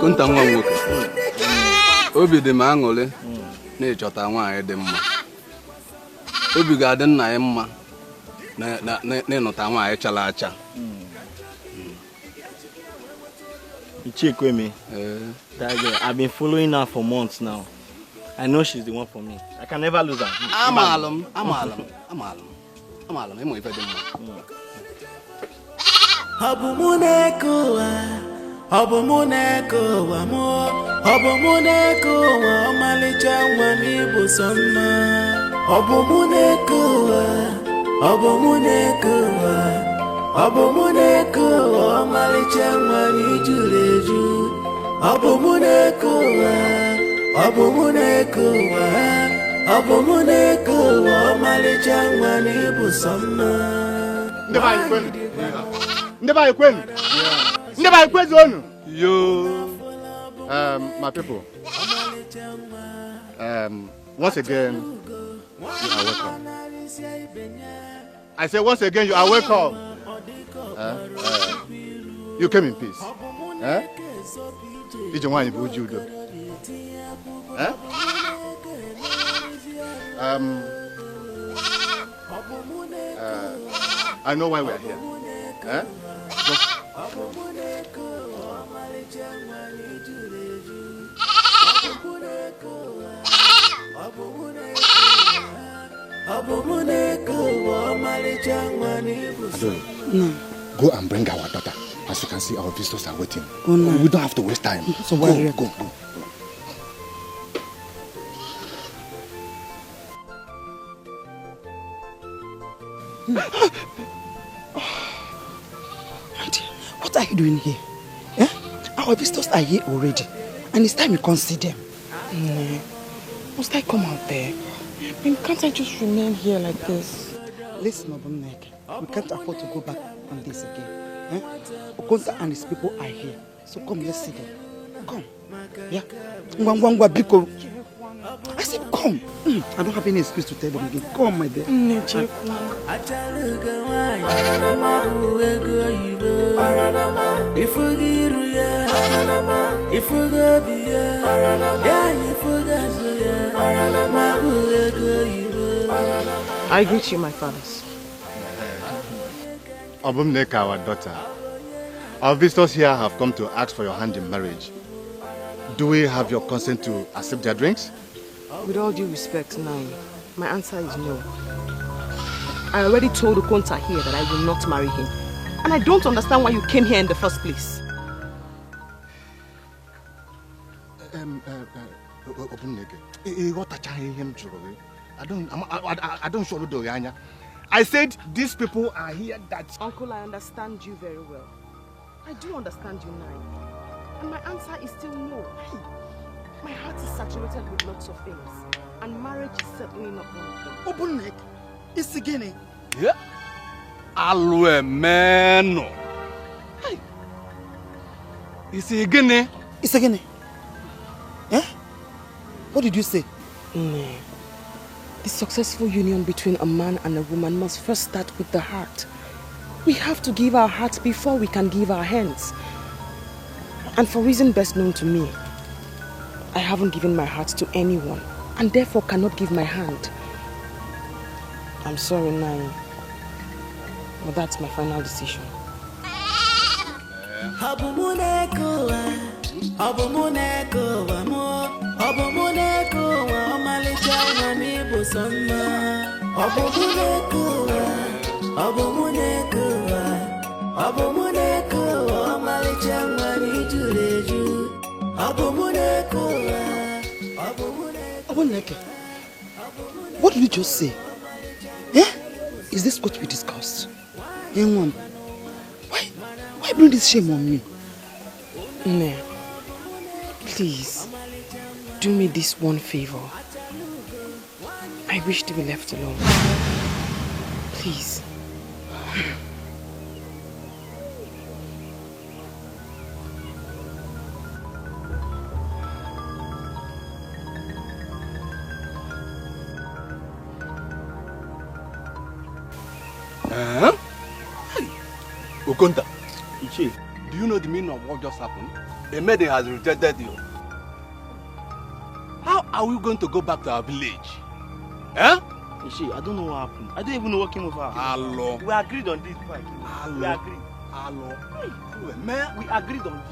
Okonta nwa nwoke. Obi dị m aṅụrị na ịchọta nwaanyị dị mma. Obi ga-adị nna ya mma na ịnụta nwaanyị chara acha. Ichekweme. That girl, I've been following her for months now. I know she's the one for me. I can never lose her. Amalam. Emo ife dị mma. Yo, my people. Once again, you are welcome. I say once again, you are welcome. You came in peace. Did you want to do? I know why we are here. No. Go and bring our daughter. As you can see, our visitors are waiting. Oh, no. We don't have to waste time. So Go. Auntie, what are you doing here? Our visitors are here already, and it's time you can see them. Must I come out there? Can't I just remain here like this? Listen, Obumneke, we can't afford to go back on this again. Okonta and his people are here, so come, let's see them. Come. Yeah. Biko. I said, come. I don't have any excuse to tell them again. Come, my dear. I greet you, my fathers. Obumneke, our daughter. Our visitors here have come to ask for your hand in marriage. Do we have your consent to accept their drinks? With all due respect, Nai, my answer is no. I already told Okonta here that I will not marry him. And I don't understand why you came here in the first place. Obumneke, I said these people are here that... Uncle, I understand you very well. I do understand you, Nai. And my answer is still no. My heart is saturated with lots of things. And marriage is certainly not one of them. Obumneke, it's again. Yeah. Alwe meno. It's again. It's again. What did you say? The successful union between a man and a woman must first start with the heart. We have to give our hearts before we can give our hands. And for reason best known to me, I haven't given my heart to anyone and therefore cannot give my hand. I'm sorry, Nai, but that's my final decision. Obumneke, what did you just say? Is this what we discussed? Young one, why bring this shame on me? Ne, please, do me this one favor. I wish to be left alone. Please. Okonta, Ichi, do you know the meaning of what just happened? A maiden has rejected you. How are we going to go back to our village? Eh? Ishi, I don't know what happened. I don't even know what came over. Hello. We agreed on this before I came over. Hello. We agreed. Hello. Man, We agreed on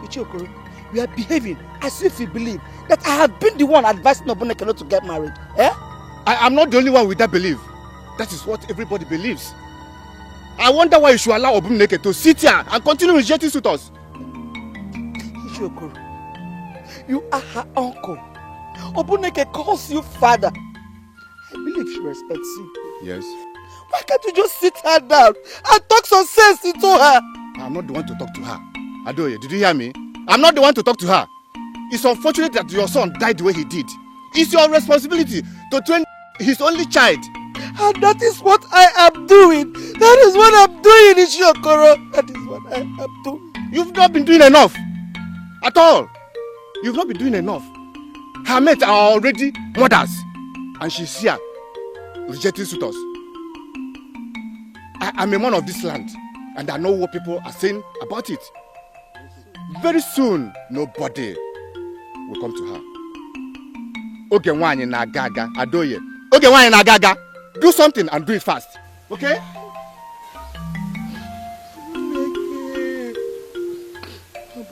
this. Ichiokoro, you are behaving as if you believe that I have been the one advising Obuneke not to get married. Eh? I am not the only one with that belief. That is what everybody believes. I wonder why you should allow Obuneke to sit here and continue rejecting suitors. Ichiokoro, you are her uncle. Obuneke calls you father. I believe she respects you. Yes. Why can't you just sit her down and talk some sense into her? I'm not the one to talk to her. Adoye, did you hear me? I'm not the one to talk to her. It's unfortunate that your son died the way he did. It's your responsibility to train his only child. And that is what I am doing. That is what I'm doing, Ichiokoro. That is what I am doing. You've not been doing enough. At all. You've not been doing enough. Her mates are already mothers. And she's here, rejecting suitors. I'm a man of this land. And I know what people are saying about it. Very soon, nobody will come to her. Okay, wanye na gaga, Adoye. Okay, wanye na gaga. Do something and do it fast. Okay? Why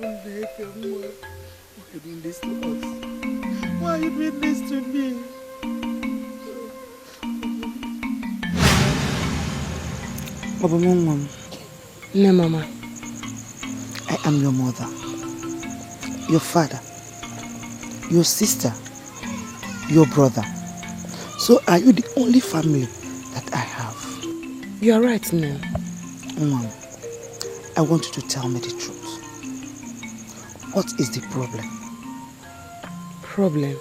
are you doing this to us? Why are you doing this to me? No, Mama. I am your mother, your father, your sister, your brother. So are you the only family that I have? You are right, Mom. Mom, I want you to tell me the truth. What is the problem? Problem?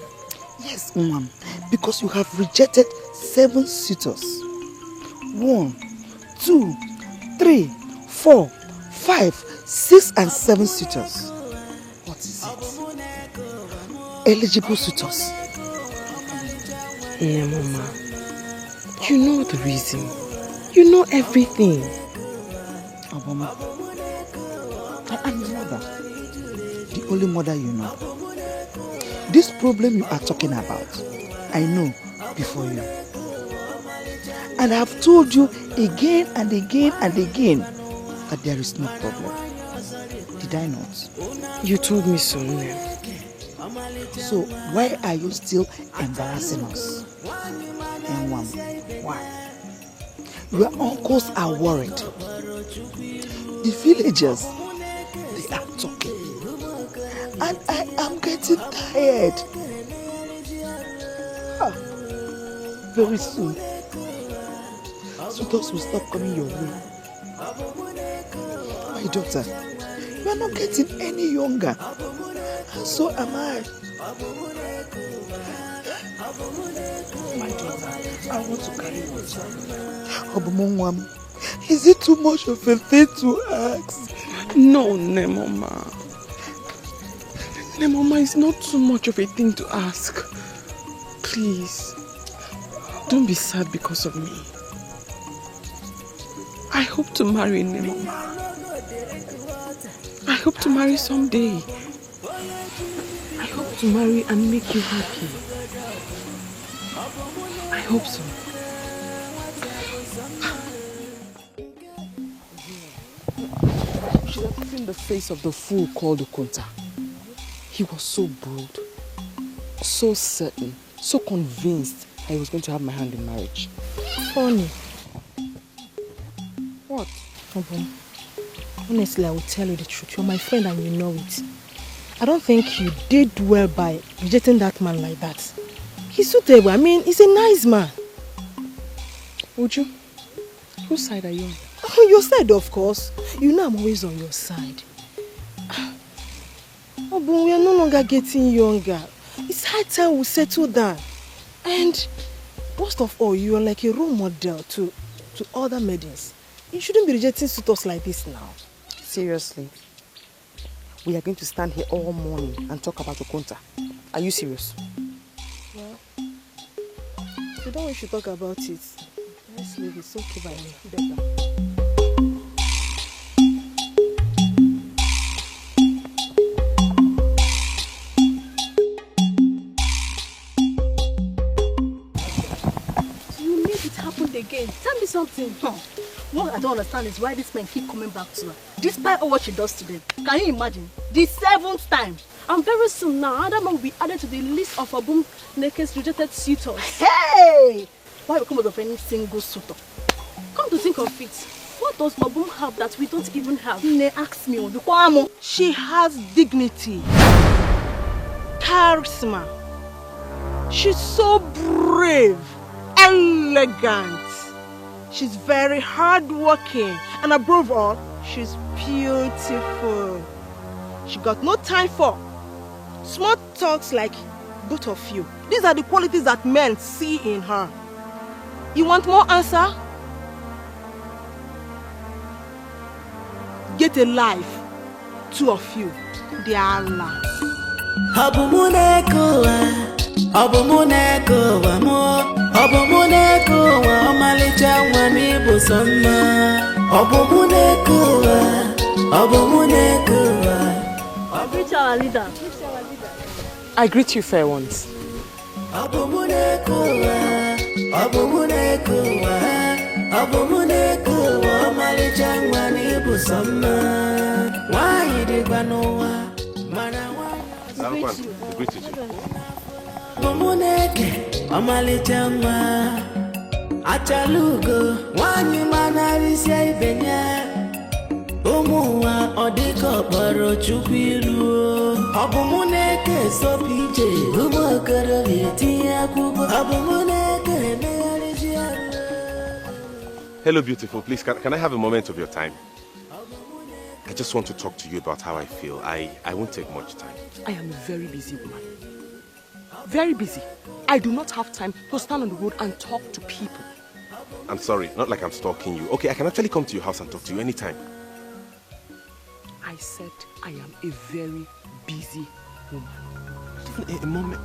Yes, Mom, because you have rejected 7 suitors. 1, 2, 3, 4, 5, 6 and 7 suitors. What is it? Eligible suitors. No, Mama. You know the reason. You know everything. Oh, Mama, I am your mother. The only mother you know. This problem you are talking about, I know before you. And I have told you again and again and again that there is no problem. Did I not? You told me so, Mom. So why are you still embarrassing us? And one, why? Your uncles are worried. The villagers, they are talking. And I am getting tired. Very soon, suitors will stop coming your way. My daughter, you are not getting any younger. And so am I. My daughter, I want to carry your child. Obumongwam, is it too much of a thing to ask? No, Mama. Mama, it's not too much of a thing to ask. Please, don't be sad because of me. I hope to marry Mama. I hope to marry someday. I hope to marry and make you happy. I hope so. You should have seen the face of the fool called Okonta. He was so bold, so certain, so convinced that he was going to have my hand in marriage. Funny. What? Honestly, I will tell you the truth. You're my friend and you know it. I don't think you did well by rejecting that man like that. He's suitable. I mean, he's a nice man. Uju, whose side are you on? Oh, your side, of course. You know I'm always on your side. Oh, but we are no longer getting younger. It's high time we settle down. And most of all, you are like a role model to other maidens. You shouldn't be rejecting suitors like this now. Seriously? We are going to stand here all morning and talk about Okonta. Are you serious? Well, if you don't want to talk about it, let's leave it. It's okay by me. Better. again. Tell me something. What I don't understand is why these men keep coming back to her, despite all what she does to them. Can you imagine? The 7th time. And very soon now, another man will be added to the list of Obum Neke's rejected suitors. Hey! Why come out of any single suitor? Come to think of it, what does Obum have that we don't even have? They ask me, she has dignity, charisma. She's so brave, elegant. She's very hardworking, and above all, she's beautiful. She got no time for small talks like both of you. These are the qualities that men see in her. You want more answer? Get a life, 2 of you. They are alive. Greet our leader. I greet you, fair ones. Achalugo, wanyi manarisia ibenya. Omuwa odiko baro chupiru. Obumuneke so pije, umokoro vietia kubo. Obumuneke nearisia. Hello, beautiful. Please, can I have a moment of your time? I just want to talk to you about how I feel. I won't take much time. I am a very busy woman. Very busy. I do not have time to stand on the road and talk to people. I'm sorry, not like I'm stalking you. Okay, I can actually come to your house and talk to you anytime. I said I am a very busy woman. A moment.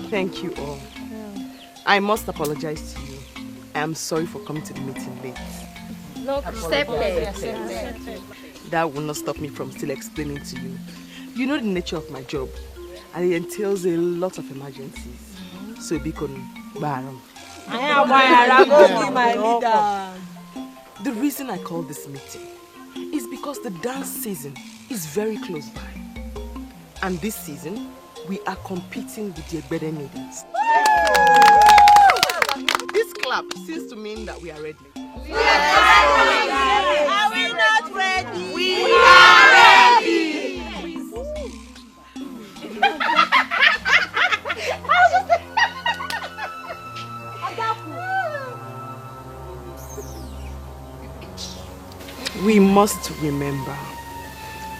Thank you all. I must apologize to you. I am sorry for coming to the meeting late. No, accepted. That will not stop me from still explaining to you. You know the nature of my job, and it entails a lot of emergencies. So be con baron. The reason I called this meeting is because the dance season is very close by. And this season, we are competing with the Egbede maidens. This clap seems to mean that we are ready. We are ready. Are we not ready? We are ready. We must remember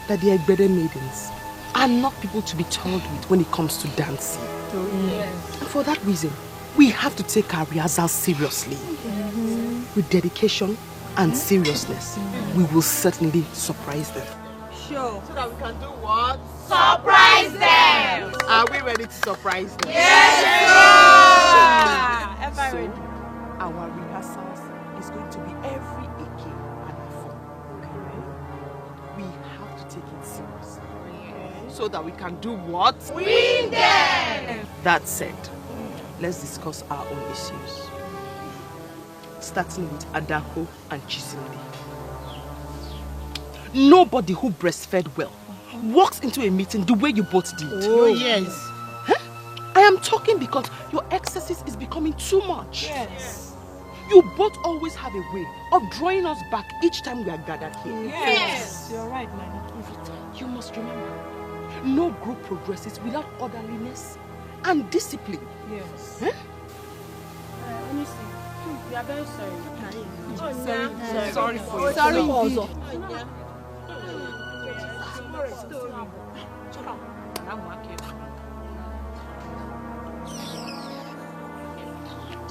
that the Egbede maidens are not people to be told with when it comes to dancing. And for that reason, we have to take our rehearsals seriously, with dedication and seriousness, we will certainly surprise them. Sure. So that we can do what? Surprise them! Are we ready to surprise them? Yes, Ever ready? Our rehearsals is going to be every Eke and Afo. Okay? We have to take it seriously. So that we can do what? Win them! That said, let's discuss our own issues. Starting with Adako and Chisimdi. Nobody who breastfed well walks into a meeting the way you both did. Oh, yes. Huh? I am talking because your exercise is becoming too much. Yes. You both always have a way of drawing us back each time we are gathered here. Yes. You're right, man. You must remember, no group progresses without orderliness and discipline. Yes. Huh? Let me see. We are very sorry. Sorry for you. Sorry also.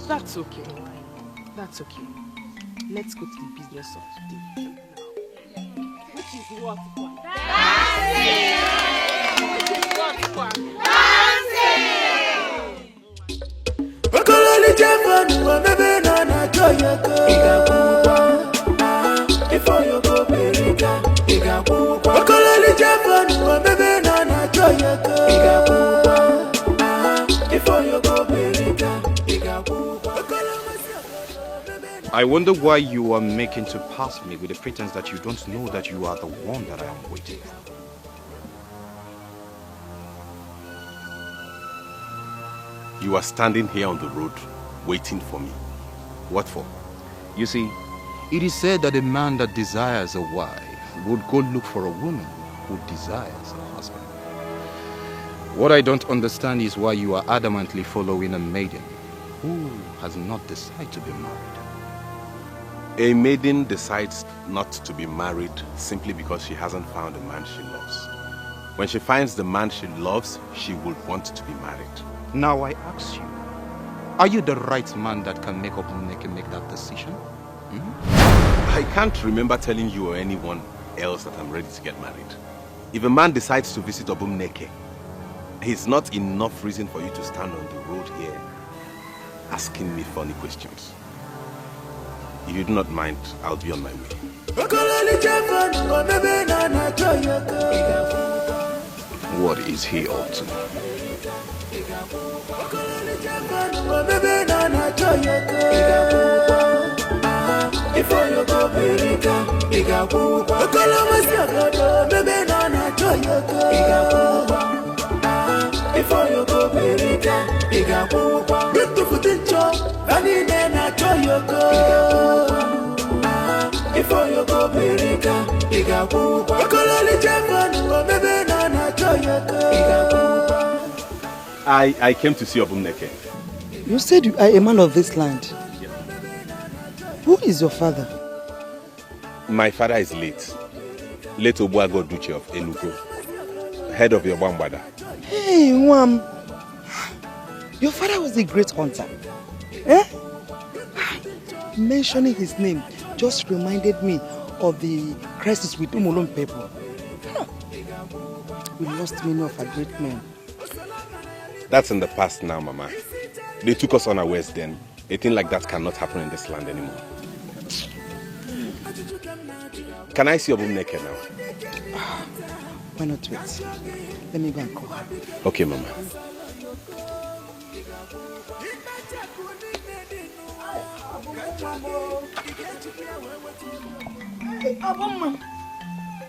That's okay. That's okay. Let's go to the business of today. Which is what? I wonder why you are making to pass me with the pretense that you don't know that you are the one that I am waiting for. You are standing here on the road, waiting for me. What for? You see, it is said that a man that desires a wife would go look for a woman who desires a husband. What I don't understand is why you are adamantly following a maiden who has not decided to be married. A maiden decides not to be married simply because she hasn't found a man she loves. When she finds the man she loves, she will want to be married. Now I ask you, are you the right man that can make that decision? I can't remember telling you or anyone else that I'm ready to get married. If a man decides to visit Obumneke, it's not enough reason for you to stand on the road here asking me funny questions. If you do not mind, I'll be on my way. What is he up to? I came to see Obumneke. You said you are a man of this land. Yeah. Who is your father? My father is late. Late Obuago Duche of Enugu, head of your Bambada. Hey, Wam. Your father was a great hunter. Eh? Mentioning his name just reminded me of the crisis with Umolon people. We lost many of our great men. That's in the past now, Mama. They took us unawares then. A thing like that cannot happen in this land anymore. Can I see Obumneke now? Why not wait? Let me go and call her. Okay, Mama.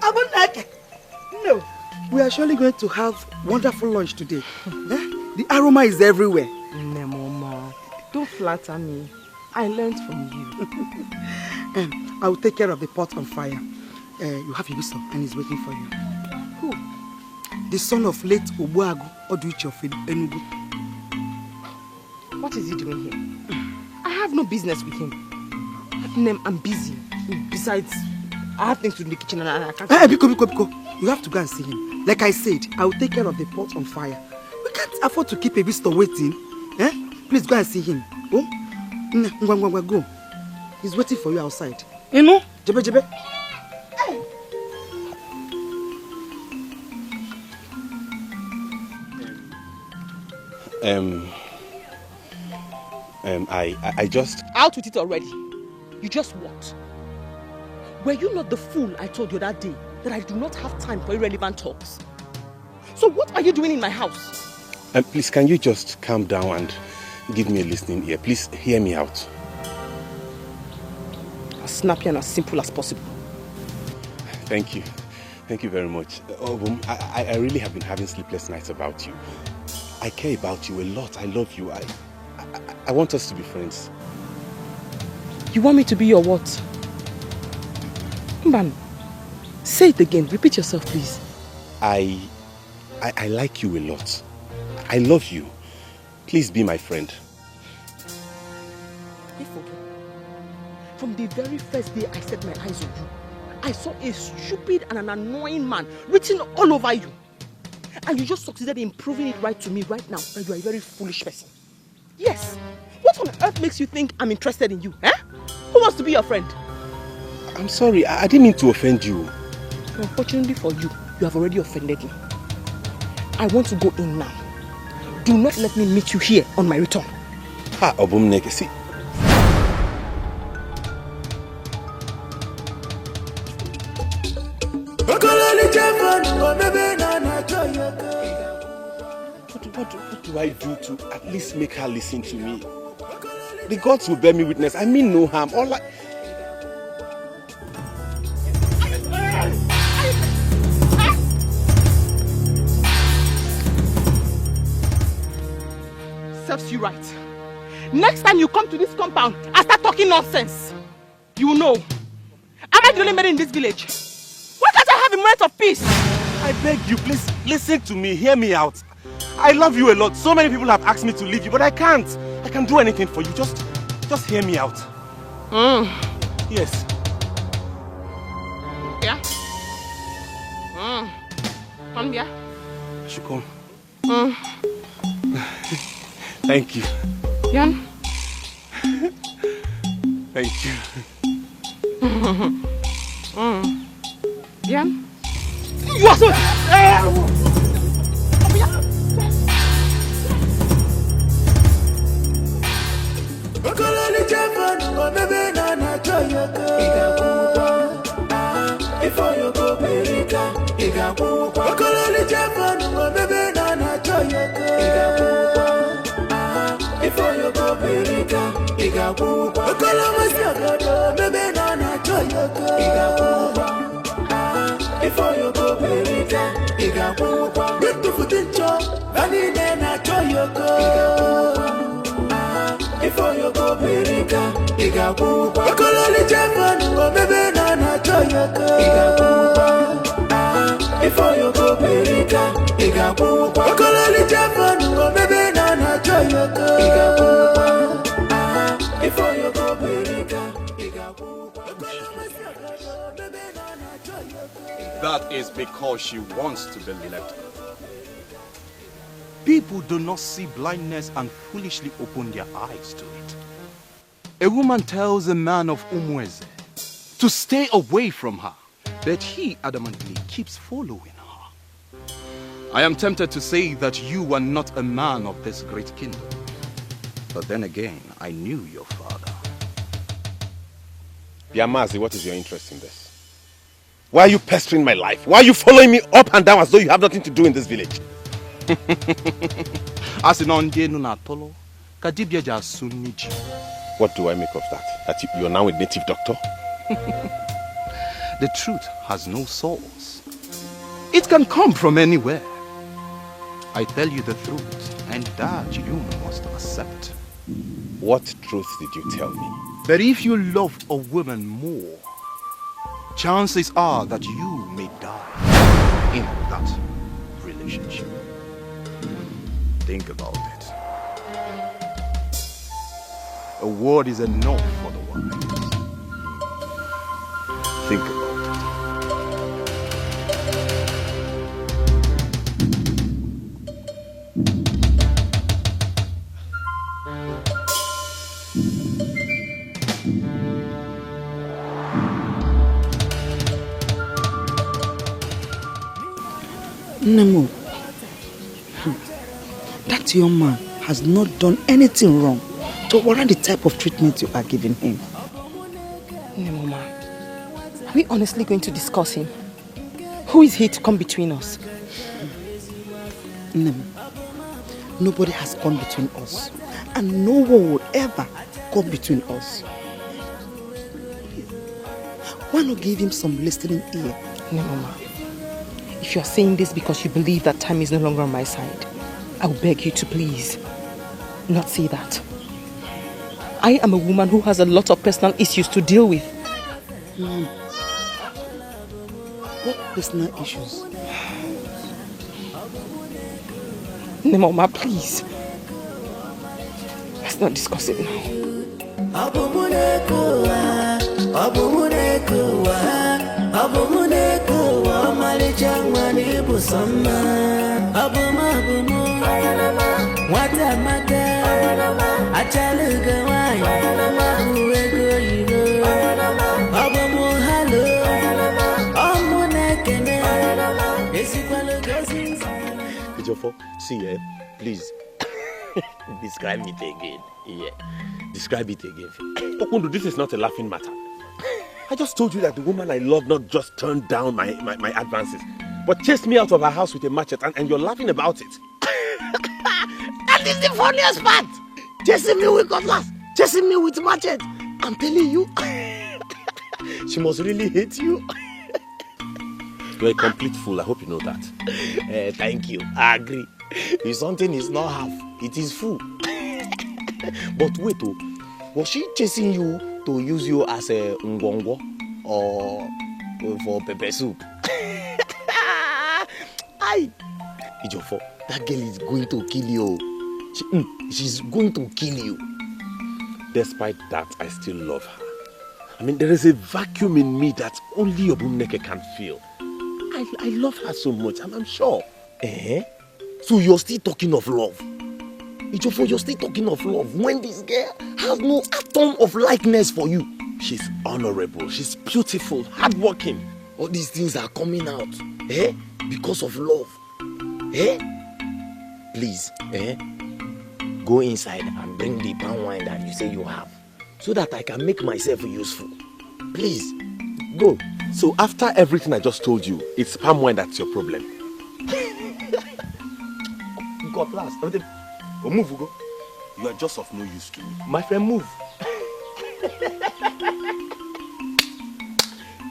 Obumneke! No. We are surely going to have wonderful lunch today. The aroma is everywhere. No, Mama. Don't flatter me. I learned from you. I will take care of the pot on fire. You have Ibiso and he's waiting for you. Who? The son of late Obuagu Oduichi of Enugu. What is he doing here? I have no business with him. I'm busy. Besides, I have things to do in the kitchen and I can't... Biko. You have to go and see him. Like I said, I will take care of the pot on fire. We can't afford to keep a visitor waiting. Please go and see him. Oh? Go. He's waiting for you outside. You know? Jebe. I just... Out with it already. You just what? Were you not the fool I told you that day that I do not have time for irrelevant talks? So what are you doing in my house? Please, can you just calm down and give me a listening ear? Please hear me out. As snappy and as simple as possible. Thank you. Thank you very much. Obum, I really have been having sleepless nights about you. I care about you a lot. I love you. I want us to be friends. You want me to be your what? Mban, say it again. Repeat yourself, please. I like you a lot. I love you. Please be my friend. From the very first day I set my eyes on you, I saw a stupid and an annoying man written all over you. And you just succeeded in proving it right to me right now that you are a very foolish person. Yes. What on earth makes you think I'm interested in you? Eh? Who wants to be your friend? I'm sorry. I didn't mean to offend you. Unfortunately for you, you have already offended me. I want to go in now. Do not let me meet you here on my return. Ha, Obum Neke, see. What do I do to at least make her listen to me? The gods will bear me witness. I mean no harm. All I... Serves you right. Next time you come to this compound and start talking nonsense, you will know. Am I the only man in this village? Why can't I have a moment of peace? I beg you, please listen to me. Hear me out. I love you a lot. So many people have asked me to leave you, but I can't. I can't do anything for you. Just hear me out. Yes. Yeah? Come here. I should come. Thank you. Yan? Thank you. Yan? You are so... That is because she wants to be left. People do not see blindness and foolishly open their eyes to it. A woman tells a man of Umweze to stay away from her, but he adamantly keeps following her. I am tempted to say that you are not a man of this great kingdom. But then again, I knew your father. Yamazi, what is your interest in this? Why are you pestering my life? Why are you following me up and down as though you have nothing to do in this village? What do I make of that? That you are now a native doctor? The truth has no source. It can come from anywhere. I tell you the truth, and that you must accept. What truth did you tell me? That if you love a woman more, chances are that you may die in that relationship. Think about it. A word is enough for the wise. Think about it. Nemo, that young man has not done anything wrong to warrant the type of treatment you are giving him. Nemo, ma, are we honestly going to discuss him? Who is he to come between us? Nemo, nobody has come between us, and no one will ever come between us. Why not give him some listening ear? Nemo, ma, if you are saying this because you believe that time is no longer on my side, I will beg you to please not say that. I am a woman who has a lot of personal issues to deal with. What personal issues? Nemo, ma, please. Let's not discuss it now. See, please describe it again. Yeah, describe it again. Okundu, this is not a laughing matter. I just told you that the woman I love not just turned down my advances, but chased me out of her house with a machete, and you're laughing about it. That is the funniest part. Chasing me with cutlass, chasing me with machete. I'm telling you, she must really hate you. You're a complete fool. I hope you know that. Thank you. I agree. If something is not half, it is full. But wait, was she chasing you to use you as a ngwongwo or for pepper soup? Ijofo, that girl is going to kill you. She's going to kill you. Despite that, I still love her. I mean, there is a vacuum in me that only Obumneke can feel. I love her so much, I'm sure. So you're still talking of love? Ijofo, you're still talking of love when this girl has no atom of likeness for you. She's honorable, she's beautiful, hardworking. All these things are coming out, because of love. Please, go inside and bring the palm wine that you say you have, so that I can make myself useful. Please, go. So after everything I just told you, it's palm wine that's your problem. God bless. Move, go. You are just of no use to me. My friend, move.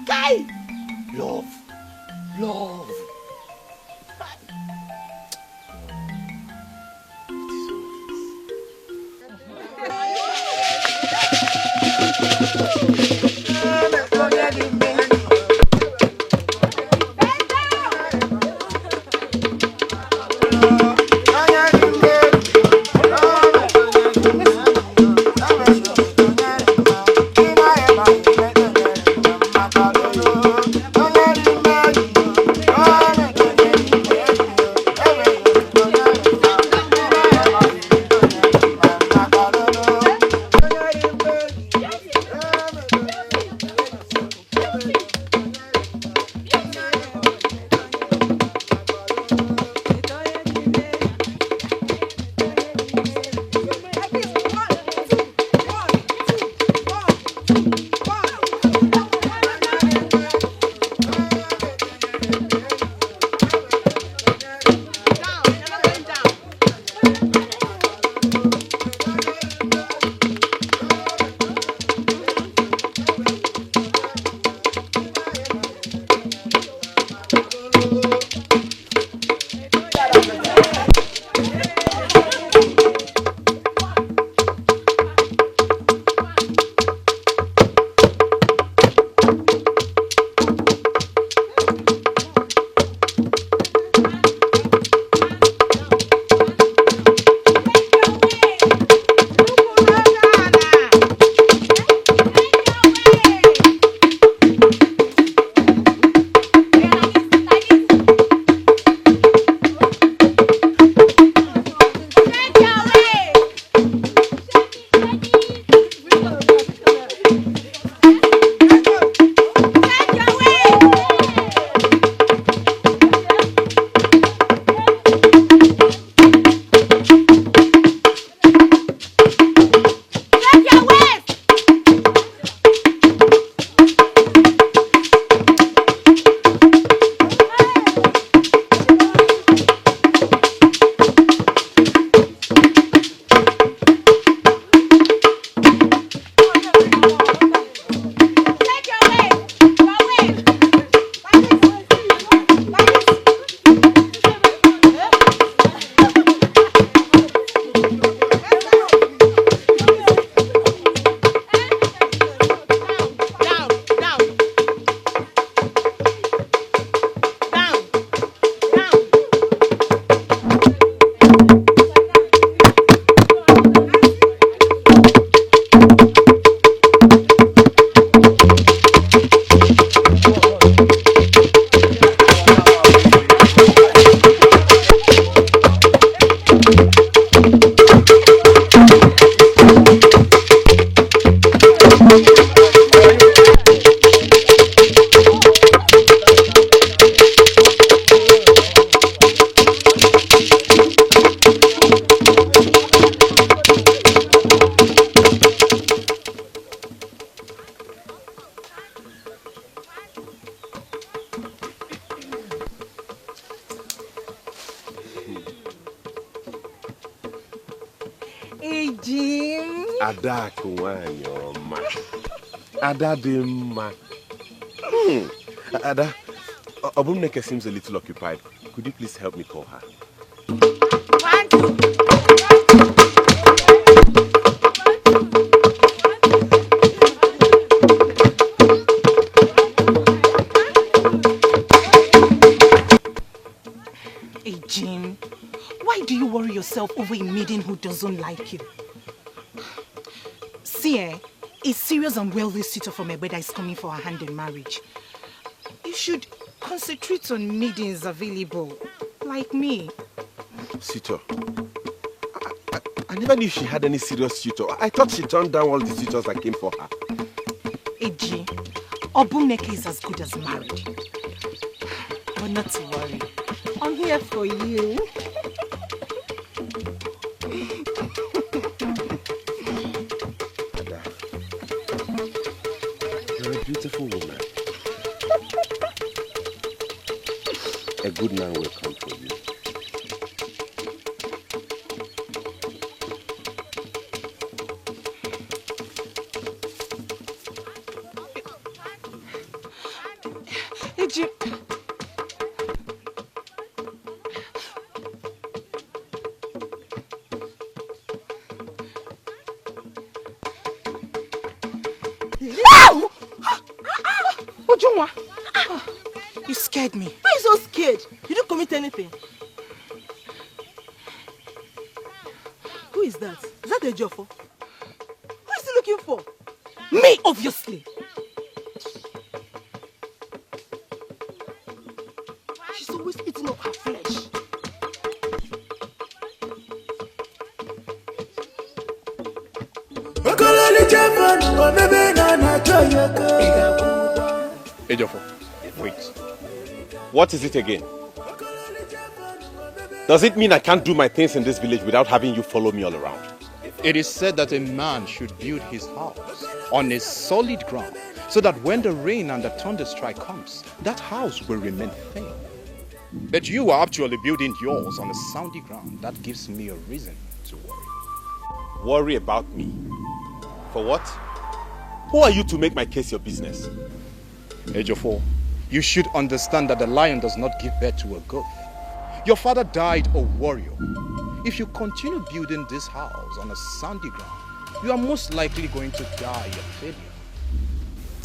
Guy! Love. Love. Hey, Jim. Ada Kuwanyoma. Ada Dimma. Ada, Obumneke seems a little occupied. Could you please help me call her? Hey, Jim. Why do you worry yourself over a maiden who doesn't like you? See, a serious and wealthy suitor from Ebeda is coming for her hand in marriage. You should concentrate on maidens available, like me. Suitor? I never knew she had any serious suitor. I thought she turned down all the suitors that came for her. Eji, Obumneke is as good as married. But not to worry. I'm here for you. Ada, you're a beautiful woman. A good man will come for you. Eji. Ujunwa, you scared me. Why are you so scared? You didn't commit anything. Who is that? Is that a Ejiofor? Who is he looking for? Me, obviously. She's always eating up her flesh. Ejiofor, wait. What is it again? Does it mean I can't do my things in this village without having you follow me all around? It is said that a man should build his house on a solid ground so that when the rain and the thunderstrike comes, that house will remain firm. But you are actually building yours on a sandy ground. That gives me a reason to worry. Worry about me? For what? Who are you to make my case your business? Ejiofor, you should understand that the lion does not give birth to a goat. Your father died a warrior. If you continue building this house on a sandy ground, you are most likely going to die a failure.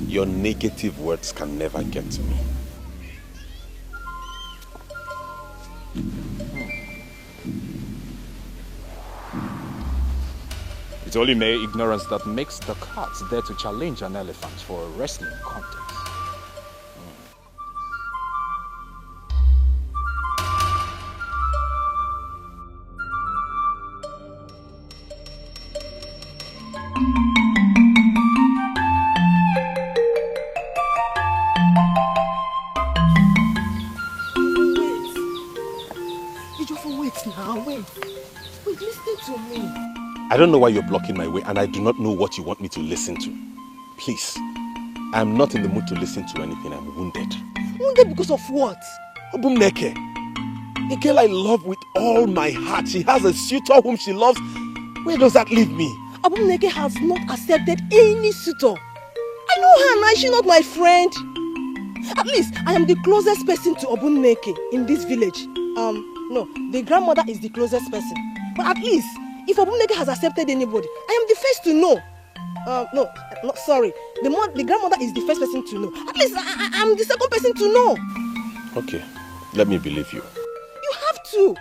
Your negative words can never get to me. It's only mere ignorance that makes the cats dare to challenge an elephant for a wrestling contest. I don't know why you're blocking my way, and I do not know what you want me to listen to. Please, I'm not in the mood to listen to anything. I'm wounded. Wounded because of what? Obumneke, a girl I love with all my heart. She has a suitor whom she loves. Where does that leave me? Obumneke has not accepted any suitor. I know her now. Is she not my friend? At least I am the closest person to Obumneke in this village. No, the grandmother is the closest person. But at least, if Obumneke has accepted anybody, I am the first to know. No, sorry. The grandmother is the first person to know. At least I'm the second person to know. Okay, let me believe you. You have to.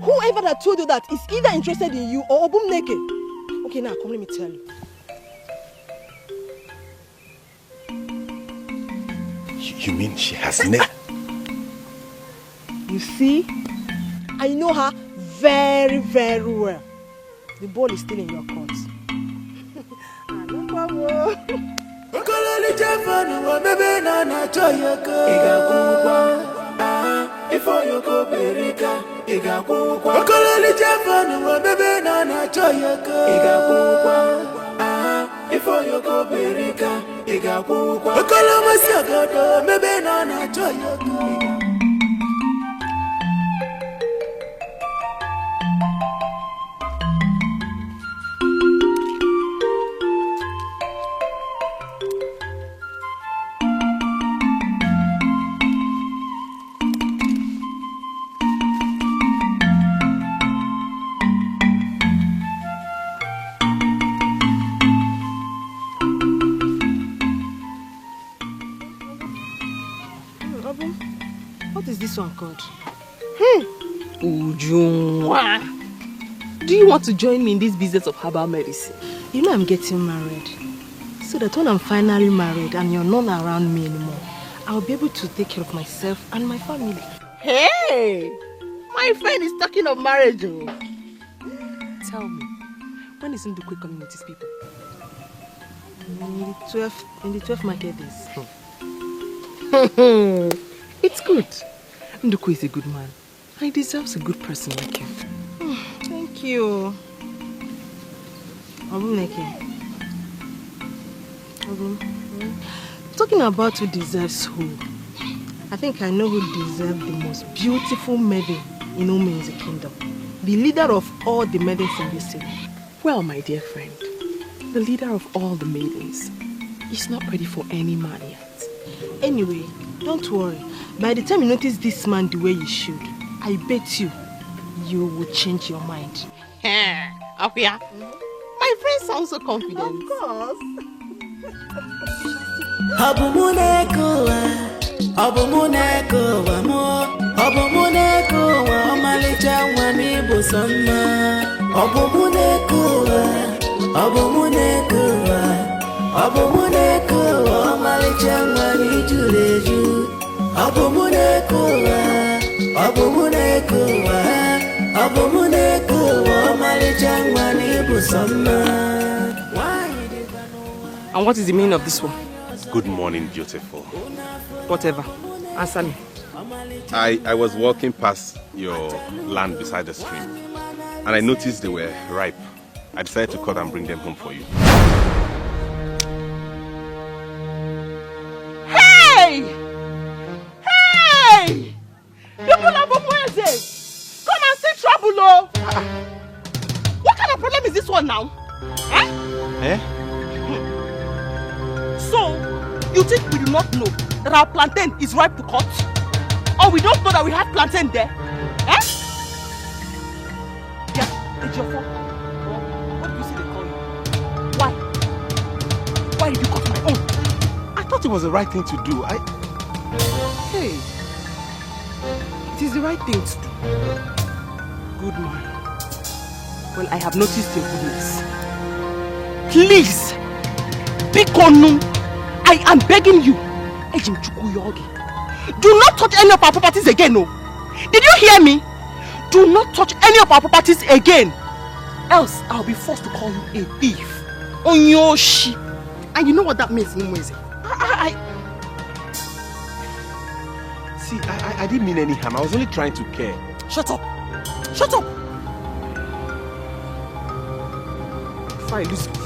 Whoever that told you that is either interested in you or Obumneke. Okay, now come, let me tell you. You mean she has never? You see, I know her very, very well. The ball is still in your court. this one called? Ujunwa. Do you want to join me in this business of herbal medicine? You know I'm getting married. So that when I'm finally married and you're not around me anymore, I'll be able to take care of myself and my family. Hey! My friend is talking of marriage. Oh. Tell me, when is Ndukwe coming with his people? In the 12 market days. It's good. Ndukwe is a good man. And he deserves a good person like you. Thank you. Talking about who deserves who, I think I know who deserves the most beautiful maiden in Umen's kingdom. The leader of all the maidens in this city. Well, my dear friend, the leader of all the maidens is not ready for any man yet. Anyway, don't worry. By the time you notice this man the way you should, I bet you will change your mind. Apia, my friend sounds so confident. Of course. And what is the meaning of this one? Good morning, beautiful. Whatever. Answer me. I was walking past your land beside the stream, and I noticed they were ripe. I decided to cut and bring them home for you. Hey! Hey! People of Umweze! Come and see trouble, oh! What kind of problem is this one now? Eh? So, you think we do not know that our plantain is ripe to cut? Or we don't know that we have plantain there? Eh? Yeah, it's your fault. What do you say they call you? Why? Why did you cut my own? I thought it was the right thing to do. Hey, it is the right thing to do. Good man. Well, I have noticed your goodness. Please, Bikonu, I am begging you, Ejim Chukuyogi, do not touch any of our properties again, no. Did you hear me? Do not touch any of our properties again. Else, I'll be forced to call you a thief. Onyoshi. And you know what that means, Numweze? See, I didn't mean any harm. I was only trying to care. Shut up. Shut up. If I lose with you.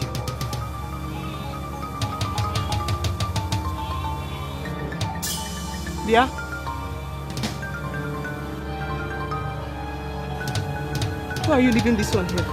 Dear? Why are you leaving this one here?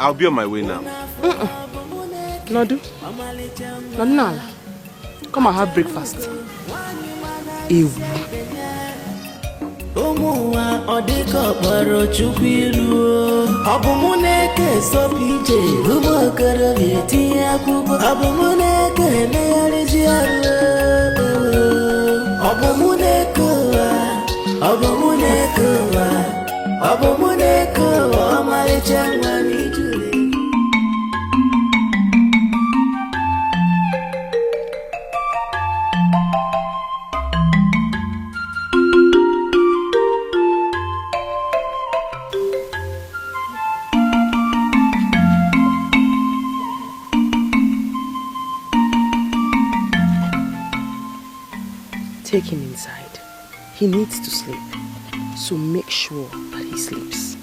I'll be on my way now. Nodu. Nonala. Come and have breakfast. Ew. Omuwa odiko baro chupiru Obumuneke sopije Umo karo vieti akubo Obumuneke neyariji aru Obumuneke wa Omalichangwa nijure. Take him inside. He needs to sleep. So make sure that he sleeps.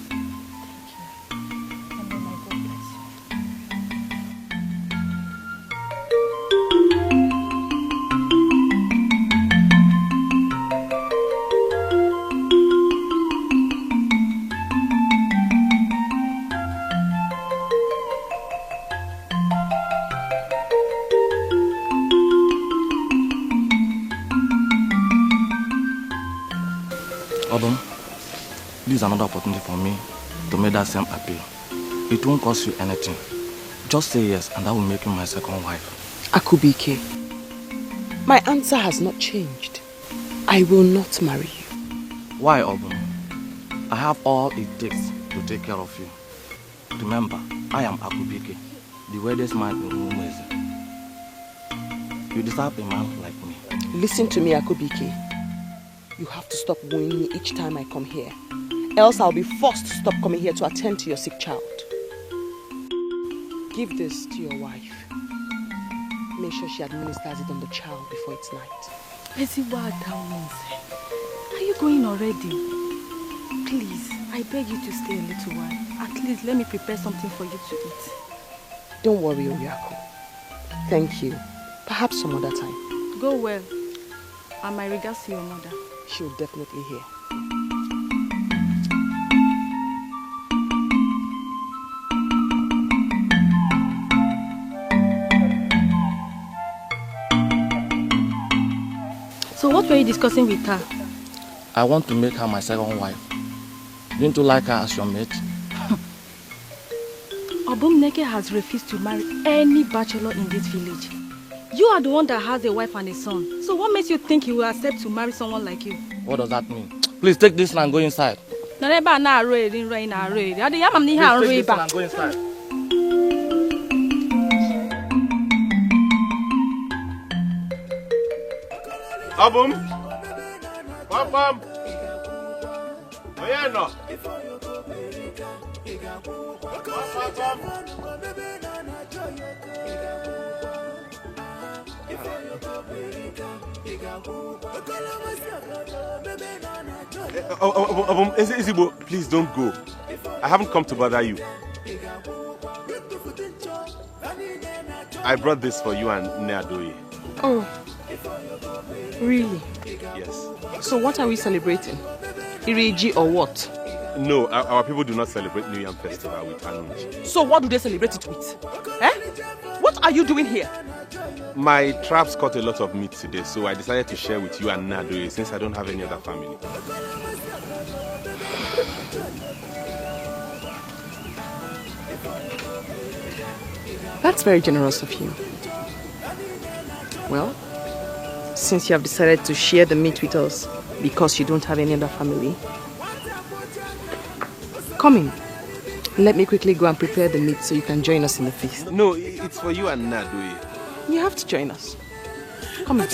Obum, this is another opportunity for me to make that same appeal. It won't cost you anything. Just say yes and that will make you my second wife. Akubike, my answer has not changed. I will not marry you. Why, Obum? I have all it takes to take care of you. Remember, I am Akubike, the weirdest man in Umwezi. You deserve a man like me. Listen to me, Akubike. You have to stop wooing me each time I come here. Else I'll be forced to stop coming here to attend to your sick child. Give this to your wife. Make sure she administers it on the child before it's night. Are you going already? Please, I beg you to stay a little while. At least let me prepare something for you to eat. Don't worry, Oriako. Thank you. Perhaps some other time. Go well. And my regards to your mother. She'll definitely hear. So what were you discussing with her? I want to make her my second wife. Didn't you like her as your mate? Obum Neke has refused to marry any bachelor in this village. You are the one that has a wife and a son. So what makes you think he will accept to marry someone like you? What does that mean? Please take this and go inside. Please take this and go inside. Obum! Pam! Where no? Ezigbo, please don't go. I haven't come to bother you. I brought this for you and Neadoye. Oh, really? Yes. So what are we celebrating? Iriji or what? No, our people do not celebrate New Yam Festival with Anunji. So what do they celebrate it with? Eh? What are you doing here? My traps caught a lot of meat today, so I decided to share with you and Nadoye since I don't have any other family. That's very generous of you. Well, since you have decided to share the meat with us because you don't have any other family, come in. Let me quickly go and prepare the meat so you can join us in the feast. No, it's for you and Nadoye. You have to join us. Come in.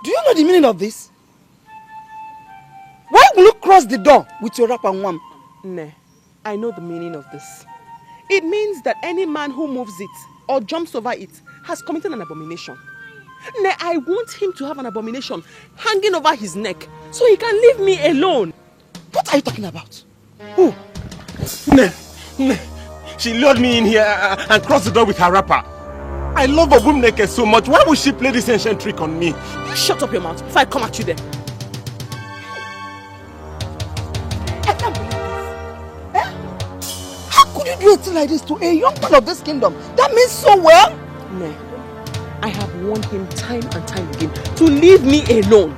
Do you know the meaning of this? Why will you cross the door with your wrapper one? Nah, I know the meaning of this. It means that any man who moves it or jumps over it has committed an abomination. Nah, I want him to have an abomination hanging over his neck so he can leave me alone. What are you talking about? Who? Nah. She lured me in here and crossed the door with her wrapper. I love Obum Neke so much. Why would she play this ancient trick on me? You shut up your mouth before I come at you then. I can't believe this. Eh? How could you do a thing like this to a young man of this kingdom? That means so well. Nah, I have warned him time and time again to leave me alone.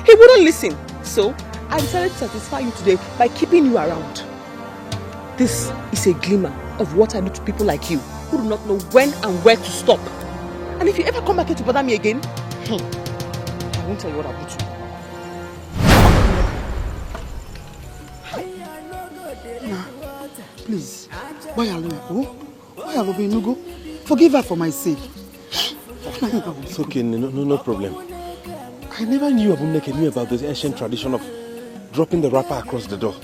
He wouldn't listen. So, I decided to satisfy you today by keeping you around. This is a glimmer of what I do to people like you who do not know when and where to stop. And if you ever come back here to bother me again, I won't tell you what I'll do to you. Nah, please. Why are you? Why are you? Forgive her for my sake. It's okay, no problem. I never knew Obumneke knew about this ancient tradition of dropping the wrapper across the door.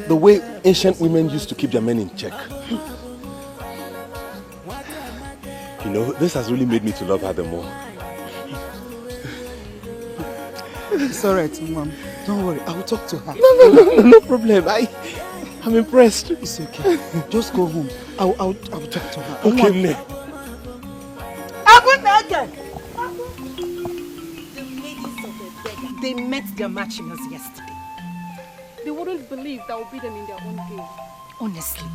The way ancient women used to keep their men in check. You know, this has really made me to love her the more. It's alright, Mom. Don't worry, I will talk to her. No problem. I'm impressed. It's okay. Just go home. I will talk to her. Okay, Nne. They met their machiners yesterday. They wouldn't believe that would beat them in their own game. Honestly,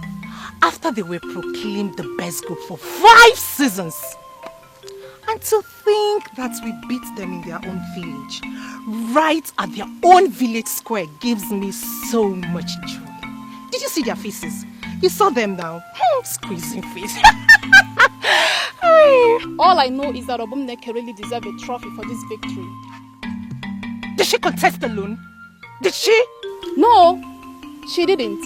after they were proclaimed the best group for 5 seasons. And to think that we beat them in their own village, right at their own village square, gives me so much joy. Did you see their faces? You saw them now, squeezing face. All I know is that Obumneke really deserved a trophy for this victory. Did she contest alone? Did she? No, she didn't.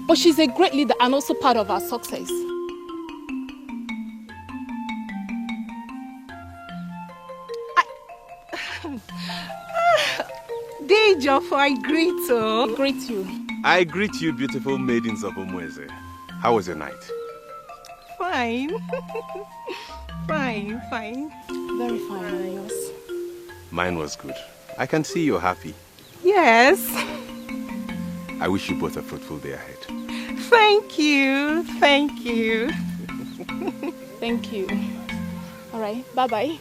But she's a great leader and also part of our success. Dejofo, I greet you. I greet you. I greet you, beautiful maidens of Umueze. How was your night? Fine. Fine. Very fine, and yours? Mine was good. I can see you're happy. Yes. I wish you both a fruitful day ahead. Thank you. Thank you. All right, bye-bye.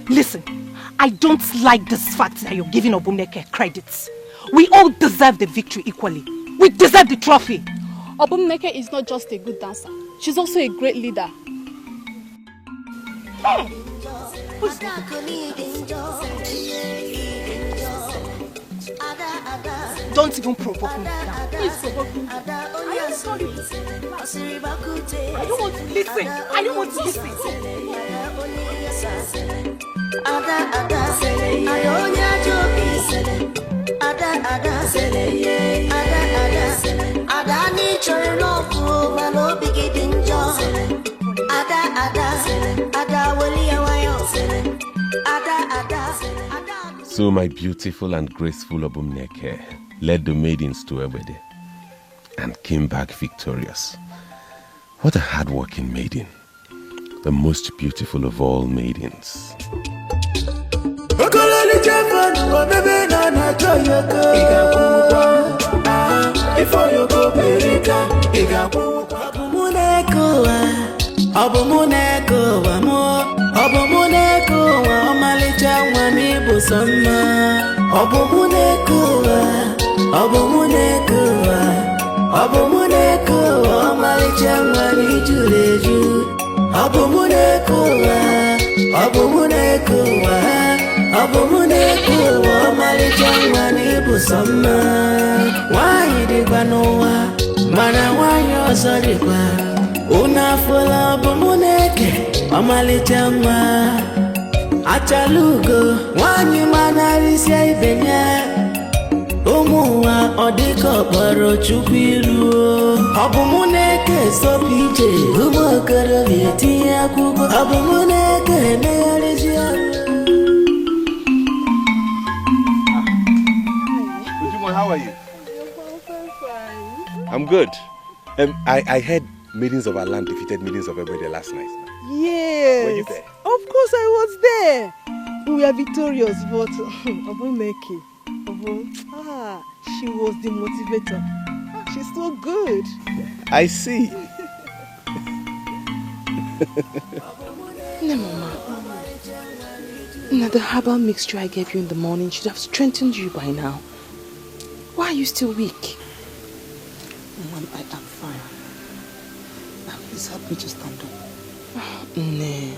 Listen, I don't like this fact that you're giving Obumneke credits. We all deserve the victory equally. We deserve the trophy. Obumneke is not just a good dancer. She's also a great leader. Who's that? Don't even provoke me now. Who is provoking? I am sorry. I don't want to listen. So my beautiful and graceful Obumneke led the maidens to Ewede and came back victorious. What a hard-working maiden. The most beautiful of all maidens. Achalugo, wanyi manarisia ibenya Omuwa odiko baro chukwiru Obumneke sopije Umokara vieti ya kubo Obumneke nearisia Ujimo, how are you? I'm good. I heard maidens of our land defeated maidens of Ewede last night. Yes. Were you there? Of course I was there. We were victorious, but Obumneke, she was the motivator. She's so good. I see. No, Mama. Now, the herbal mixture I gave you in the morning should have strengthened you by now. Why are you still weak? Mom, I am fine. Now, please help me to stand up. Nee.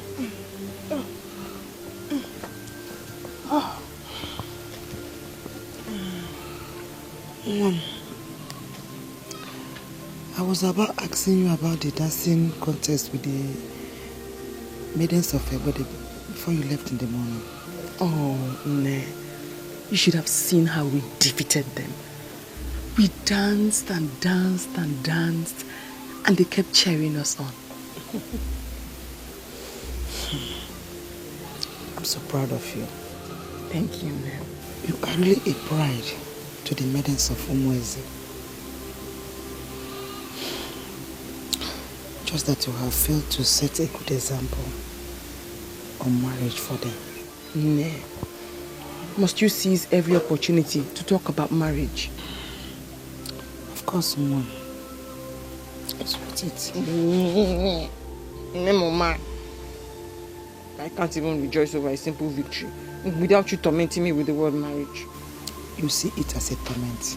Mom, I was about asking you about the dancing contest with the maidens of Ewede before you left in the morning. Oh, nee. You should have seen how we defeated them. We danced and danced and danced, and they kept cheering us on. I'm so proud of you. Thank you, ma'am. You are really a pride to the maidens of Umueze. Just that you have failed to set a good example on marriage for them. Nay. Must you seize every opportunity to talk about marriage? Of course, Mom. It's worth it. Mama, I can't even rejoice over a simple victory without you tormenting me with the word marriage. You see it as a torment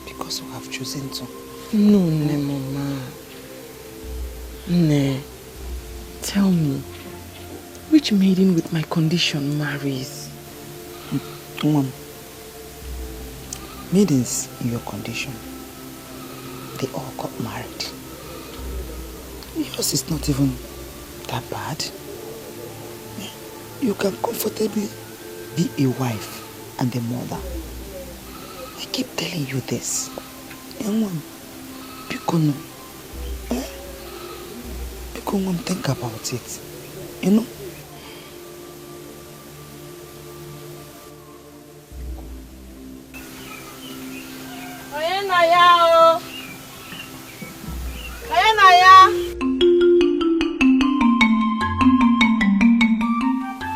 because you have chosen to. No, Mama. Ne, tell me, which maiden with my condition marries? Mom, maidens in your condition, they all got married. Yours is not even that bad. You can comfortably be a wife and a mother. I keep telling you this. Mom, Pikono, Mom, think about it. You know?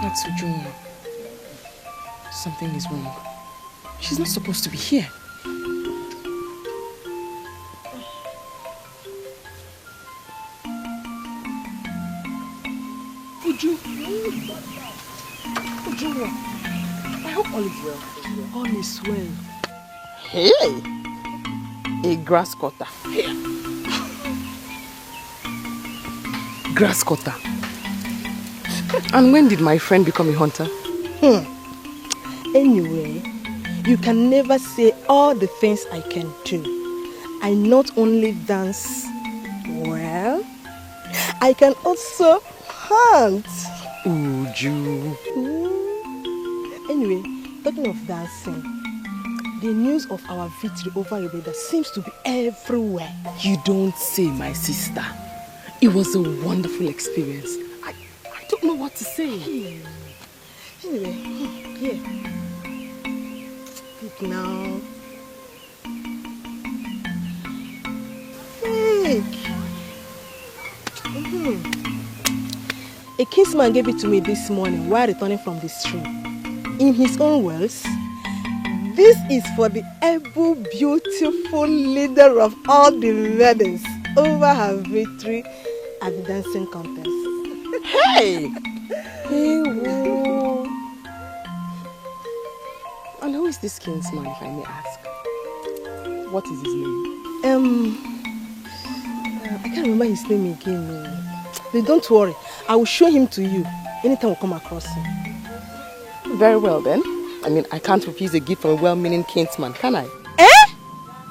That's Ujunwa. Something is wrong. She's not supposed to be here. Ujunwa, I hope all is well. All is well. Hey! A grass cutter. Here. Grass cutter. And when did my friend become a hunter? Anyway, you can never say all the things I can do. I not only dance well, I can also hunt. Uju. Anyway, talking of dancing, the news of our victory over Rebecca seems to be everywhere. You don't say, my sister. It was a wonderful experience. I don't know what to say. Anyway, here. Speak now. Speak. A kinsman gave it to me this morning while returning from the stream. In his own words, this is for the able, beautiful leader of all the maidens over her victory at the dancing contest. Hey! Hey, whoa. And who is this kinsman, if I may ask? What is his name? I can't remember his name again. But don't worry, I will show him to you anytime we come across him. Very well then. I mean, I can't refuse a gift from a well-meaning kinsman, can I?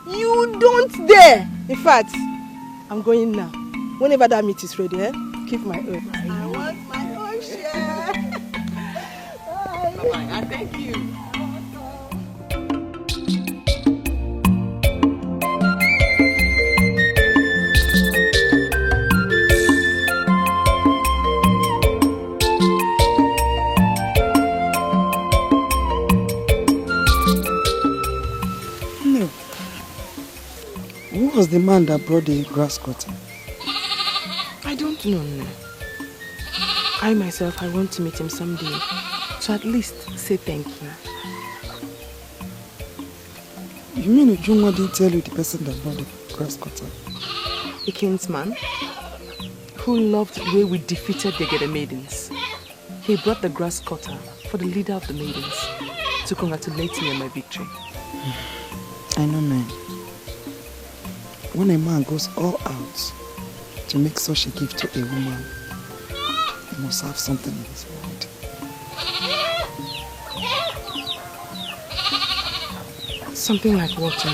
You don't dare! In fact, I'm going now. Whenever that meat is ready, keep my own. I want my own share. Bye-bye, and thank you. Who was the man that brought the grass cutter? I don't know. No. I myself, I want to meet him someday. So at least say thank you. You mean Ujunwa didn't tell you the person that brought the grass cutter? A kinsman who loved the way we defeated the Gede maidens. He brought the grass cutter for the leader of the maidens to congratulate me on my victory. I know, man. When a man goes all out to make such a gift to a woman, he must have something in his mind. Something like what,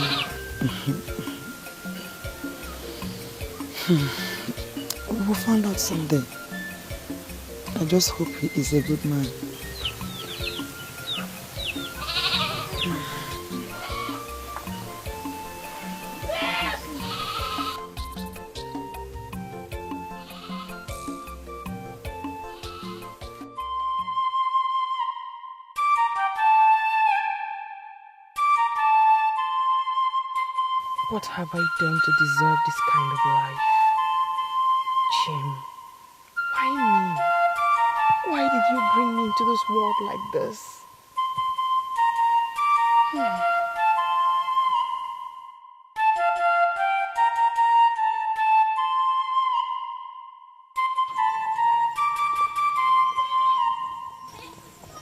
We will find out someday. I just hope he is a good man. What have I done to deserve this kind of life? Jim, why me? Why did you bring me into this world like this?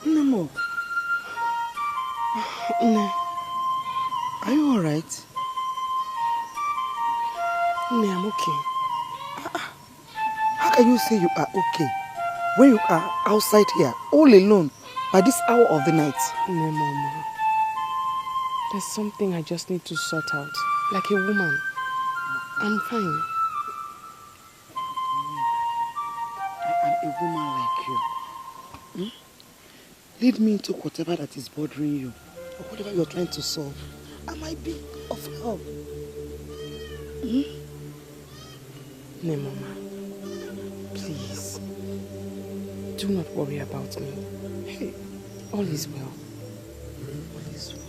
Nemo. Nne, are you alright? Nne, I'm okay. How can you say you are okay when you are outside here, all alone, by this hour of the night? Nne, Mama. There's something I just need to sort out. Like a woman. I'm fine. I am a woman like you. Lead me into whatever that is bothering you, or whatever you're trying to solve. I might be of help. No, Mama. Please. Do not worry about me. Hey. All is well. All is well.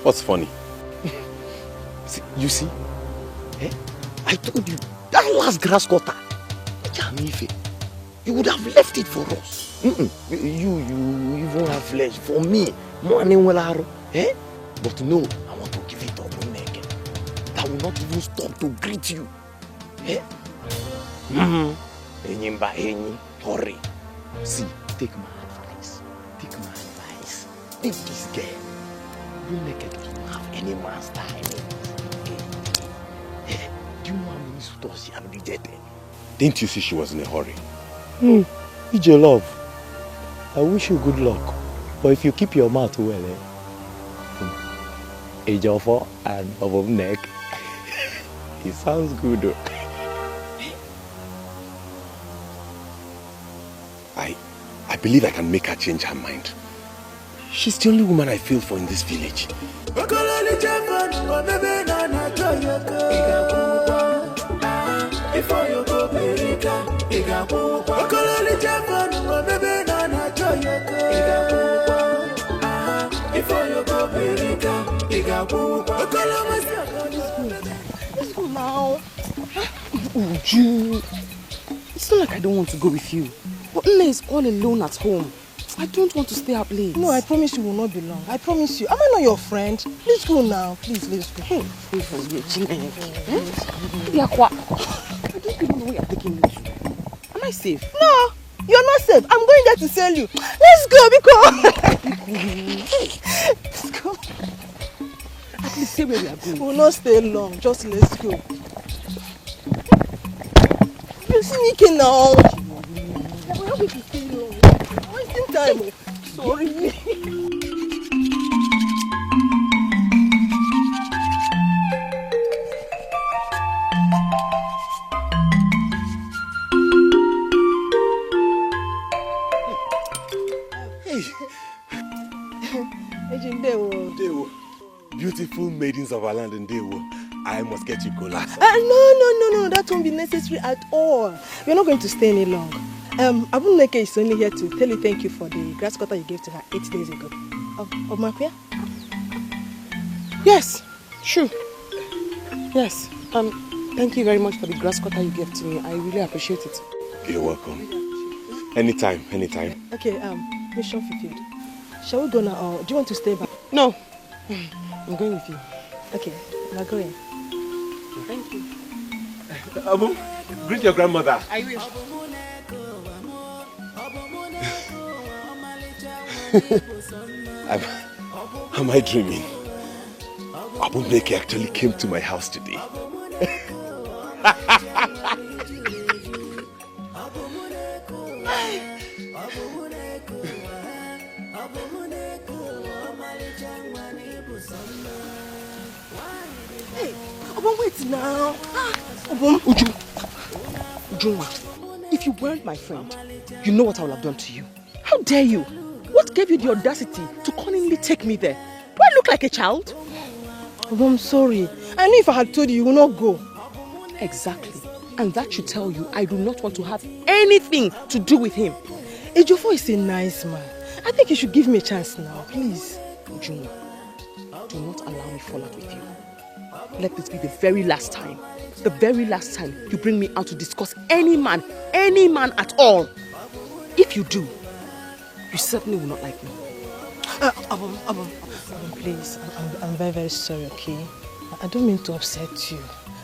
What's funny? You see? Eh? I told you, that last grass cutter, you would have left it for us. You even have flesh for me. Eh? But no, I want to give it up naked. That will not even stop to greet you. Eh? Hurry. See, take my advice. Take this girl. You naked doesn't have any man's time. Do you know how many suitors she had rejected? Didn't you see she was in a hurry? EJ love, I wish you good luck. But if you keep your mouth well, Ejofo and Obom neck, it sounds good. I believe I can make her change her mind. She's the only woman I feel for in this village. Let's go now. Uju. It's not like I don't want to go with you. But Nne is all alone at home. I don't want to stay up late. No, I promise you will not be long. I promise you. Am I not your friend? Let's go now. Please, let's go. I don't even know where you're taking me to. Am I safe? No, you're not safe. I'm going there to sell you. Let's go, because... Let's go. At least say where we are going. We'll not stay long. Just let's go. You see me now. We're not going to stay long. Wasting time. Sorry. Beautiful maidens of our land in Dewo, I must get you cola. No, that won't be necessary at all. We're not going to stay any long. Abuneke is only here to tell you thank you for the grass cutter you gave to her 8 days ago. Of Makuya? Yes, sure. Yes. Thank you very much for the grass cutter you gave to me. I really appreciate it. You're welcome. Anytime. Okay, mission fulfilled. Shall we go now, or do you want to stay back? No. I'm going with you. Okay, now go in. Thank you. Abu, greet your grandmother. I will. Am I dreaming? Obumneke actually came to my house today. Hey, Obum, wait now. Obum, Ujunwa, if you weren't my friend, you know what I would have done to you. How dare you? What gave you the audacity to cunningly take me there? Do I look like a child? Obum, I'm sorry. I knew if I had told you, you would not go. Exactly. And that should tell you I do not want to have anything to do with him. Ejiofor is a nice man. I think you should give me a chance now, please. Ujunwa, do not allow me fall out with you. Let this be the very last time. The very last time you bring me out to discuss any man at all. If you do, you certainly will not like me. Obum, please. I'm very, very sorry, okay? I don't mean to upset you.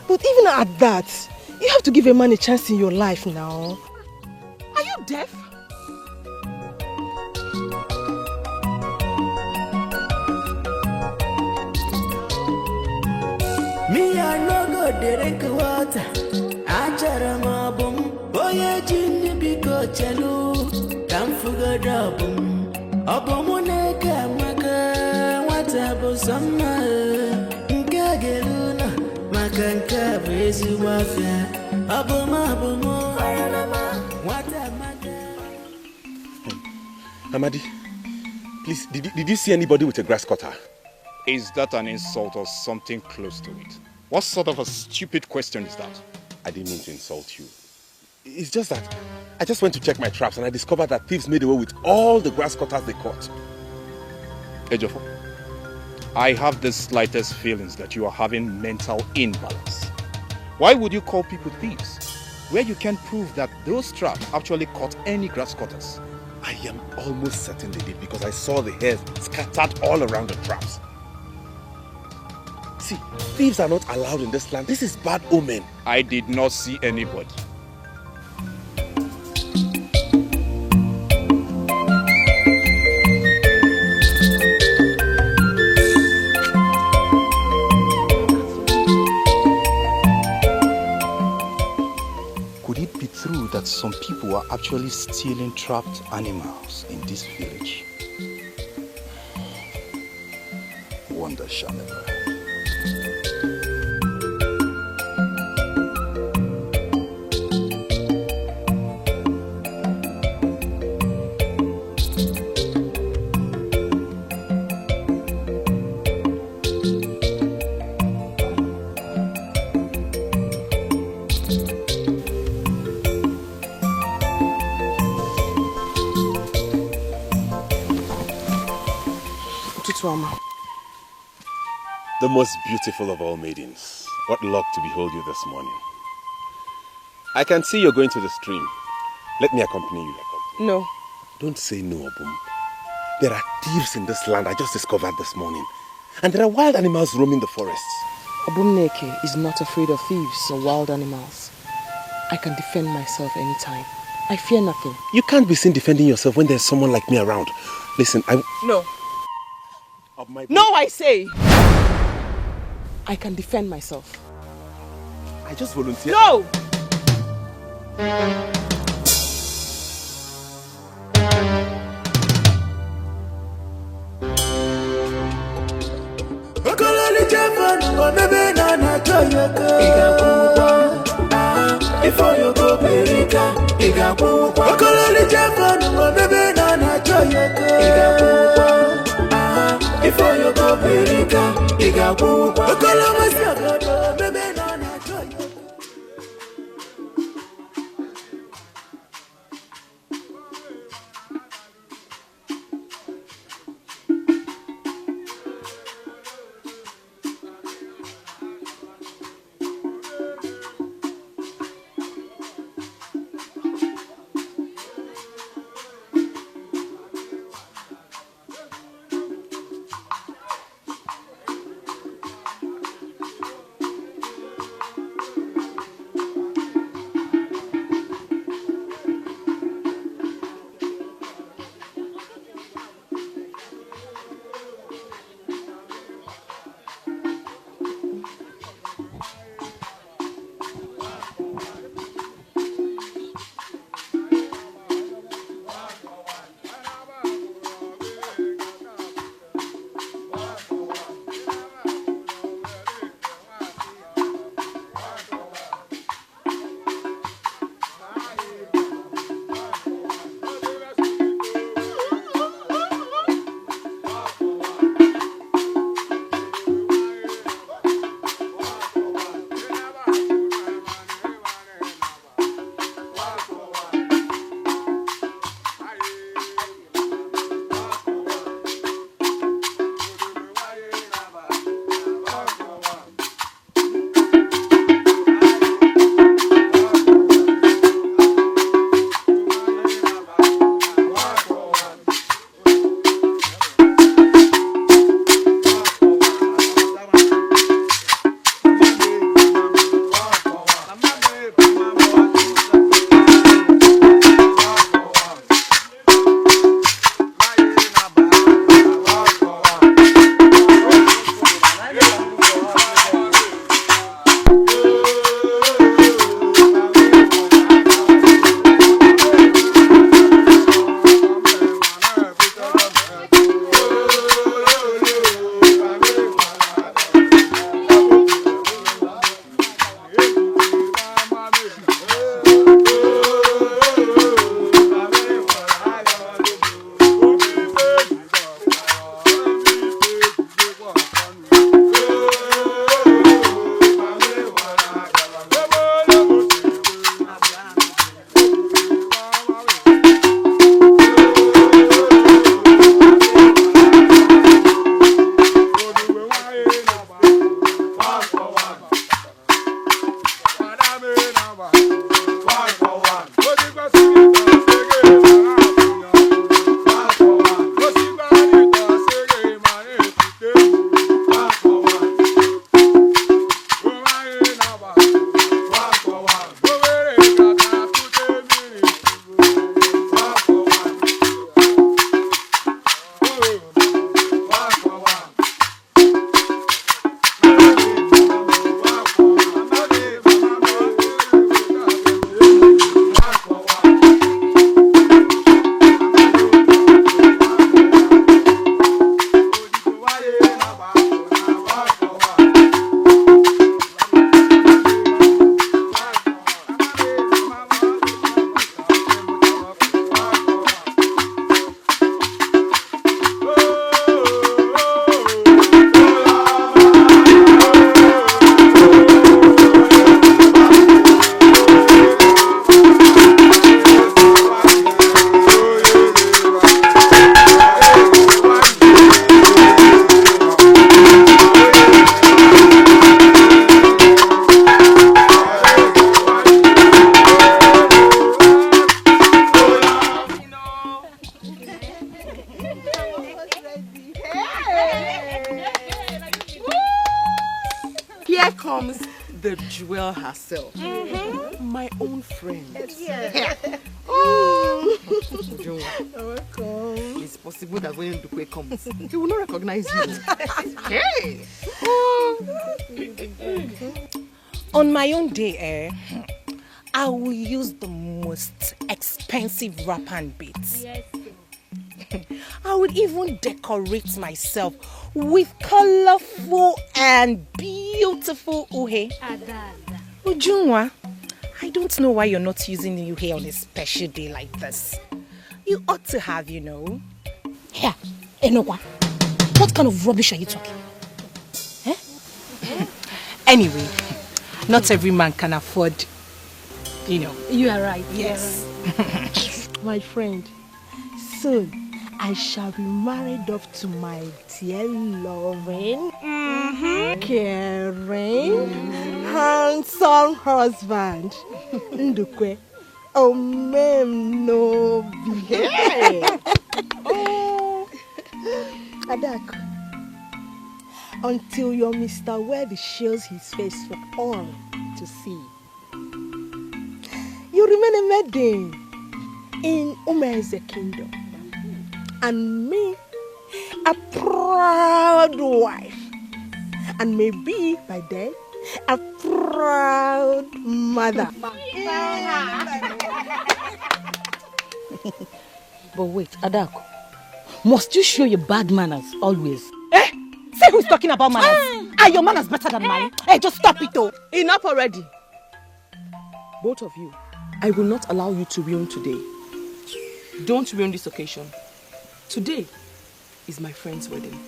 But even at that, you have to give a man a chance in your life now. Are you deaf? Me, I no go drink water. Achara mabum, boye jini biko chelu. Kamfuga dabum, abomuneka maka. Watabo sama, nkageluna, makanka bezi wafia. Abomo, Amadi, please, did you see anybody with a grass cutter? Is that an insult or something close to it? What sort of a stupid question is that? I didn't mean to insult you. It's just that I just went to check my traps and I discovered that thieves made away with all the grass cutters they caught. Ejiofor, I have the slightest feelings that you are having mental imbalance. Why would you call people thieves, where you can prove that those traps actually caught any grass cutters? I am almost certain they did because I saw the hairs scattered all around the traps. See, thieves are not allowed in this land. This is bad omen. I did not see anybody. Could it be true that some people are actually stealing trapped animals in this village? Wonder shall never. The most beautiful of all maidens. What luck to behold you this morning. I can see you're going to the stream. Let me accompany you. No. Don't say no, Obum. There are thieves in this land I just discovered this morning. And there are wild animals roaming the forests. Obumneke is not afraid of thieves or wild animals. I can defend myself anytime. I fear nothing. You can't be seen defending yourself when there's someone like me around. Listen, No. No, I say! I can defend myself. I just volunteered. No! Before you go, Perika, Iga Pukwa. Okololi Japan, baby, Nana Choyaka. Before you go, Perika, Iga Pukwa. Okoloma Siaga, baby, Nana Choyaka. Here comes the jewel herself. My own friend. Yeah. Jewel. It's possible that when Ndukwe comes, he will not recognize you. Hey! On my own day, I will use the most expensive wrapper and beads. Yes. I would even decorate myself with colorful and beautiful uhe. Ujunwa, I don't know why you're not using uhe on a special day like this. You ought to have, you know. Here, Enowa, what kind of rubbish are you talking? Eh? Anyway, not every man can afford, you know. You are right. Yes. My friend, soon I shall be married off to my dear loving, caring, handsome husband, Ndukwe. Oh, ma'am, no behave. Oh, Adako. Until your Mr. Webb shows his face for all to see, you remain a maiden in Umeze kingdom, and me, a proud wife, and maybe by then, a proud mother. But wait, Adako, must you show your bad manners always? Eh? Say who's talking about manners? Are your manners better than mine? Hey, just stop it though. Enough already. Both of you, I will not allow you to ruin today. Don't ruin this occasion. Today is my friend's wedding,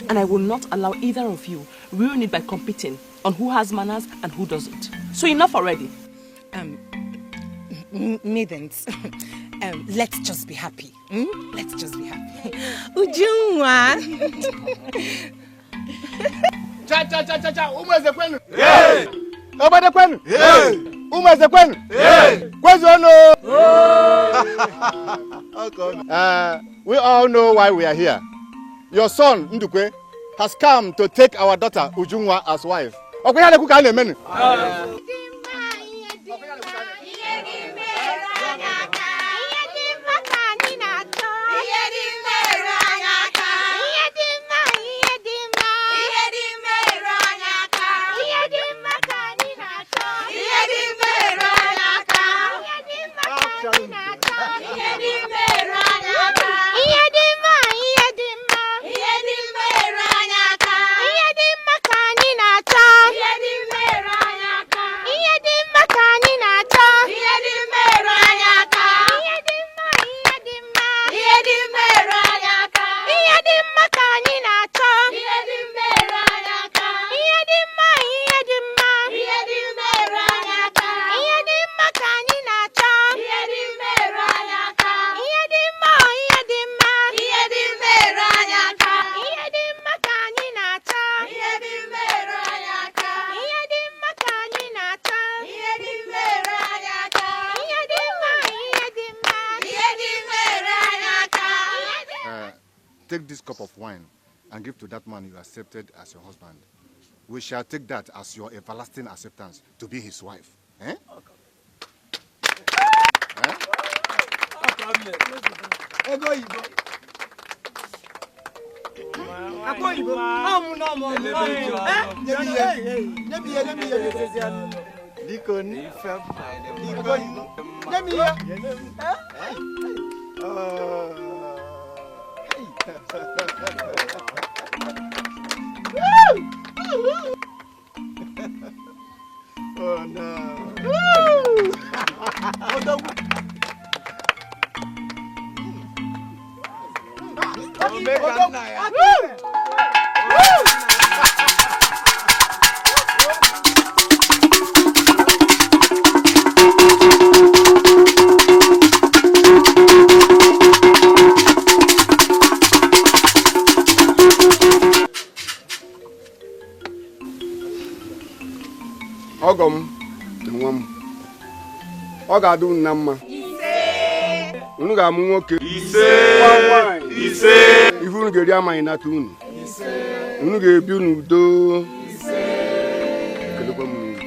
and I will not allow either of you ruin it by competing on who has manners and who doesn't. So enough already. Maidens, let's just be happy. Let's just be happy. Ujunwa. Cha. Umeze kwenu. Hey. Obade kwenu. Hey. Umeze kwenu. Hey. Kwezono. We all know why we are here. Your son Ndukwe has come to take our daughter Ujunwa as wife. Okoya leku ka na emenu. Take this cup of wine and give to that man you accepted as your husband. We shall take that as your everlasting acceptance to be his wife. Eh? Oh no. Ogom, nwam. Ọ ga-adụ nna mma. Ise. Unu ga-amụ nwoke. Ise. Ise. Ifu unu ga-eri amaghị nata unu. Ise. Unu ga-ebi n'udo. Ise. na-ekelekwa m niile.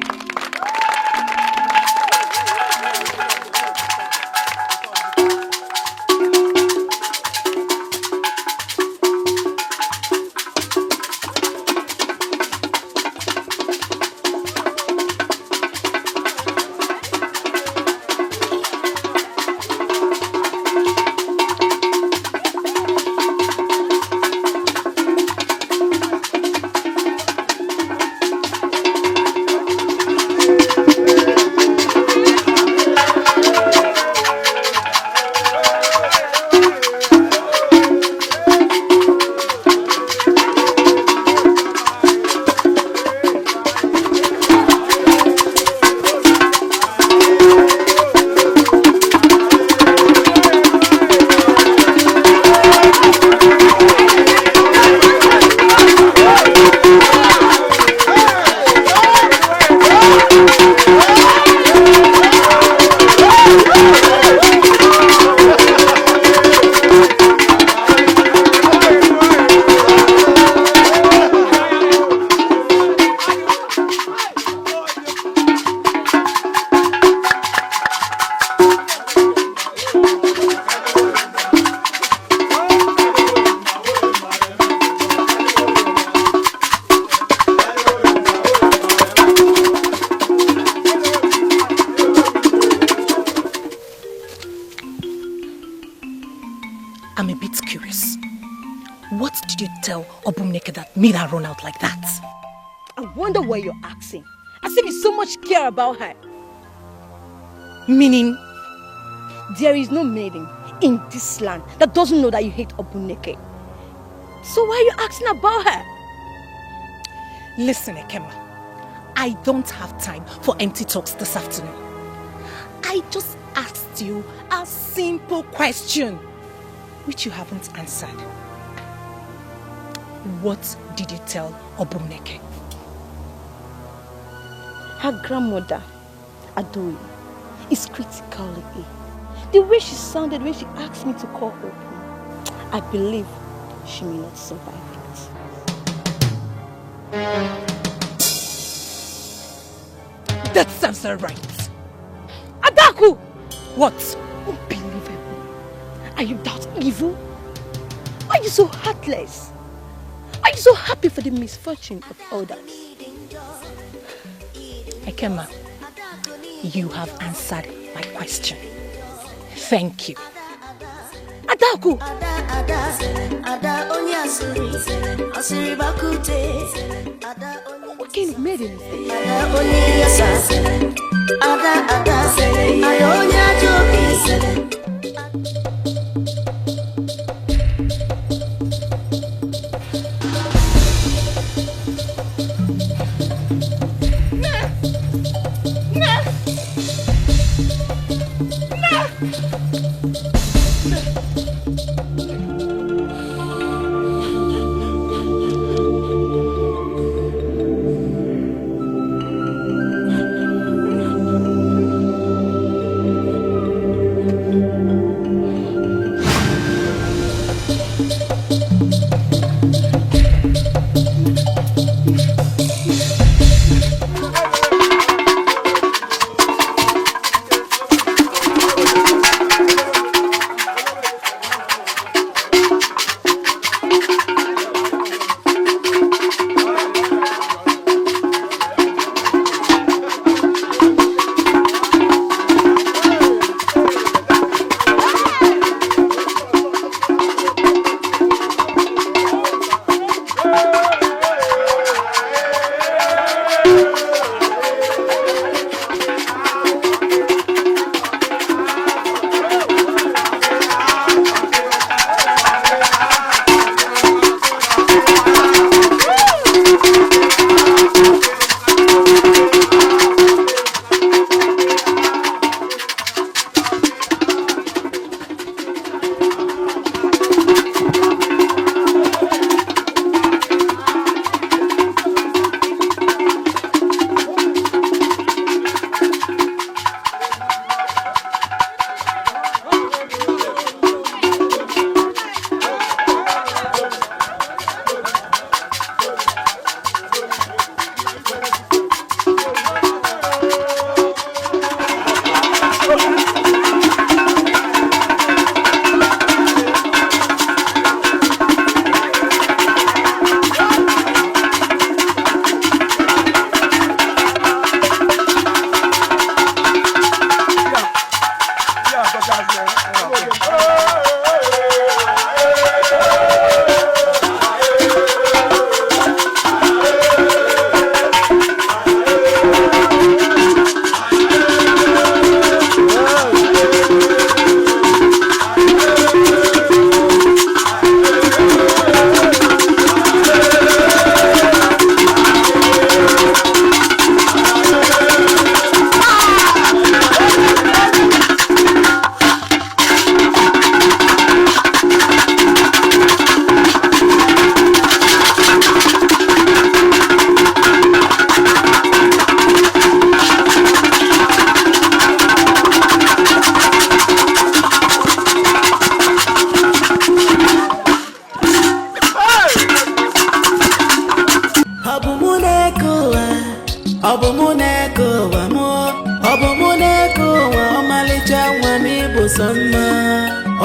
I'm a bit curious. What did you tell Obumneke that made her run out like that? I wonder why you're asking. As if you so much care about her. Meaning? There is no maiden in this land that doesn't know that you hate Obumneke. So why are you asking about her? Listen, Ekema. I don't have time for empty talks this afternoon. I just asked you a simple question, which you haven't answered. What did you tell Obumneke? Her grandmother, Adoi, is critically ill. The way she sounded when she asked me to call Obum, I believe she may not survive it. That sounds her right. Adaku! What? Unbelievable. Are you that evil? Why are you so heartless? Why are you so happy for the misfortune of others? Ekema, you have answered my question. Thank you. Adaku! What kind of maiden is this?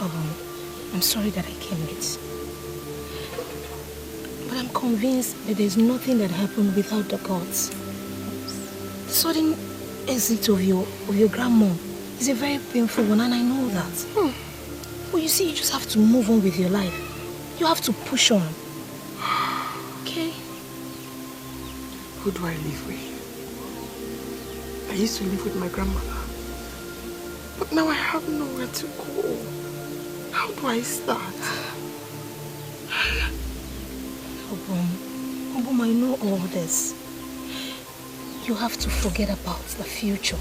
I'm sorry that I came late. But I'm convinced that there's nothing that happened without the gods. The sudden exit of your grandmom is a very painful one, and I know that. But you see, you just have to move on with your life. You have to push on. Okay? Who do I live with? I used to live with my grandmother. But now I have nowhere to go. How do I start? Obum, I know all this. You have to forget about the future.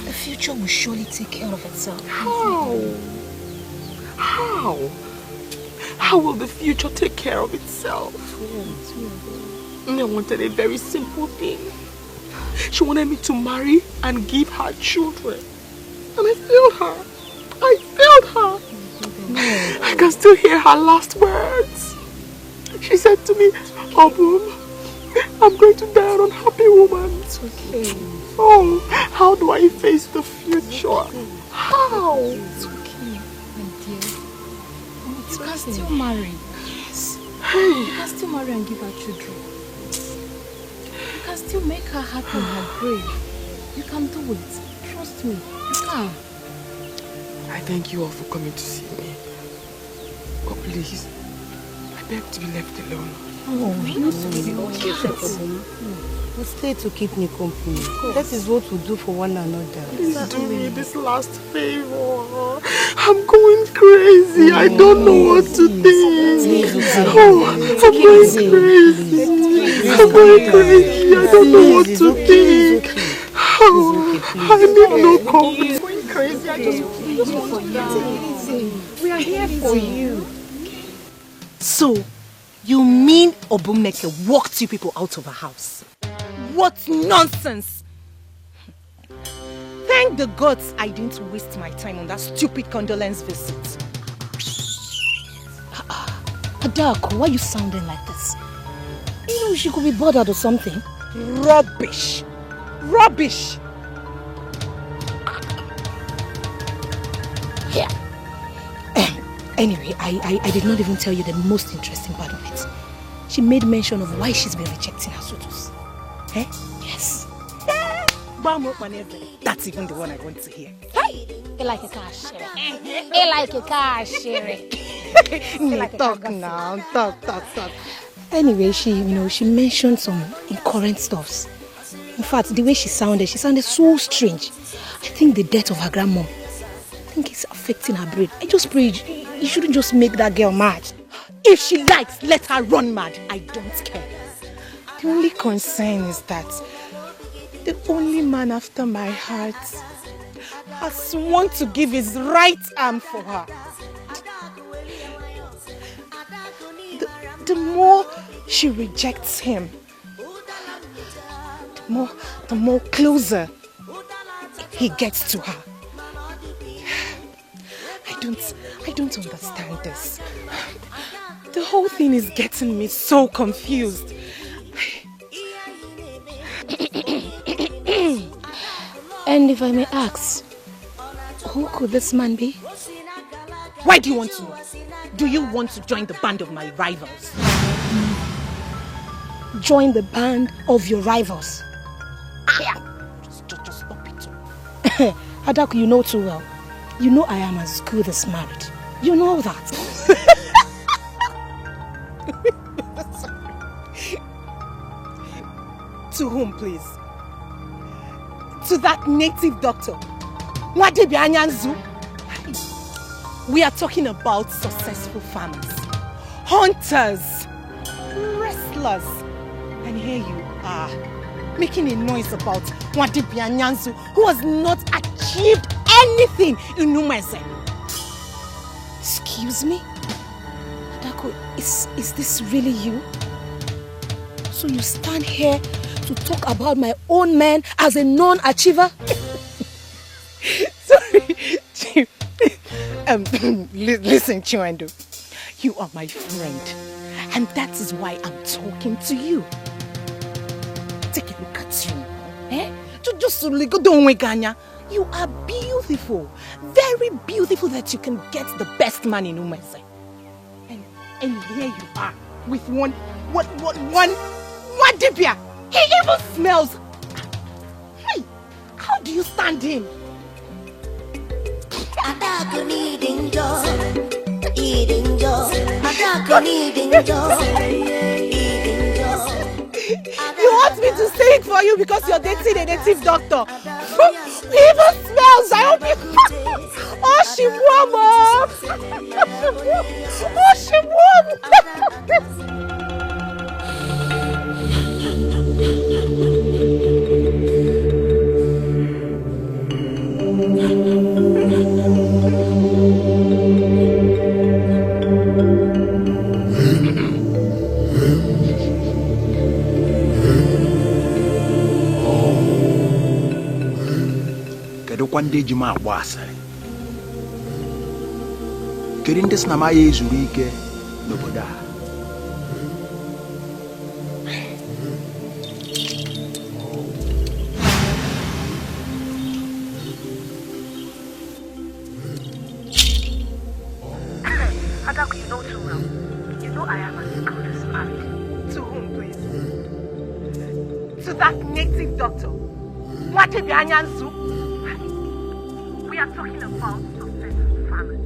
The future will surely take care of itself. How? How? How will the future take care of itself? I wanted a very simple thing. She wanted me to marry and give her children. And I failed her. I failed her. I can still hear her last words. She said to me, Obum, I'm going to die an unhappy woman. It's okay. Oh, how do I face the future? How? It's okay, my dear. You can still marry. Yes. You can still marry and give her children. You can still make her happy in her grave. You can do it. Trust me. You can. I thank you all for coming to see me. But please, I beg to be left alone. Oh, you Well, stay to keep me company. That is what we do for one another. Please do me this last favor. I'm going crazy. I don't know what to think. Oh, I'm going crazy. I'm going crazy. I don't know what to think. Oh, I need no company. I'm going crazy. I just want to die. We are here for you. So, you mean Obumneke walked you people out of her house? What nonsense! Thank the gods I didn't waste my time on that stupid condolence visit. Adako, why are you sounding like this? You know she could be bothered or something. Rubbish! Rubbish! Here. Anyway, I did not even tell you the most interesting part of it. She made mention of why she's been rejecting her suitors. Eh? Yes. That's even the one I want to hear. Hey! You like a cash. You like a cash. Talk now. Talk. Anyway, she mentioned some incoherent stuffs. In fact, the way she sounded so strange. I think the death of her grandmom, it's affecting her brain. I just pray you shouldn't just make that girl mad. If she likes, let her run mad. I don't care. The only concern is that the only man after my heart has sworn to give his right arm for her. The more she rejects him, the more closer he gets to her. I don't understand this. The whole thing is getting me so confused. And if I may ask, who could this man be? Why do you want to know? Do you want to join the band of my rivals? Join the band of your rivals? Just stop it. Adaku, you know too well. You know I am as good as married. You know that. To whom, please? To that native doctor, Nwadebi Anyanzu. We are talking about successful farmers, hunters, wrestlers, and here you are making a noise about Nwadebi Anyanzu, who has not achieved anything in Umeze. Excuse me? Adako, is this really you? So you stand here to talk about my own man as a non-achiever? Sorry. Listen, Chiwendo. You are my friend. And that is why I'm talking to you. Take a look at you. Eh? Just don't wake Anya. You are beautiful. Very beautiful that you can get the best man in Umeze. And here you are with one dibia. He even smells. Hey, how do you stand him? You want me to sing for you because you're dating a native doctor? He even smells. I hope you. Oh, she warm. Oh, she warm. One day Juma was getting this Namaya is weak, nobody. Adaku, you know too well. You know I am as good as married. To whom, please? To that native doctor. What if you We are talking about success in family.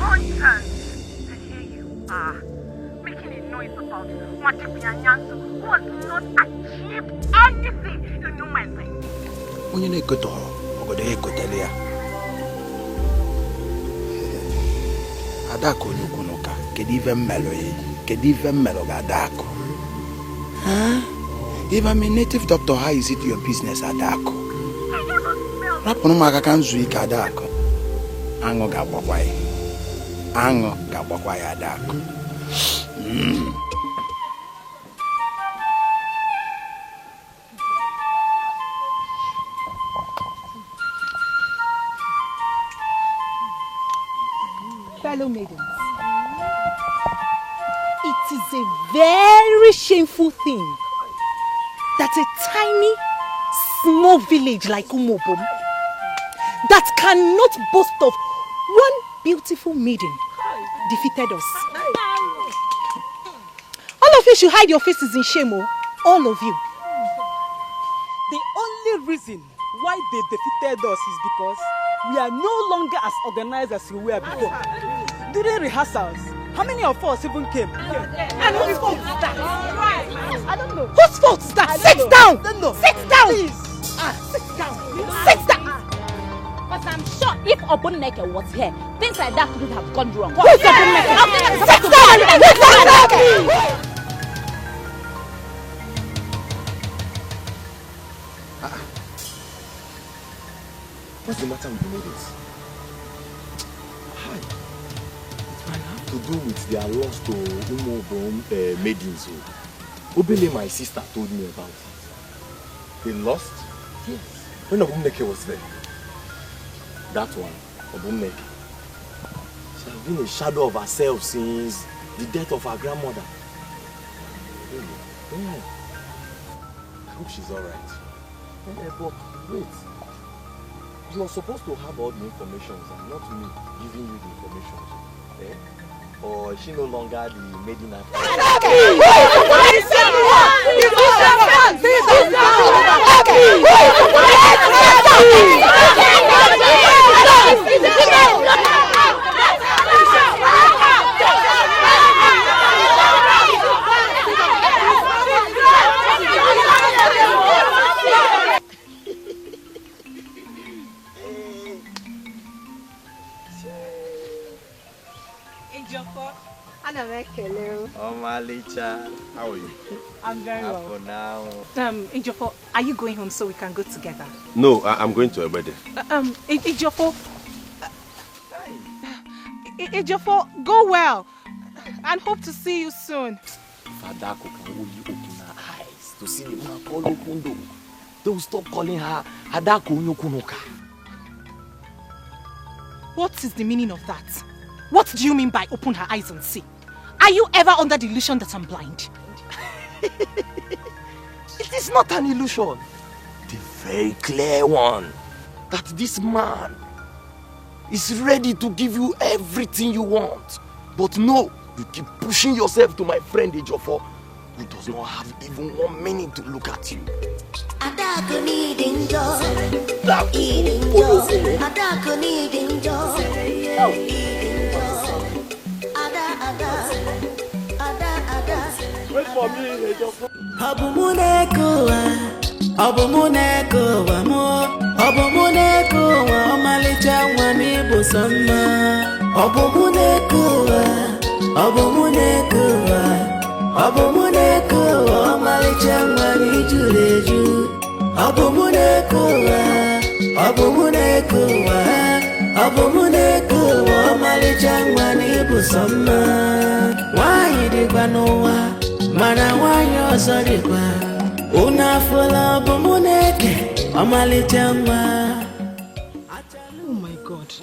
On terms, and here you are, making a noise about Matipianyansu, who has not achieved anything in Umeze. When you go to her, Adako Nukunoka, Kediva Meloy, Kediva Meloga Adako. Huh? If I'm a native doctor, how is it your business, Adako? Raponumaka can zui Adako. Ango Gabakwai. Ango Gabakwai Adako. Fellow maidens, it is a very shameful thing that a tiny, small village like Umobom that cannot boast of one beautiful maiden defeated us. All of you should hide your faces in shame, all of you. The only reason why they defeated us is because we are no longer as organized as we were before. During rehearsals, how many of us even came? And whose fault is that? I don't know. Whose fault is that? Sit down! Sit down! Please. Sit down! Sit down! But I'm sure if Obuneke was here, things like that would have gone wrong. Who's Obuneke? Sit down! What's the matter with the maidens? Hi. It might have to do with their loss to Umobom maidens. Obele, my sister, told me about it. They lost? Yes. When Obumneke was there. That one, Obumneke. She has been a shadow of herself since the death of her grandmother. Really? Yeah. I hope she's alright. Yeah, but wait. You are supposed to have all the information and not me giving you the information. Eh? Or is she no longer the maiden after? Oh, Malicha, how are you? I'm very well. For now. Ejiofor, are you going home so we can go together? No, I'm going to a wedding. Ejiofor, Ejiofor, go well, and hope to see you soon. Fadako can only open her eyes to see the man called Okundo. They will stop calling her Adako Nyokunoka. What is the meaning of that? What do you mean by open her eyes and see? Are you ever under the illusion that I'm blind? It is not an illusion. The very clear one. that this man is ready to give you everything you want. But no, you keep pushing yourself to my friend Ejiofor, who does not have even 1 minute to look at you. Wait for me, Ejiofor. Oh my God,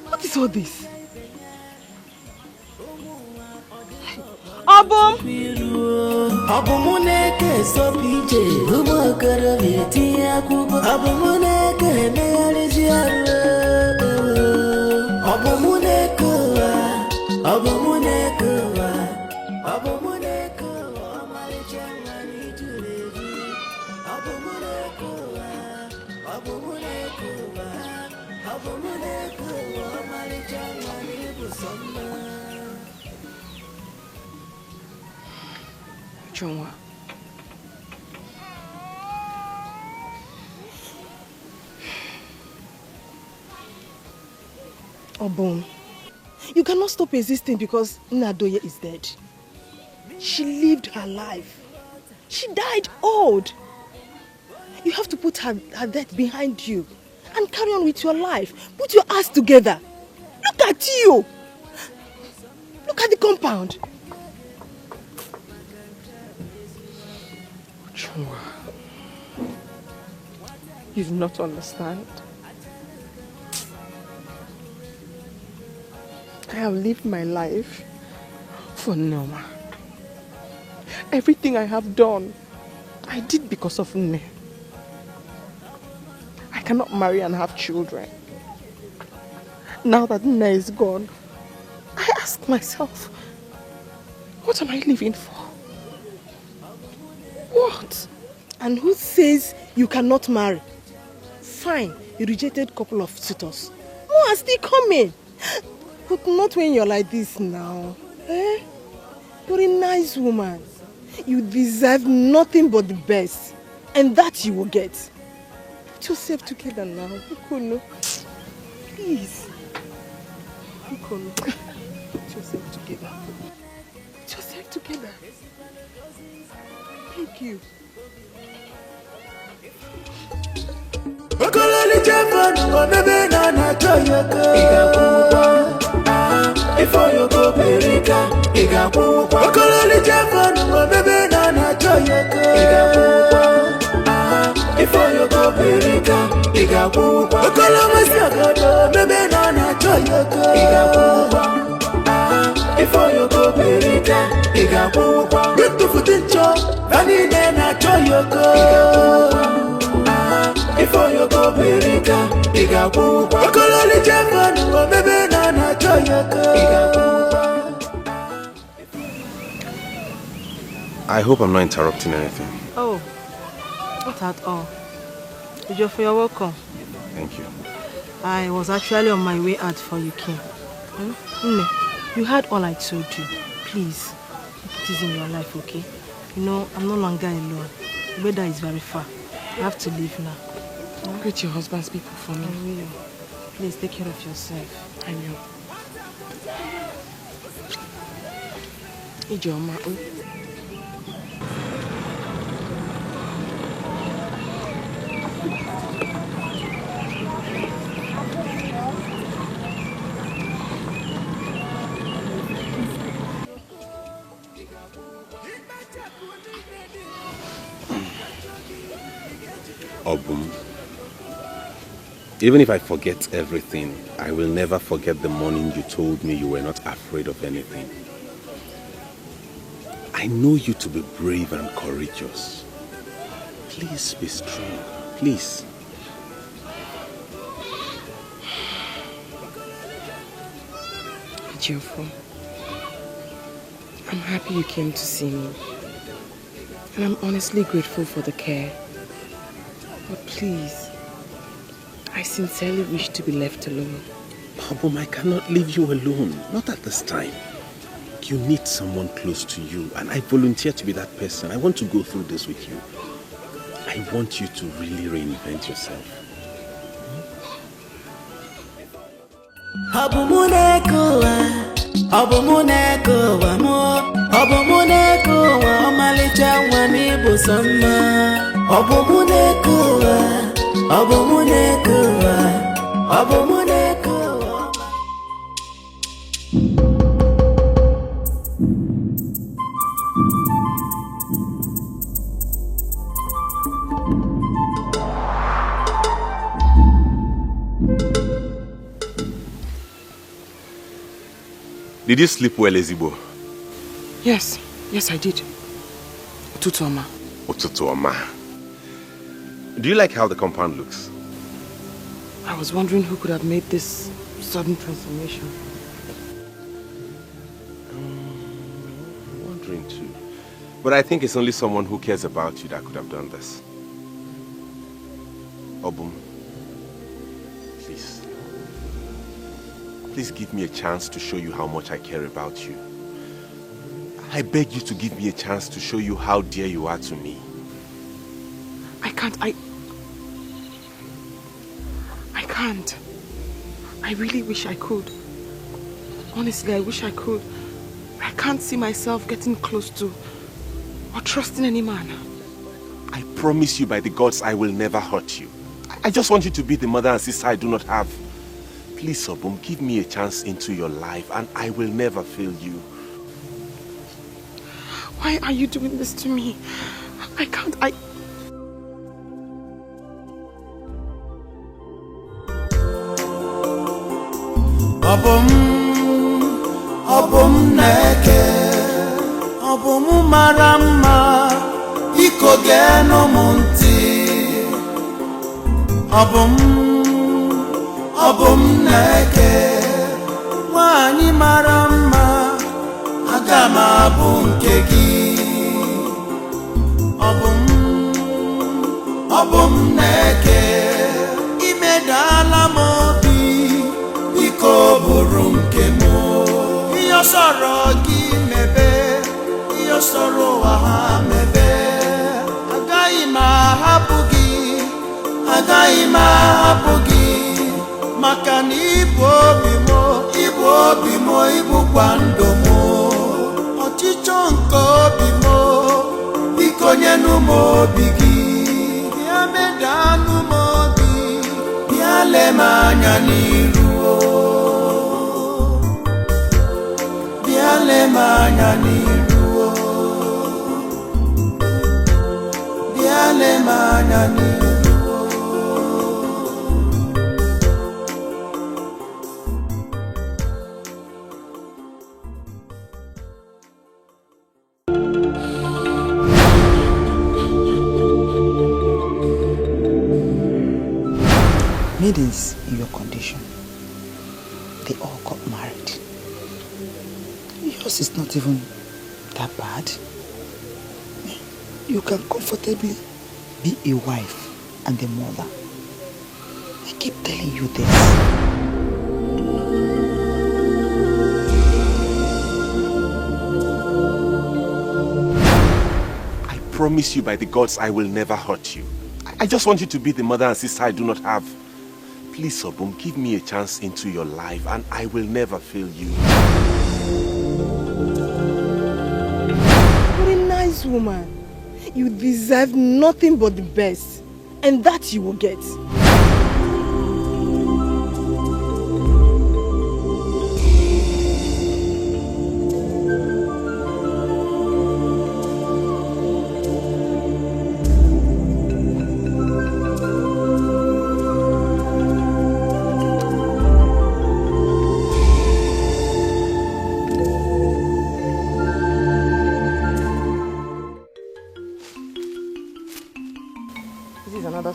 what is all this? Obum! Chonwa. Obum, you cannot stop existing because Nnadoye is dead. She lived her life. She died old. You have to put her death behind you and carry on with your life. Put your ass together. Look at you. Look at the compound. Chonwa, you do not understand. I have lived my life for Nneoma. Everything I have done, I did because of Nne. I cannot marry and have children. Now that Nne is gone, I ask myself, what am I living for? What? And who says you cannot marry? Fine, you rejected a couple of suitors. More are still coming. But not when you're like this now. Eh? You're a nice woman. You deserve nothing but the best. And that you will get. Put yourself together now. Ukono. Please. Ukono. Put yourself together. Put yourself together. Thank you. Before you go, Perika, Iga Pukwa. Okololi Jefano, baby, Nana, Choyaka. Iga Pukwa. Before you go, Perika, Iga Pukwa. Okoloma Sakato, baby, Nana, Choyaka. Iga Pukwa. Before you go, Perika, Iga Pukwa. Get to Futincho, Vani Nana, Choyaka. Iga Pukwa. Before you go, Perika, Iga Pukwa. Okololi Jefano, baby, Nana, Choyaka. I hope I'm not interrupting anything. Oh, not at all. Ejiofor, you're welcome. Thank you. I was actually on my way out for you came. Nne, you heard all I told you. Please, take it easy in your life, okay? You know, I'm no longer alone. The weather is very far. I have to leave now. Greet your husband's people for me. I will. Please take care of yourself. I will. Ijeoma. Obum, even if I forget everything, I will never forget the morning you told me you were not afraid of anything. I know you to be brave and courageous. Please be strong, please. Geoffrey, I'm happy you came to see me. And I'm honestly grateful for the care. But please, I sincerely wish to be left alone. Obum, I cannot leave you alone. Not at this time. You need someone close to you, and I volunteer to be that person. I want to go through this with you. I want you to really reinvent yourself. Did you sleep well, Ezigbo? Yes, I did. Ụtụtụ ọma. Ụtụtụ ọma. Do you like how the compound looks? I was wondering who could have made this sudden transformation. I'm wondering too. But I think it's only someone who cares about you that could have done this. Obum, please. Please give me a chance to show you how much I care about you. I beg you to give me a chance to show you how dear you are to me. I can't. I really wish I could. Honestly, I wish I could. I can't see myself getting close to or trusting any man. I promise you by the gods I will never hurt you. I just want you to be the mother and sister I do not have. Please, Obum, give me a chance into your life and I will never fail you. Why are you doing this to me? I can't. Obum neke, Obum marama, iko geno munti. Obum neke, wani marama, agama bunkegi. Obum neke, imedala mobi, iko burumkemo. Iyo soro gi mebe, iyo soro aha mebe. Agaghị m ahapụ gị, maka na ibu obi m, ibukwa ndụ m. Ọchịchọ nke obi m, biko nyenụ m obi gị. Bịa medanụ m obi, bịa lee m anya n'iru. Bịa lee m anya n'iru. Bịa lee m anya n'iru. Maidens in your condition, they all got married. Yours is not even that bad. You can comfortably be a wife and a mother. I keep telling you this. I promise you by the gods I will never hurt you. I just want you to be the mother and sister I do not have. Please, Obum, give me a chance into your life and I will never fail you. What a nice woman. You deserve nothing but the best. And that you will get.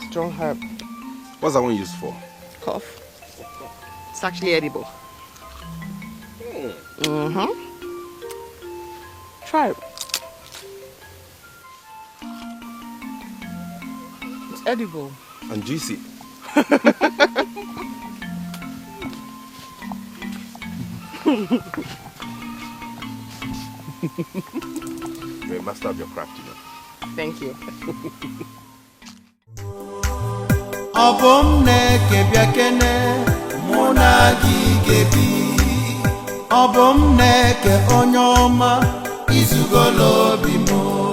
Strong herb. What's that one used for? Cough. It's actually edible. Try it. It's edible. And juicy. You're a master of your craft, you know. Thank you. Obum neke biakene muna gigebi. Obum neke onyoma izugolo bimo.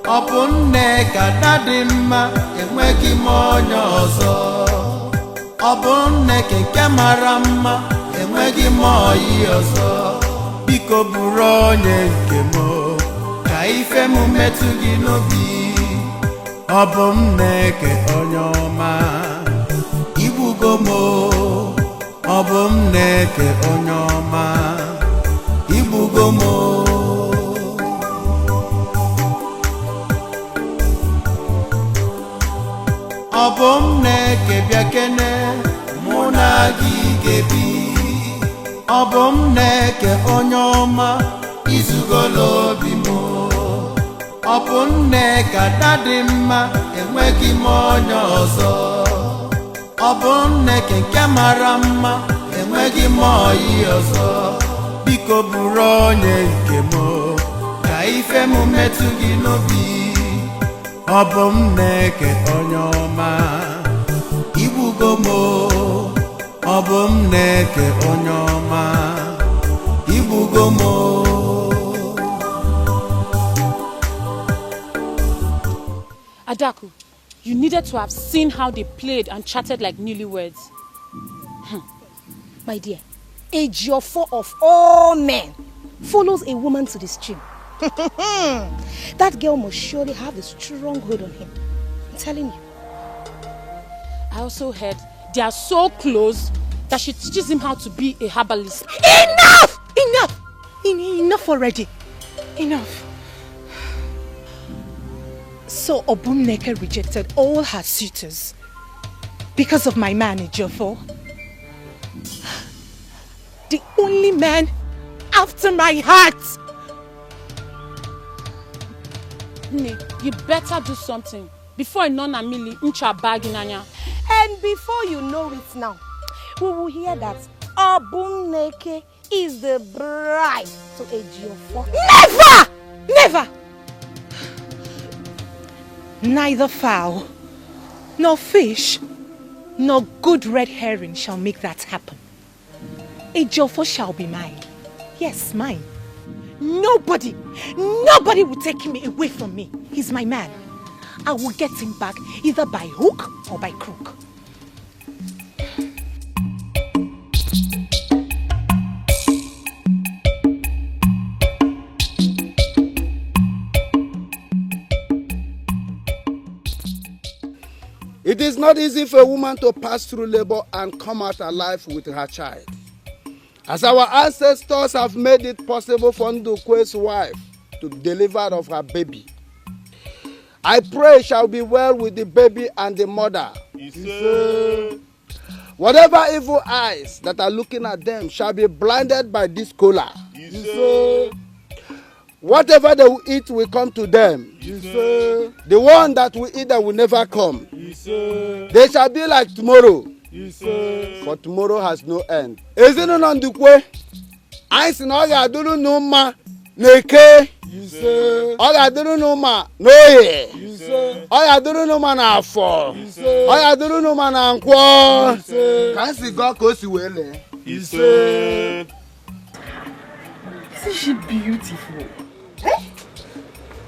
Obum neke dadima enwegi monyo ozo. Obum neke kemarama enwegi moyi ozo. Biko buronye nkemo ka ife mu metu gị n'obi. Obum neke onyoma igbugo mo. Obum neke onyoma igbugo mo. Obum neke biakene muna gigebi. Obum neke onyoma izugolo bimo. Obum neke dadima enwegi monyo ozo. Obum neke kemarama enwegi moyi ozo. Biko buronye nkemo ka ife mu metu gị n'obi. Obum neke onyoma igbugo mo. Obum neke onyoma igbugo mo. Adaku, you needed to have seen how they played and chatted like newlyweds. My dear, a Geoffrey of all men follows a woman to the stream. That girl must surely have a strong hold on him. I'm telling you. I also heard they are so close that she teaches him how to be a herbalist. Enough! Enough! Enough already. Enough. So Obum neke rejected all her suitors because of my man Ejiofor. The only man after my heart. Ne, you better do something before Nona Mili incha baginanya. And before you know it now, we will hear that Obum neke is the bride to Ejiofor. Never! Never! Neither fowl, nor fish, nor good red herring shall make that happen. Ejiofor shall be mine. Yes, mine. Nobody will take him away from me. He's my man. I will get him back either by hook or by crook. It is not easy for a woman to pass through labor and come out alive with her child. As our ancestors have made it possible for Ndukwe's wife to deliver of her baby, I pray it shall be well with the baby and the mother. Whatever evil eyes that are looking at them shall be blinded by this kola. Whatever they will eat will come to them. The one that will eat them will never come. They shall be like tomorrow. For tomorrow has no end. Ezinu na Ndukwe, anyị si na ọ ga-adụrụ n'ụma n'eke, ọ ga-adụrụ n'ụma n'oye, ọ ga-adụrụ n'ụma n'afọ, ọ ga-adụrụ n'ụma na nkwọ. Ka anyị si gụọ ka o si wee lee. Isn't she beautiful? Hey?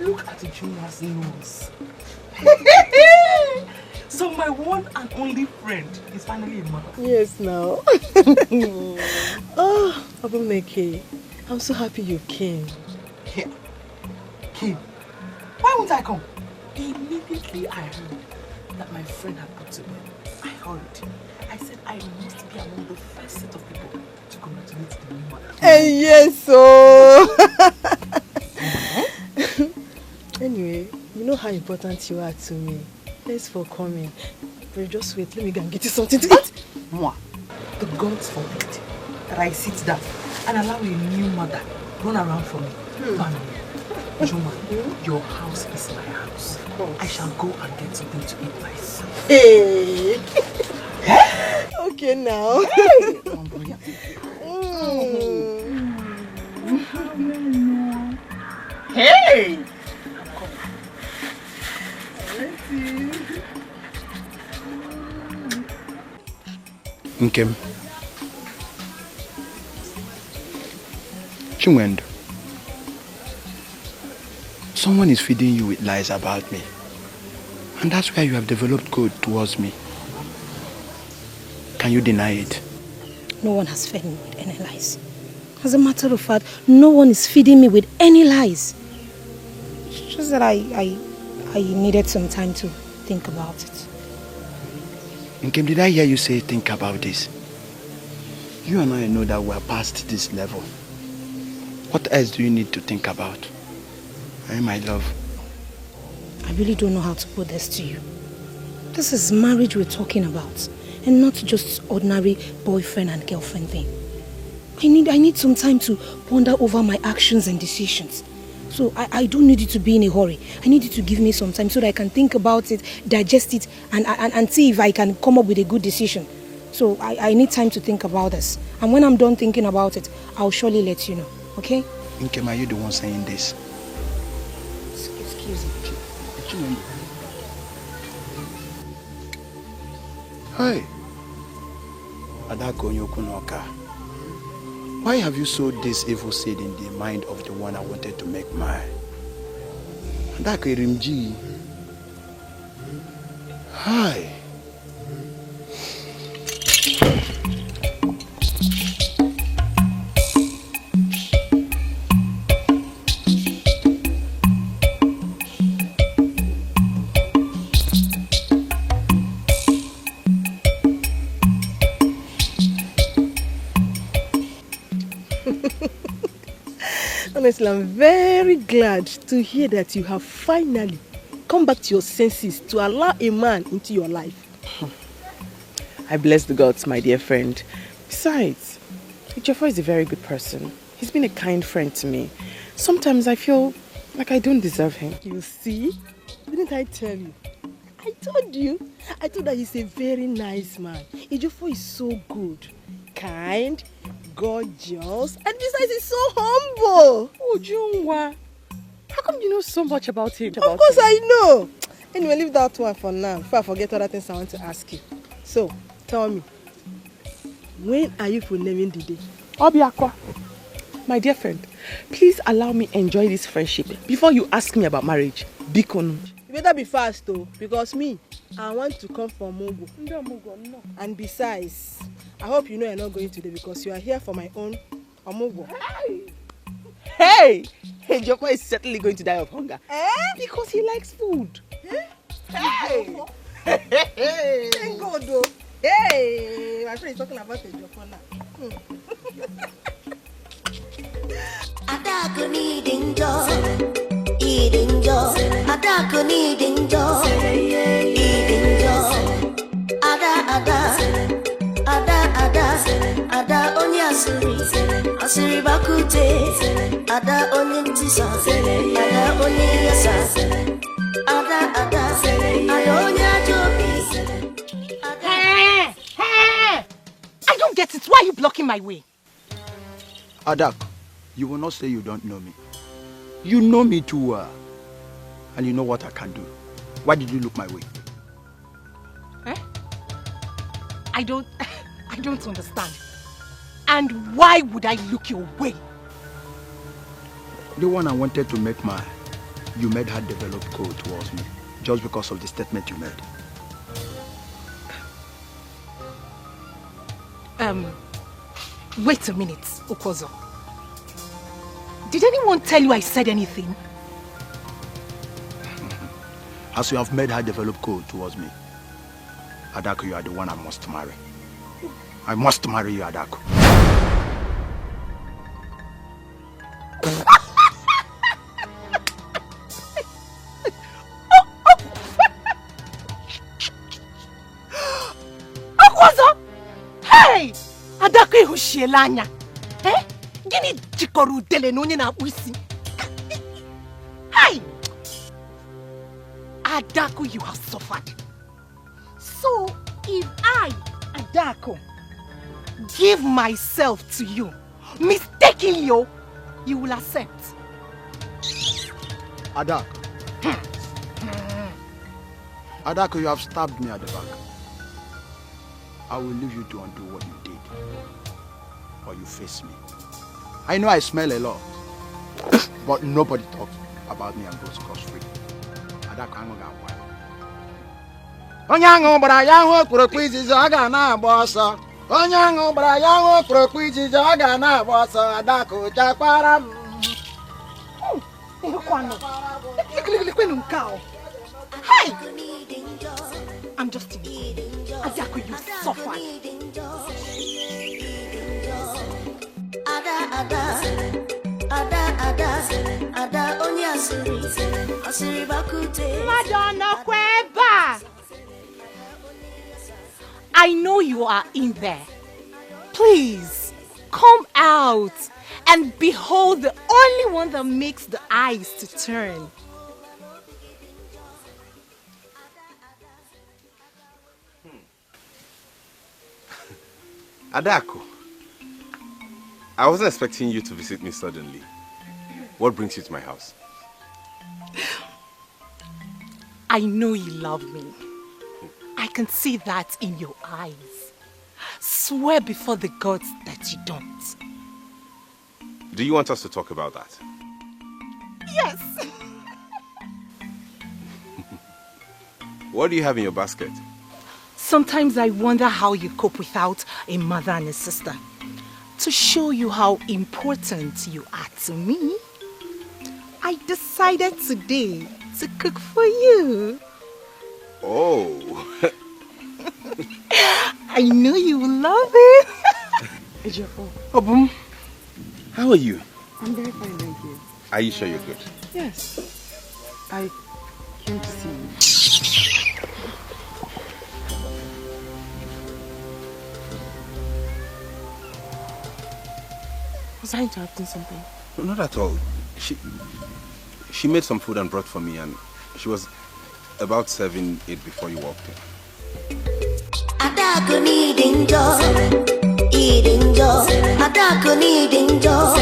Look at Juna's nose. So my one and only friend is finally a mother. Yes, now. Oh, Obum neke, I'm so happy you came. Here. Kim, why won't I come? Immediately I heard that my friend had put to bed. I hurried. I said I must be among the first set of people to congratulate the new mother. Yes, so. Anyway, you know how important you are to me. Thanks for coming. But just wait, let me go and get you something to eat. Moi, the gods forbid that I sit down and allow a new mother run around for me. Juma, your house is my house. I shall go and get something to eat myself. Hey! Okay now. Hey! Nkem. Chinwendu. Someone is feeding you with lies about me. And that's why you have developed code towards me. Can you deny it? No one has fed me with any lies. As a matter of fact, no one is feeding me with any lies. It's just that I needed some time to think about it. Nkem, did I hear you say think about this? You and I know that we're past this level. What else do you need to think about? My love. I really don't know how to put this to you. This is marriage we're talking about, and not just ordinary boyfriend and girlfriend thing. I need some time to ponder over my actions and decisions. So I don't need you to be in a hurry. I need you to give me some time so that I can think about it, digest it, and see if I can come up with a good decision. So I need time to think about this. And when I'm done thinking about it, I'll surely let you know. Okay? Nkem, are you the one saying this? Excuse me. Hi. Adako Nyokunoka. Why have you sowed this evil seed in the mind of the one I wanted to make mine? Adako Irimji. Hi. Honestly, I'm very glad to hear that you have finally come back to your senses to allow a man into your life. I bless the gods, my dear friend. Besides, Ejiofor is a very good person. He's been a kind friend to me. Sometimes I feel like I don't deserve him. You see? Didn't I tell you? I told you. I told that he's a very nice man. Ejiofor is so good, kind, gorgeous, and besides he's so humble. Oh, Junwa. How come you know so much about him? Of course I know. Anyway, leave that one for now before I forget other things I want to ask you. So, tell me, when are you for naming the day? Obiakwa. My dear friend, please allow me enjoy this friendship before you ask me about marriage. Bikonu. You better be fast though, because me, I want to come from Mugu. No. And besides, I hope you know you're not going today because you are here for my own Omugo. Hey! Ejiofor is certainly going to die of hunger. Because he likes food. Hey! Thank God though. Hey! My friend is talking about Ejiofor now. Adako needing joy, eating joy. Adako needing joy, eating joy. Ada onye asiri bakute. Ada onye ntisa, ada onye yasa. Ada onye ajobi. I don't get it. Why are you blocking my way? Adak, you will not say you don't know me. You know me too well. And you know what I can do. Why did you look my way? I don't understand. And why would I look your way? The one I wanted to make mine, you made her develop code towards me. Just because of the statement you made. Wait a minute, Okozo. Did anyone tell you I said anything? As you have made her develop code towards me, Adako, you are the one I must marry. I must marry you, Adako. Okozo! Hey! Adako ihushielanya. Gini jikoru dele no na usi. Hi! Adako, you have suffered. So, if I, Adako, give myself to you, mistakenly, you will accept. Adako. Adako, you have stabbed me at the back. I will leave you to undo what you did. Or you face me. I know I smell a lot. But nobody talks about me and goes scot-free. Adako, I'm gonna go. Onye aṅụ gbara ya hụ okporokpo izizi ọ ga na-agba ọsọ. Onye aṅụ gbara ya hụ okporokpo izizi ọ ga na-agba ọsọ. Adako jakpara m. Hi! I'm just in. Adako, you suffered. Ada onye asịrị bakute. Madonna Kweba. I know you are in there. Please, come out and behold the only one that makes the eyes to turn. Adako, I wasn't expecting you to visit me suddenly. What brings you to my house? I know you love me. I can see that in your eyes. Swear before the gods that you don't. Do you want us to talk about that? Yes. What do you have in your basket? Sometimes I wonder how you cope without a mother and a sister. To show you how important you are to me, I decided today to cook for you. Oh. I know you will love it. Ejiofor. Obum, how are you? I'm very fine, thank you. Are you sure you're good? Yes. I came to see you. Was I interrupting something? No, not at all. She made some food and brought for me, and she was about serving it before you walked in. Adako needing joy, eating joy. Adako needing joy.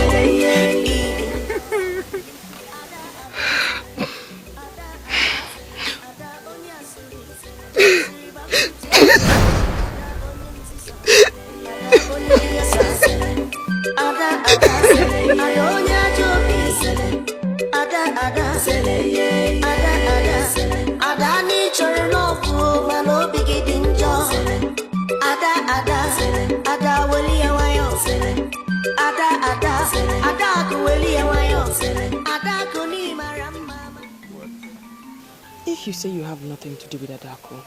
If you say you have nothing to do with Adako,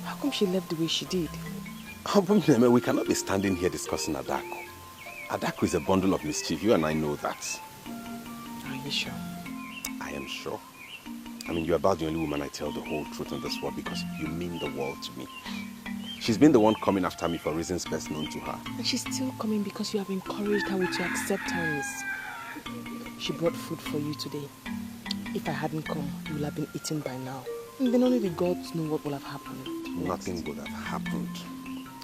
how come she left the way she did? We cannot be standing here discussing Adako. Adako is a bundle of mischief. You and I know that. Are you sure? I am sure. I mean, you're about the only woman I tell the whole truth in this world because you mean the world to me. She's been the one coming after me for reasons best known to her. And she's still coming because you have encouraged her with your acceptance. She brought food for you today. If I hadn't come, you would have been eaten by now. And then only the gods know what will have happened. Nothing would have happened.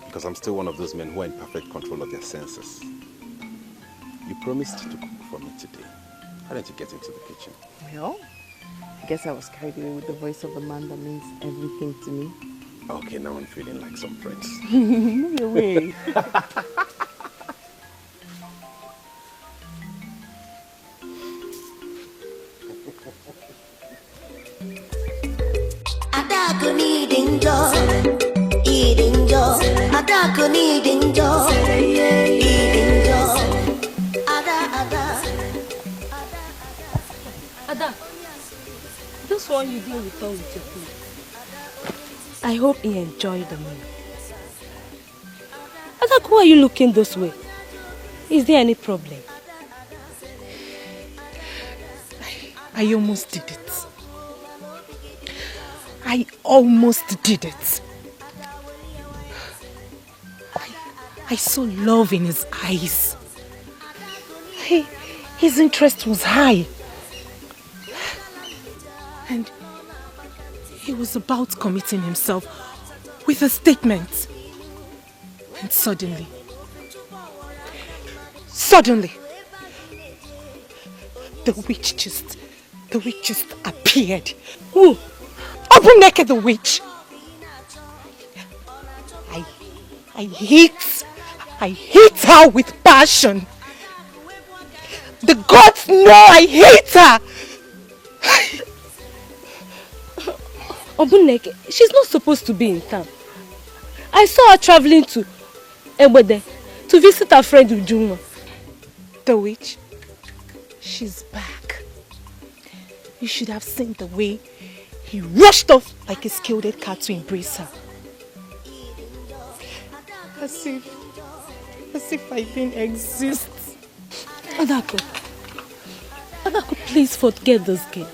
Because I'm still one of those men who are in perfect control of their senses. You promised to cook for me today. Why don't you get into the kitchen? Well, I guess I was carried away with the voice of the man that means everything to me. Okay, now I'm feeling like some friends. Move away. Adako needing joy, eating joy. Adako needing joy, eating joy. Ada, this one you did return with your food. I hope he enjoyed the meal. Ada, why are you looking this way? Is there any problem? I almost did it. I almost did it. I saw love in his eyes. his interest was high. And he was about committing himself with a statement. And suddenly, the witch just appeared. Who? Obumneke the witch. I hate her with passion. The gods know I hate her. Obumneke, she's not supposed to be in town. I saw her traveling to Ebode to visit her friend Ujunwa. The witch? She's back. You should have seen the way he rushed off like a skilled cat to embrace her. As if I didn't exist. Adako, please forget this girl.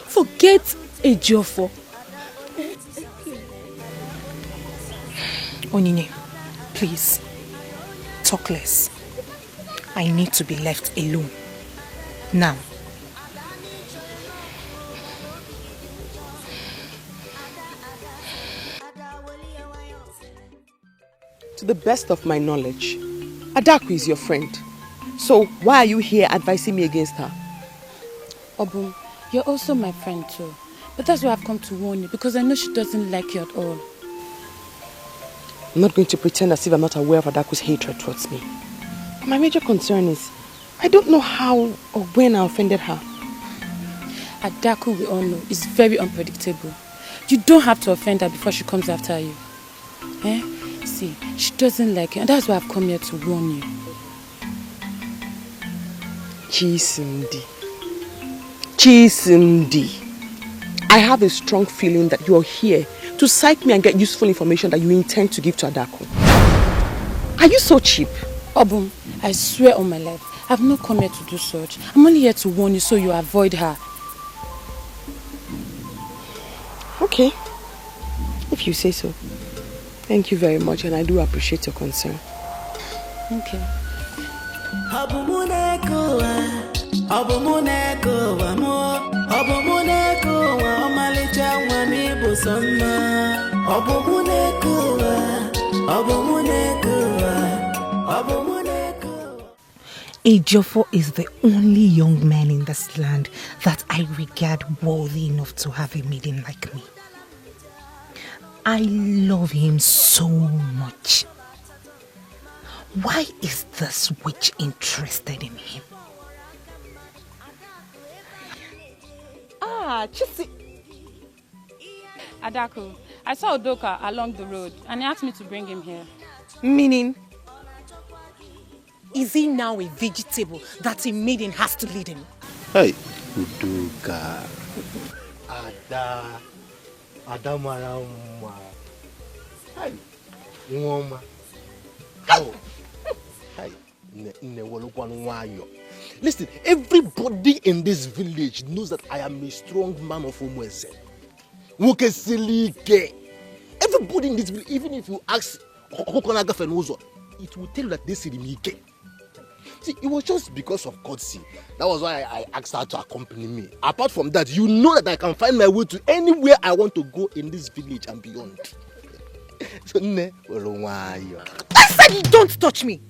Forget Ejiofor. Onyinye, please, talk less. I need to be left alone. Now. To the best of my knowledge, Adaku is your friend. So why are you here advising me against her? Obum, you're also my friend too. But that's why I've come to warn you, because I know she doesn't like you at all. I'm not going to pretend as if I'm not aware of Adaku's hatred towards me. My major concern is, I don't know how or when I offended her. Adaku, we all know, is very unpredictable. You don't have to offend her before she comes after you. Eh? See, she doesn't like you, and that's why I've come here to warn you. Chisimdi. I have a strong feeling that you are here to psych me and get useful information that you intend to give to Adaku. Are you so cheap? Obum, I swear on my life, I've not come here to do such. I'm only here to warn you so you avoid her. Okay. If you say so. Thank you very much, and I do appreciate your concern. Okay. Ejiofor is the only young man in this land that I regard worthy enough to have a maiden like me. I love him so much. Why is this witch interested in him? Chisi. Adaku, I saw Udoka along the road and he asked me to bring him here. Meaning, is he now a vegetable that a maiden has to lead him? Hey, Udoka. Adamarama. Hey, Nwoma. Oh. Hey, listen, everybody in this village knows that I am a strong man of Umweze. Everybody in this village, even if you ask Kokonaga Fenozo, it will tell you that they see me. See, it was just because of courtesy. That was why I asked her to accompany me. Apart from that, you know that I can find my way to anywhere I want to go in this village and beyond. So, I said you don't touch me!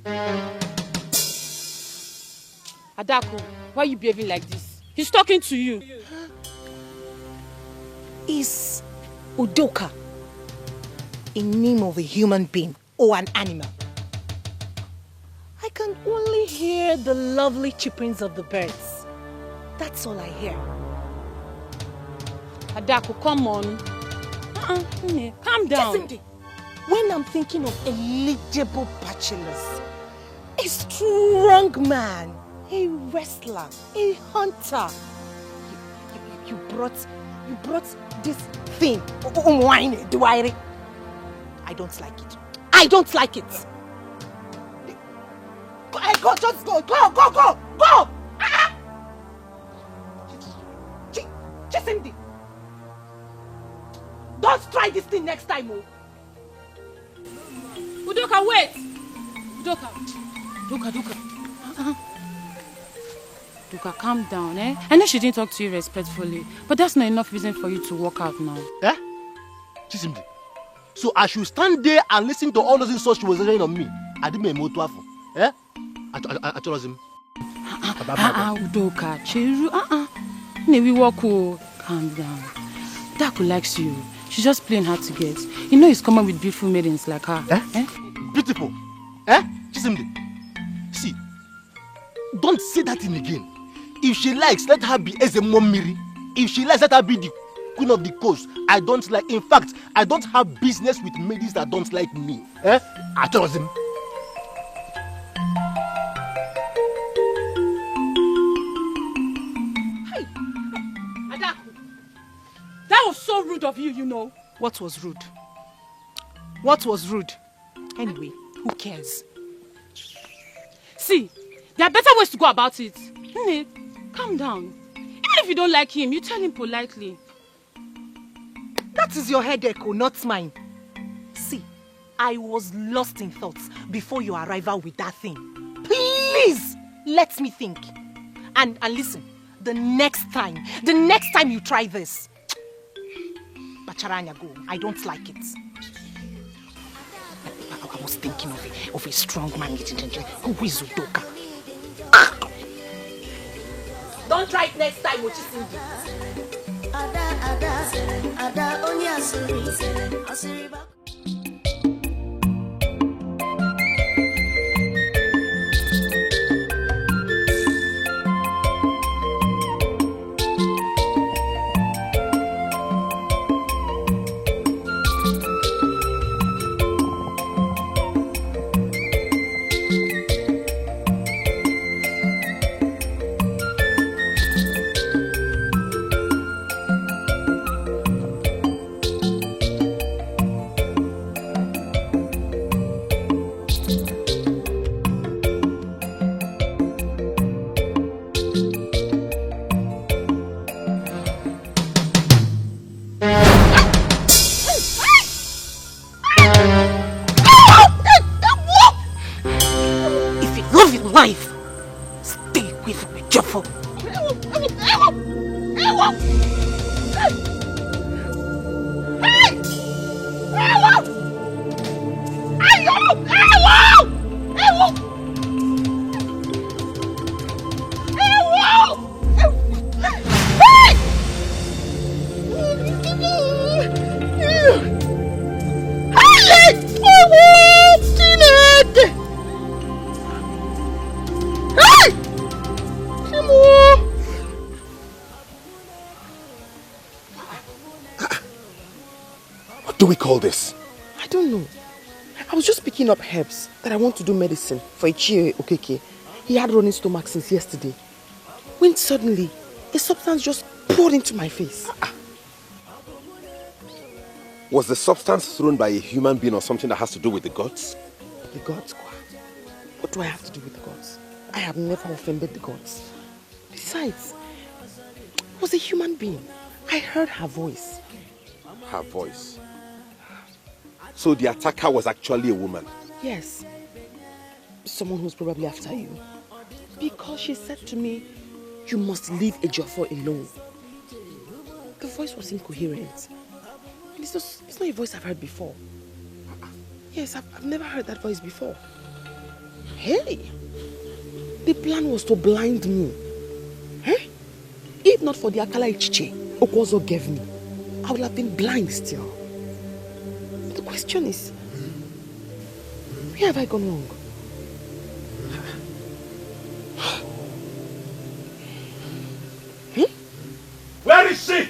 Adaku, why are you behaving like this? He's talking to you. Is Udoka a name of a human being or an animal? I can only hear the lovely chirpings of the birds. That's all I hear. Adaku, come on. Calm down. When I'm thinking of eligible bachelors, a strong man, a wrestler, a hunter, you brought this thing, wine, Duaire. I don't like it. I don't like it. Go, just go, go! Chisimdi, don't try this thing next time, oh. Udoka, wait! Udoka. Duka, calm down, eh? I know she didn't talk to you respectfully, but that's not enough reason for you to walk out now. Eh? Chisimdi. So I should stand there and listen to all those insults she was saying on me. I didn't make more. Eh? I told him. Udoka, Chiru, we walk. Calm down. Daku likes you. She's just playing hard to get. You know he's coming with beautiful maidens like her. Eh? Beautiful? Eh? Chisimdi. See, don't say that thing again. If she likes, let her be Ezemomiri. If she likes, let her be the queen of the coast. I don't like, in fact, I don't have business with maidens that don't like me. Eh? I told him. Hey, Adaku, that was so rude of you, you know. What was rude? What was rude? Anyway, who cares? See, there are better ways to go about it. Nene, calm down. Even if you don't like him, you tell him politely. That is your headache, not mine. See, I was lost in thoughts before your arrival with that thing. Please, let me think. And listen, the next time you try this, Bacharanya, go. I don't like it. I was thinking of a strong man who is Udoka. Don't try it next time, Ochisimdi. Ada, only Asuri. What do we call this? I don't know. I was just picking up herbs that I want to do medicine for Ichie Okeke. He had running stomach since yesterday. When suddenly, a substance just poured into my face. Was the substance thrown by a human being or something that has to do with the gods? The gods? What do I have to do with the gods? I have never offended the gods. Besides, it was a human being. I heard her voice. Her voice? So the attacker was actually a woman? Yes. Someone who's probably after you. Because she said to me, you must leave Ejiofor alone. The voice was incoherent. And it's not a voice I've heard before. Yes, I've never heard that voice before. Hey! The plan was to blind me. Eh? If not for the Akala Ichiche Okwozo gave me, I would have been blind still. But the question is, where have I gone wrong? Where is she?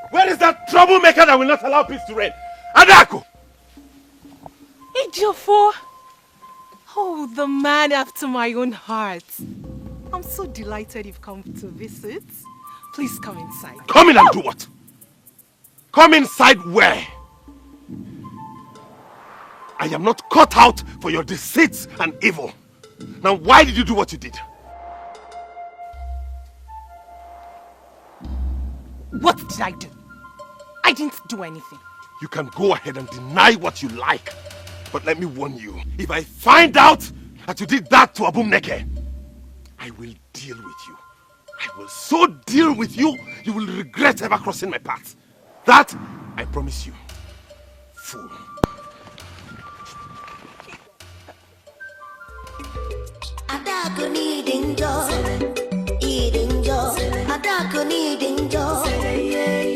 Where is that troublemaker that will not allow peace to reign? Adaku! Ejiofor! Oh, the man after my own heart. I'm so delighted you've come to visit. Please come inside. Come in and do what? Come inside where? I am not cut out for your deceits and evil. Now why did you do what you did? What did I do? I didn't do anything. You can go ahead and deny what you like. But let me warn you, if I find out that you did that to Obum Neke, I will deal with you. I will so deal with you, you will regret ever crossing my path. That, I promise you. Fool. Adako needing joy, eating joy. Adako needing joy,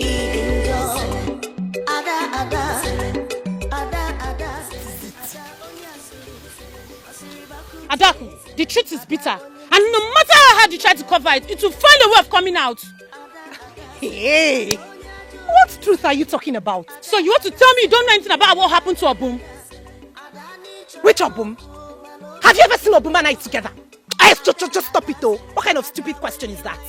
eating joy. Ada. Adaku, the truth is bitter. And no matter how hard you try to cover it, it will find a way of coming out. Hey! What truth are you talking about? So you want to tell me you don't know anything about what happened to Obum? Which Obum? Have you ever seen Obum and I together? Just stop it though. What kind of stupid question is that?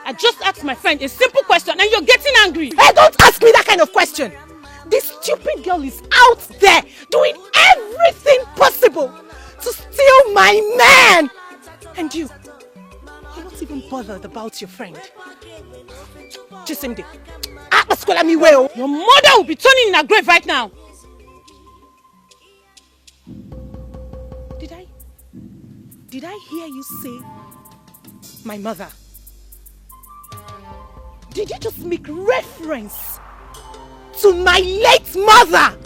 I just asked my friend a simple question and you're getting angry. Hey, don't ask me that kind of question. This stupid girl is out there doing everything possible to steal my man. And you're not even bothered about your friend. Chisimde. Your mother will be turning in her grave right now. Did I hear you say my mother? Did you just make reference to my late mother?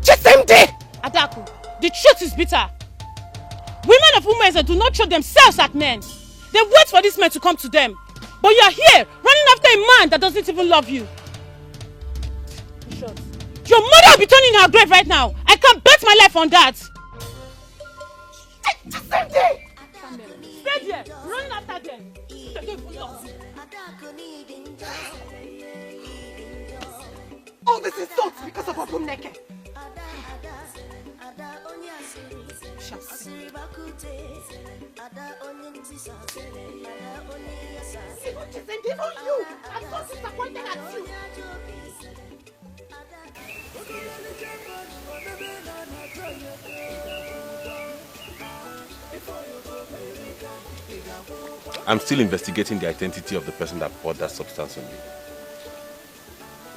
Chisimde! Adaku, the truth is bitter. Women of Umeze do not show themselves at men. They wait for this man to come to them. But you're here, running after a man that doesn't even love you. Your mother will be turning in her grave right now. I can't bet my life on that. Same day. Stay there, running after them. All this is thoughts because of Obum Neke. Shall see. Even you, I'm so disappointed at you. I'm still investigating the identity of the person that poured that substance on me.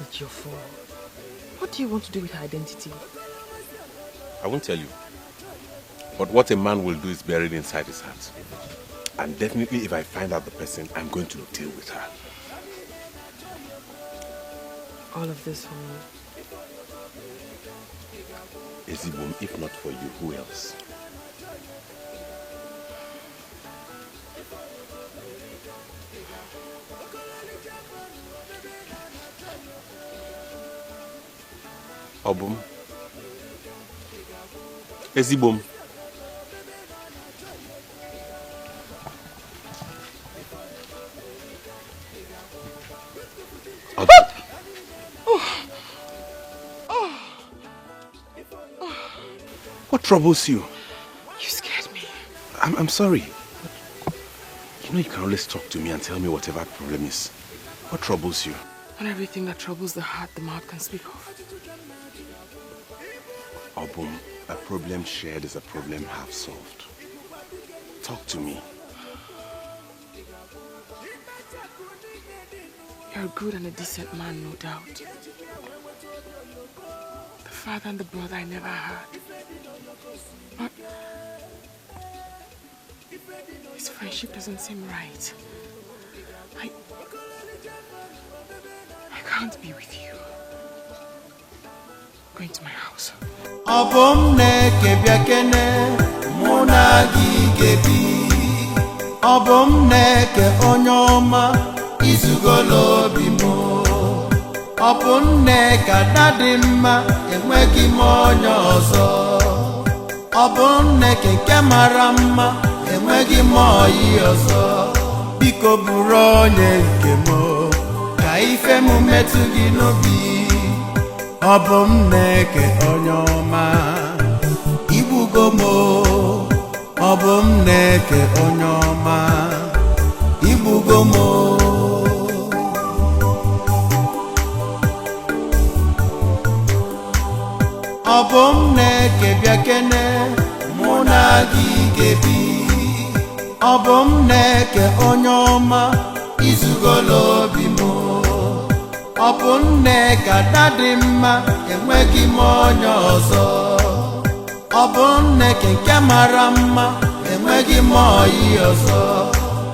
It's your fault. What do you want to do with her identity? I won't tell you. But what a man will do is buried inside his heart. And definitely if I find out the person, I'm going to deal with her. All of this for me. Ezibum, if not for you, who else? Obum. Ezibum. What troubles you? You scared me. I'm sorry. You know you can always talk to me and tell me whatever problem is. What troubles you? Not everything that troubles the heart, the mouth can speak of. Obum, a problem shared is a problem half solved. Talk to me. You're a good and a decent man, no doubt. The father and the brother I never had. But his friendship doesn't seem right. I can't be with you. I'm going to my house. Obum Neke biakene muna gigebi. Obum Neke onyoma izugolo bimo. Obum Neke adadimma enwegi monyo ozo. Obum Neke kemara mma enwegi moyi ozo. Biko buru onye nke mo ka ife mu metu gị n'obi. Obum Neke onyoma igbugo mo. Obum Neke onyoma igbugo mo. Obum Neke biakene muna gigebi. Obum Neke onyoma izugolo bimo. ọ bụ Nneka dadị mma enweghị m onye ọzọ ọ bụ Nneka nke mara mma enweghị m oyi ọzọ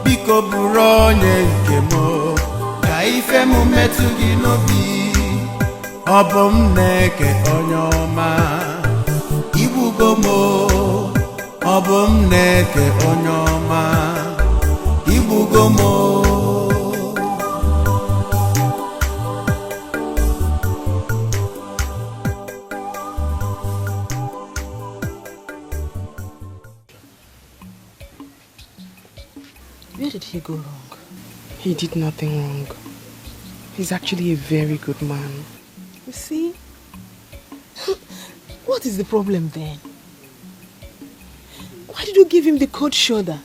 biko bụrụ onye nke m ka ife m metụ gị n'obi ọ bụ Nneka onye ọma igbugo m ọ bụ Nneka onye ọma igbugo m Where did he go wrong? He did nothing wrong. He's actually a very good man. You see? What is the problem then? Why did you give him the cold shoulder?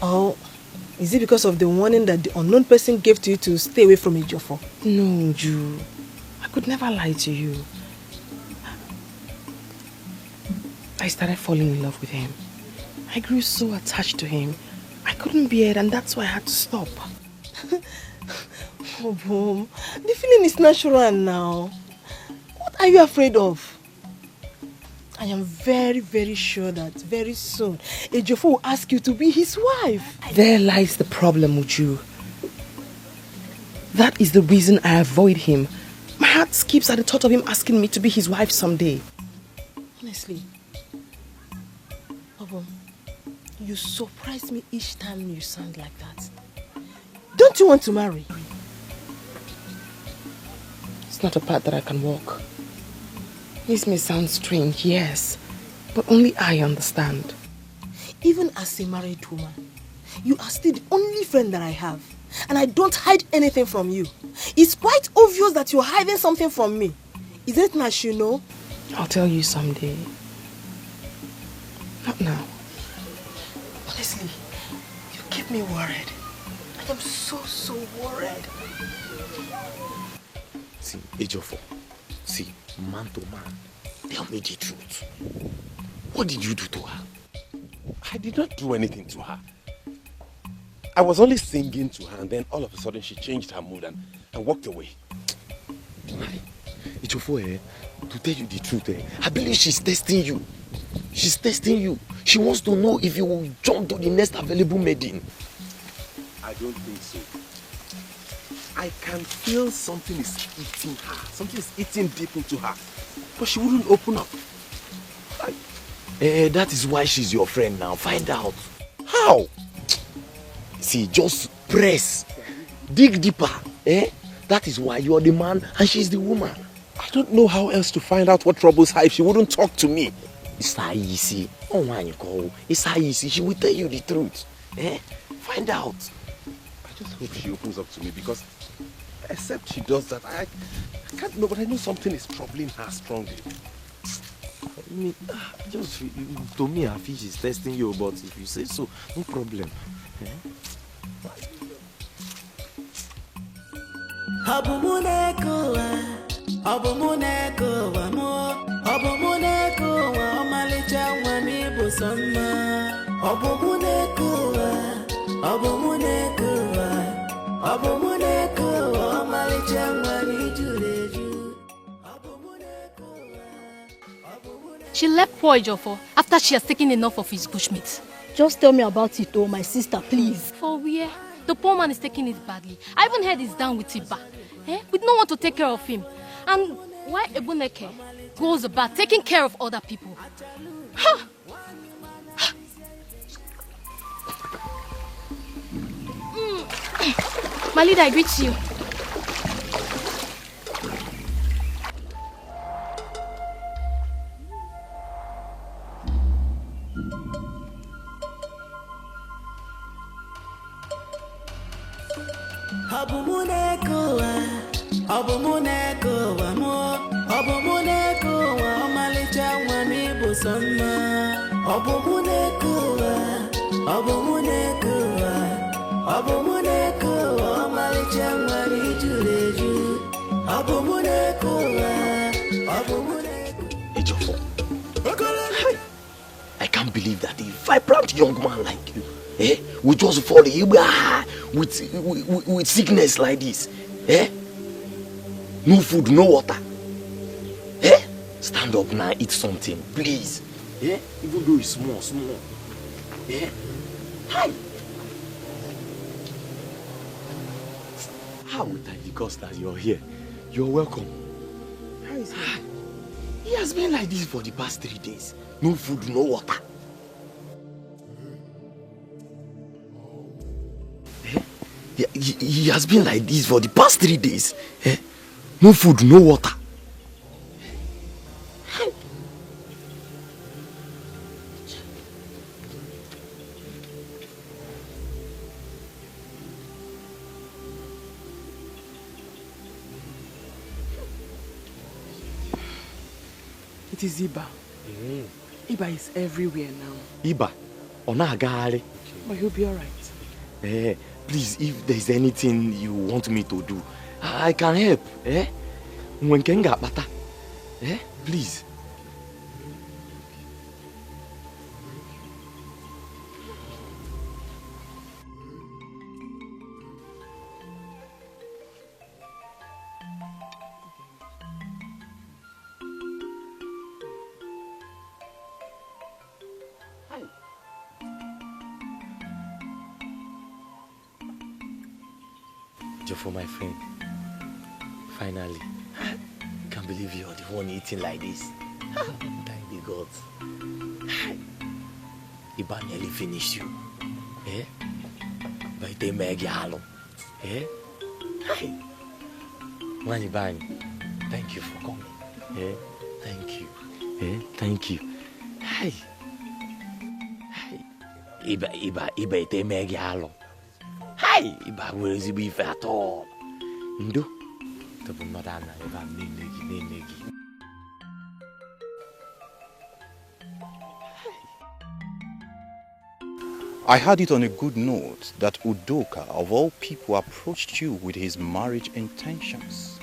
Or is it because of the warning that the unknown person gave to you to stay away from Ejiofor? No, Ju. I could never lie to you. I started falling in love with him. I grew so attached to him. I couldn't bear it, and that's why I had to stop. Oh, Boom. The feeling is natural now. What are you afraid of? I am very, very sure that very soon Ejiofor will ask you to be his wife. There lies the problem, Uju. That is the reason I avoid him. My heart skips at the thought of him asking me to be his wife someday. Honestly, Obum, you surprise me each time you sound like that. Don't you want to marry? It's not a path that I can walk. This may sound strange, yes, but only I understand. Even as a married woman, you are still the only friend that I have. And I don't hide anything from you. It's quite obvious that you're hiding something from me. Is it not, you know? I'll tell you someday. Not now. Honestly, you keep me worried. I am so worried. See, Ejiofor, see, man to man, tell me the truth. What did you do to her? I did not do anything to her. I was only singing to her, and then all of a sudden she changed her mood and walked away. Ejiofor, to tell you the truth, I believe she's testing you. She's testing you. She wants to know if you will jump to the next available maiden. I don't think so. I can feel something is eating her. Something is eating deep into her. But she wouldn't open up. That is why she's your friend now. Find out. How? See, just press. Dig deeper. That is why you're the man and she's the woman. I don't know how else to find out what troubles her if she wouldn't talk to me. It's how easy. Oh, man, you call. It's how easy. She will tell you the truth. Find out. I just hope she opens up to me because except she does that, I can't know, but I know something is troubling her strongly. I mean, just to me, I feel she's testing you, but if you say so, no problem. She left poor Ejiofor after she has taken enough of his bushmeat. Just tell me about it, oh, my sister, please. For where? The poor man is taking it badly. I even heard he's down with Tiba. With no one to take care of him. And why Ebuneke goes about taking care of other people? Huh. My leader, I greet you. I can't believe that a vibrant young man like you will just fall with sickness like this. No food, no water. Eh? Stand up now, eat something, please. Eh? Even though it's small. Eh? Hi. How would I because that you're here? You're welcome. How is he? He has been like this for the past 3 days. No food, no water. Eh? He has been like this for the past 3 days. Eh? No food, no water. It is Iba. Iba is everywhere now. Iba, Onagari. But he'll be alright. Eh, please, if there's anything you want me to do, I can help. Eh? When Kenga Bata. Eh? Please. For my friend, finally, I can't believe you're the one eating like this. Thank the gods. Iba nearly finished you. Eh? By the Megalo. Eh? Manibani, thank you for coming. Eh? Thank you. Eh? Thank you. Hey. Iba ite Megalo. Hi, Iba where is be at all? Ndo, the Madana, Iba Negi. I had it on a good note that Udoka, of all people, approached you with his marriage intentions.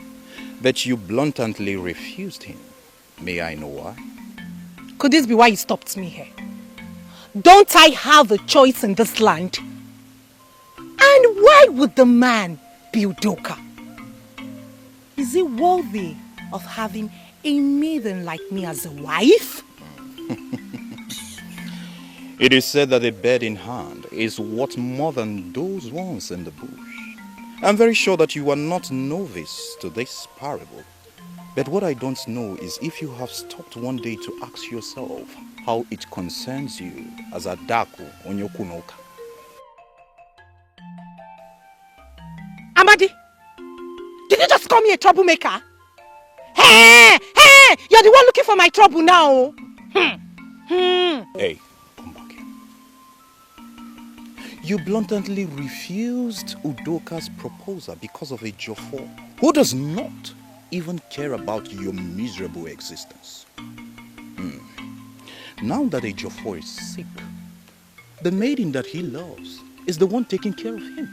But you bluntly refused him. May I know why? Could this be why you stopped me here? Don't I have a choice in this land? And why would the man be Udoka? Is he worthy of having a maiden like me as a wife? It is said that a bird in hand is worth more than those ones in the bush. I'm very sure that you are not novice to this parable. But what I don't know is if you have stopped one day to ask yourself how it concerns you as Adaku Onyokunoka. Amadi, did you just call me a troublemaker? Hey, you're the one looking for my trouble now. Hey, come back here. You bluntly refused Udoka's proposal because of a Jofo who does not even care about your miserable existence. Now that a Jofo is sick, the maiden that he loves is the one taking care of him.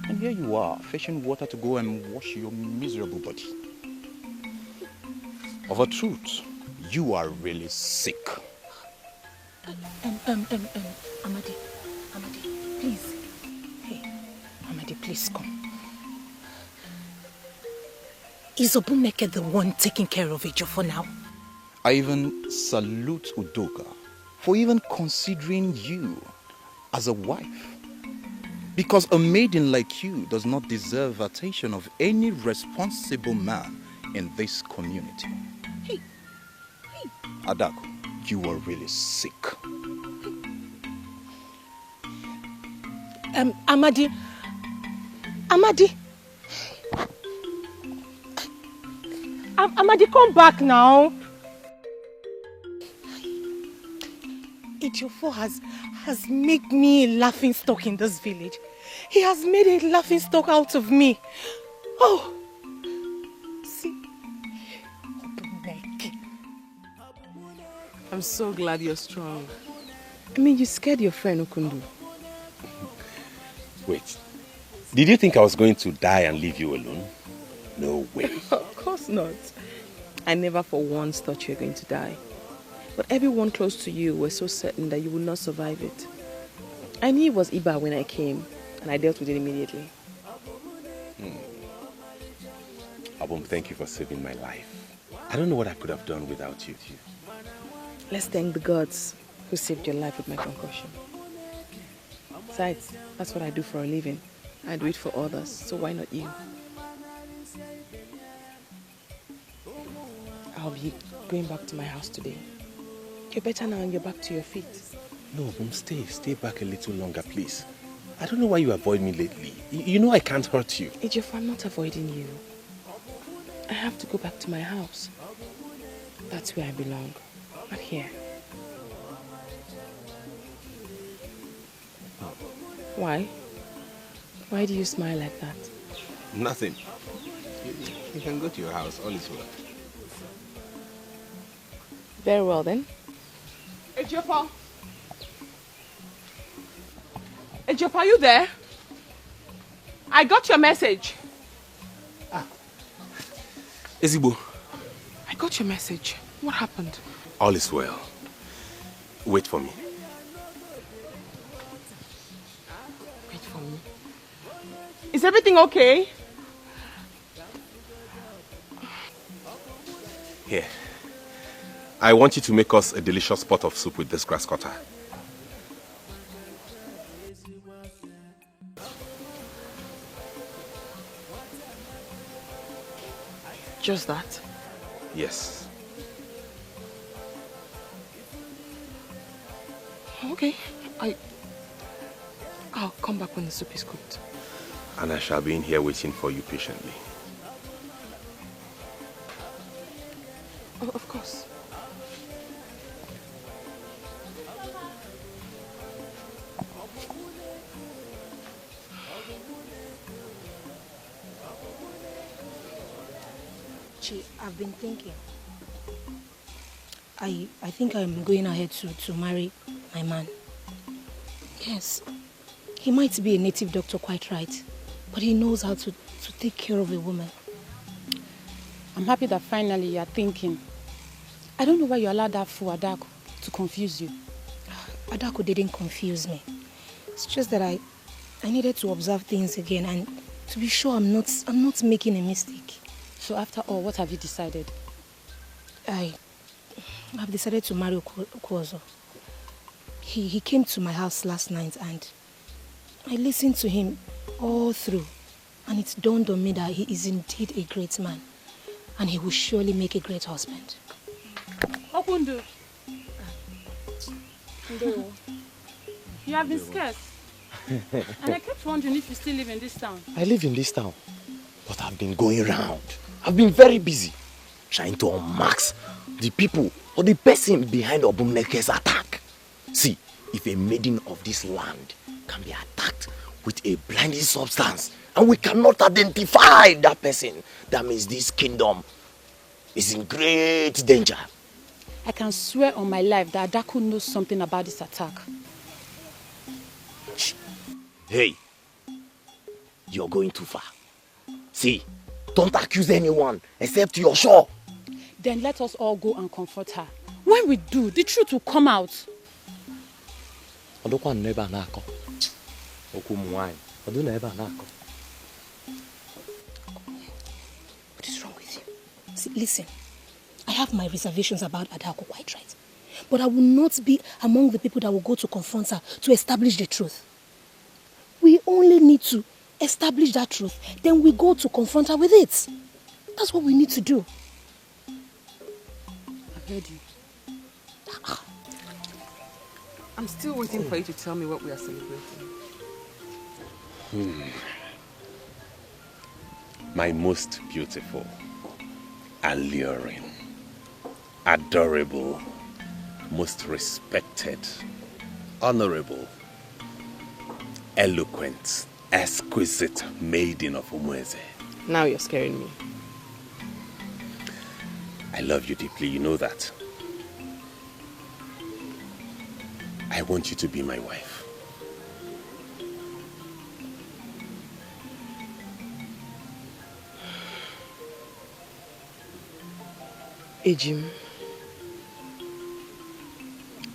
And here you are, fetching water to go and wash your miserable body. Of a truth, you are really sick. Amadi, please. Hey, Amadi, please come. Is Obumeke the one taking care of Ijo for now? I even salute Udoka for even considering you as a wife. Because a maiden like you does not deserve attention of any responsible man in this community. Hey. Adaku, you are really sick. Amadi, come back now. Ejiofor has made me a laughing stock in this village. He has made a laughing stock out of me. Oh, see. I'm so glad you're strong. I mean, you scared your friend Okundu. Wait, did you think I was going to die and leave you alone? No way. Of course not. I never for once thought you were going to die. But everyone close to you was so certain that you would not survive it. I knew it was Iba when I came, and I dealt with it immediately. Obum, thank you for saving my life. I don't know what I could have done without you. Let's thank the gods who saved your life with my concussion. Besides, that's what I do for a living. I do it for others, so why not you? I'll be going back to my house today. You're better now and you're back to your feet. No, Obum, stay back a little longer, please. I don't know why you avoid me lately. You know I can't hurt you. Ejiofor, I'm not avoiding you. I have to go back to my house. That's where I belong, not here. Why? Why do you smile like that? Nothing. You can go to your house, all is well. Very well then. Ejiofor! Ejiofor, are you there? I got your message. Ezigbo. I got your message. What happened? All is well. Wait for me. Wait for me. Is everything okay? Here. I want you to make us a delicious pot of soup with this grass cutter. Just that? Yes. Okay. I'll come back when the soup is cooked. And I shall be in here waiting for you patiently. Oh, of course. I've been thinking. I think I'm going ahead to marry my man. Yes, he might be a native doctor, quite right, but he knows how to take care of a woman. I'm happy that finally you're thinking. I don't know why you allowed that fool Adaku to confuse you. Adaku didn't confuse me. It's just that I needed to observe things again and to be sure I'm not making a mistake. So after all, what have you decided? I've decided to marry Okwozo. He came to my house last night and I listened to him all through, and it dawned on me that he is indeed a great man and he will surely make a great husband. Opundu. You have been scarce. And I kept wondering if you still live in this town. I live in this town, but I've been going around. I've been very busy trying to unmask the people or the person behind Obum Neke's attack. See, if a maiden of this land can be attacked with a blinding substance and we cannot identify that person, that means this kingdom is in great danger. I can swear on my life that Adaku knows something about this attack. Hey, you're going too far. See, don't accuse anyone except you're sure. Then let us all go and comfort her. When we do, the truth will come out. What is wrong with you? See, listen, I have my reservations about Adaku, quite right. But I will not be among the people that will go to confront her to establish the truth. We only need to establish that truth, then we go to confront her with it. That's what we need to do. I've heard you. I'm still waiting for you to tell me what we are celebrating. My most beautiful, alluring, adorable, most respected, honorable, eloquent, exquisite maiden of Umueze. Now you're scaring me. I love you deeply, you know that. I want you to be my wife. Ejim,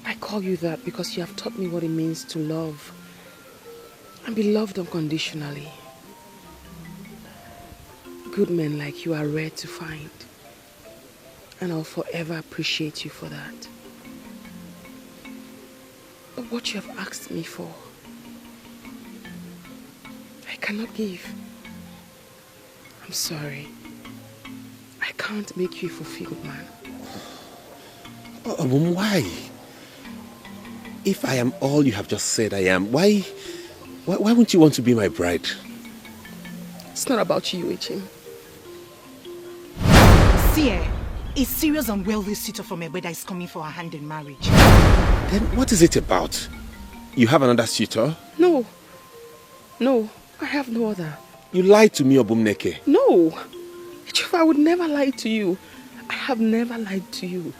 I call you that because you have taught me what it means to love and be loved unconditionally. Good men like you are rare to find. And I'll forever appreciate you for that. But what you have asked me for, I cannot give. I'm sorry. I can't make you a fulfilled man. Obum, why? If I am all you have just said I am, why wouldn't you want to be my bride? It's not about you, Echim. See, a serious and wealthy suitor from Egbeda is coming for her hand in marriage. Then what is it about? You have another suitor? No. No, I have no other. You lied to me, Obumneke. No. Echim, I would never lie to you. I have never lied to you.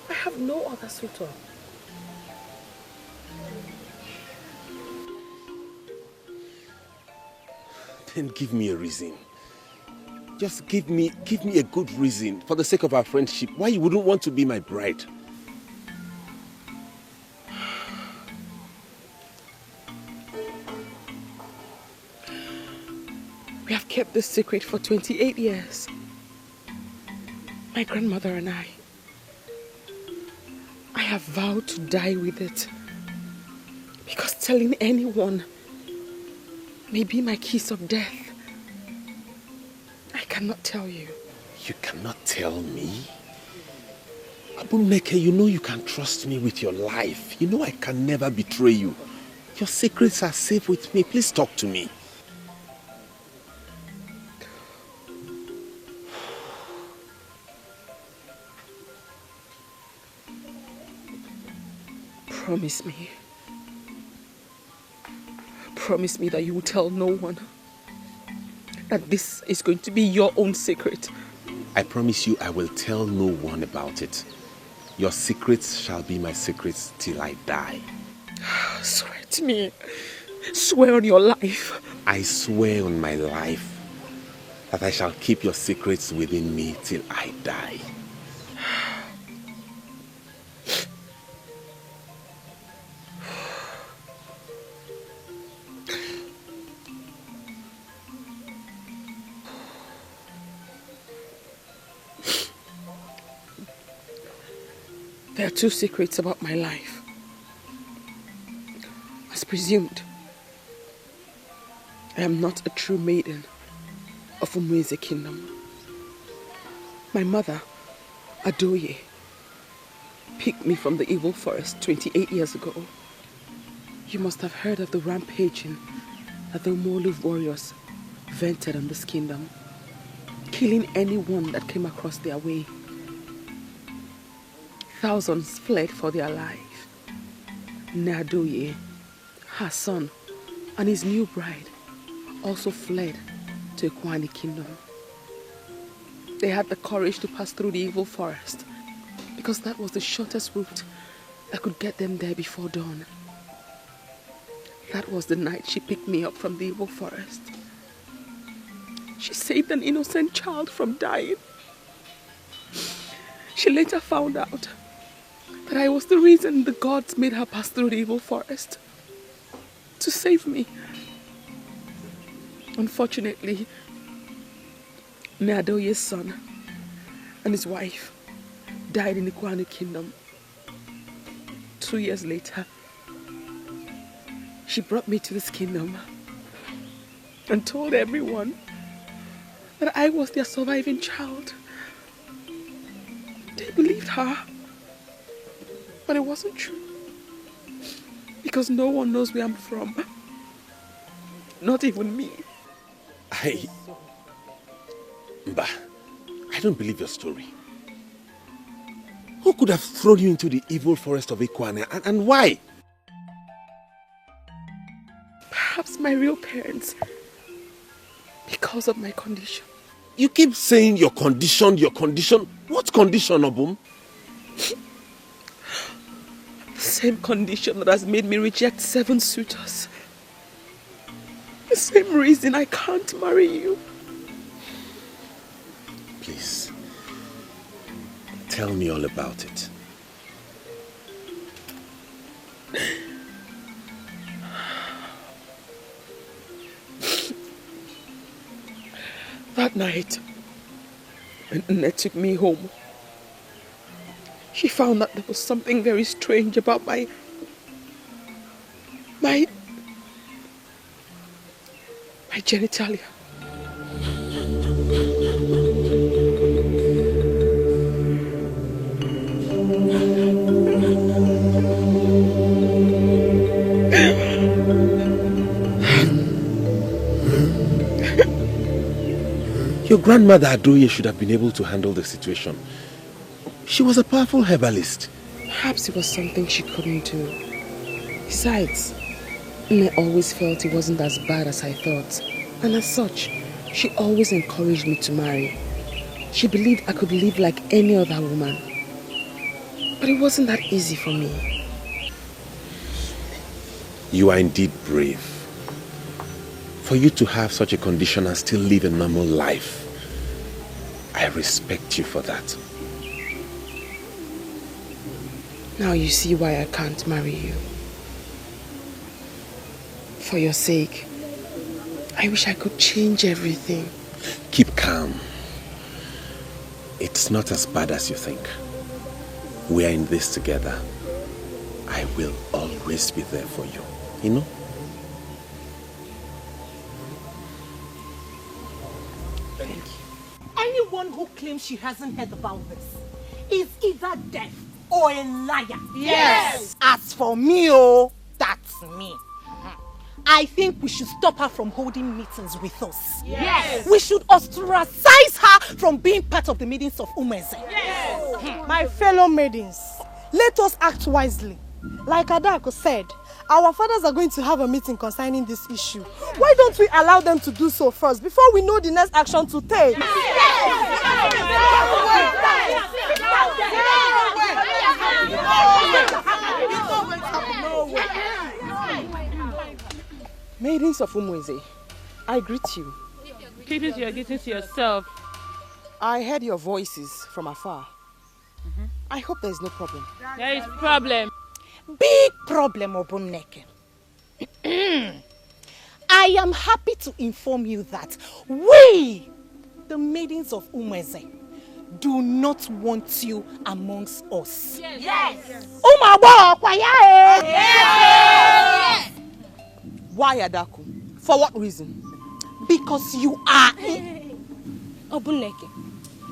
I have no other suitor. Then give me a reason. Just give me a good reason for the sake of our friendship why you wouldn't want to be my bride. We have kept this secret for 28 years. My grandmother and I. I have vowed to die with it. Because telling anyone may be my kiss of death. I cannot tell you. You cannot tell me? Obumneke, you know you can trust me with your life. You know I can never betray you. Your secrets are safe with me. Please talk to me. Promise me. Promise me that you will tell no one. That this is going to be your own secret. I promise you I will tell no one about it. Your secrets shall be my secrets till I die. Swear to me. Swear on your life. I swear on my life that I shall keep your secrets within me till I die. There are two secrets about my life. As presumed, I am not a true maiden of Umueze kingdom. My mother, Adoye, picked me from the evil forest 28 years ago. You must have heard of the rampaging that the Molu warriors vented on this kingdom, killing anyone that came across their way. Thousands fled for their life. Nadoye, her son, and his new bride also fled to Ekwani kingdom. They had the courage to pass through the evil forest because that was the shortest route that could get them there before dawn. That was the night she picked me up from the evil forest. She saved an innocent child from dying. She later found out that I was the reason the gods made her pass through the evil forest to save me. Unfortunately, Nadoye's son and his wife died in the Kwanu kingdom. 2 years later, she brought me to this kingdom and told everyone that I was their surviving child. They believed her. But it wasn't true. Because no one knows where I'm from. Not even me. Mba, I don't believe your story. Who could have thrown you into the evil forest of Ekwani and why? Perhaps my real parents. Because of my condition. You keep saying your condition. What condition, Obum? The same condition that has made me reject 7 suitors. The same reason I can't marry you. Please, tell me all about it. That That night, when Nne took me home, she found that there was something very strange about my genitalia. Your grandmother Adoye should have been able to handle the situation. She was a powerful herbalist. Perhaps it was something she couldn't do. Besides, Nne always felt it wasn't as bad as I thought. And as such, she always encouraged me to marry. She believed I could live like any other woman. But it wasn't that easy for me. You are indeed brave. For you to have such a condition and still live a normal life, I respect you for that. Now you see why I can't marry you. For your sake, I wish I could change everything. Keep calm. It's not as bad as you think. We are in this together. I will always be there for you. You know? Thank you. Anyone who claims she hasn't heard about this is either deaf or a liar. Yes. As for me, oh, that's me. I think we should stop her from holding meetings with us. Yes. We should ostracize her from being part of the meetings of Umeze. Yes. My fellow maidens, let us act wisely. Like Adako said, our fathers are going to have a meeting concerning this issue. Why don't we allow them to do so first before we know the next action to take? Maidens of Umweze, I greet you. Keep it your greeting to yourself. I heard your voices from afar. I hope there is no problem. There is problem. Big problem, Obumneke. I am happy to inform you that we, the maidens of Umweze, do not want you amongst us. Yes. Yes. Why, Adaku? For what reason? Because you are... Obuneke,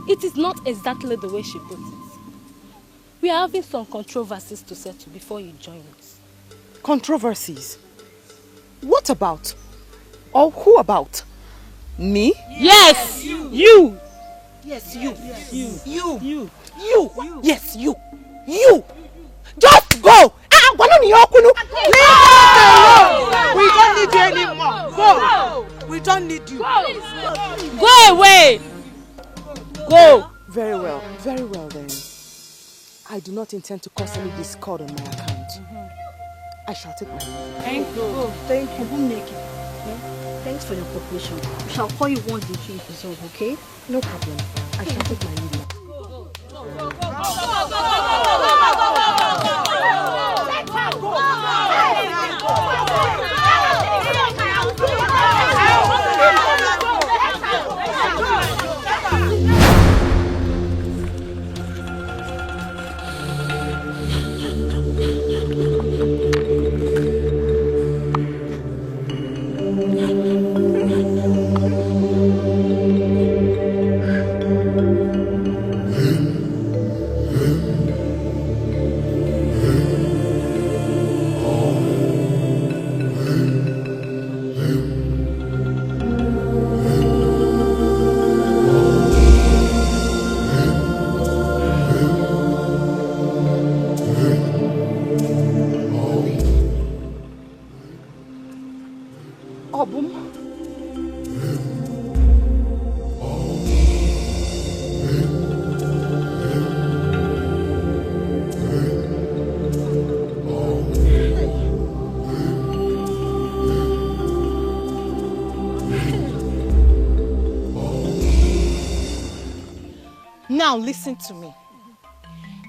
it is not exactly the way she put it. We are having some controversies to settle before you join us. Controversies? What about? Or who about? Me? Yes! You! Yes, you. You. Yes, you. You! Just go! We don't need you anymore. Go. We don't need you. Go away. Go. Very well then. I do not intend to cause any discord on my account. I shall take my leave. Thank you. Oh, thank you. Thanks for your cooperation. We shall call you once the issue is resolved, okay? No problem. I shall take my leave now. Now listen to me.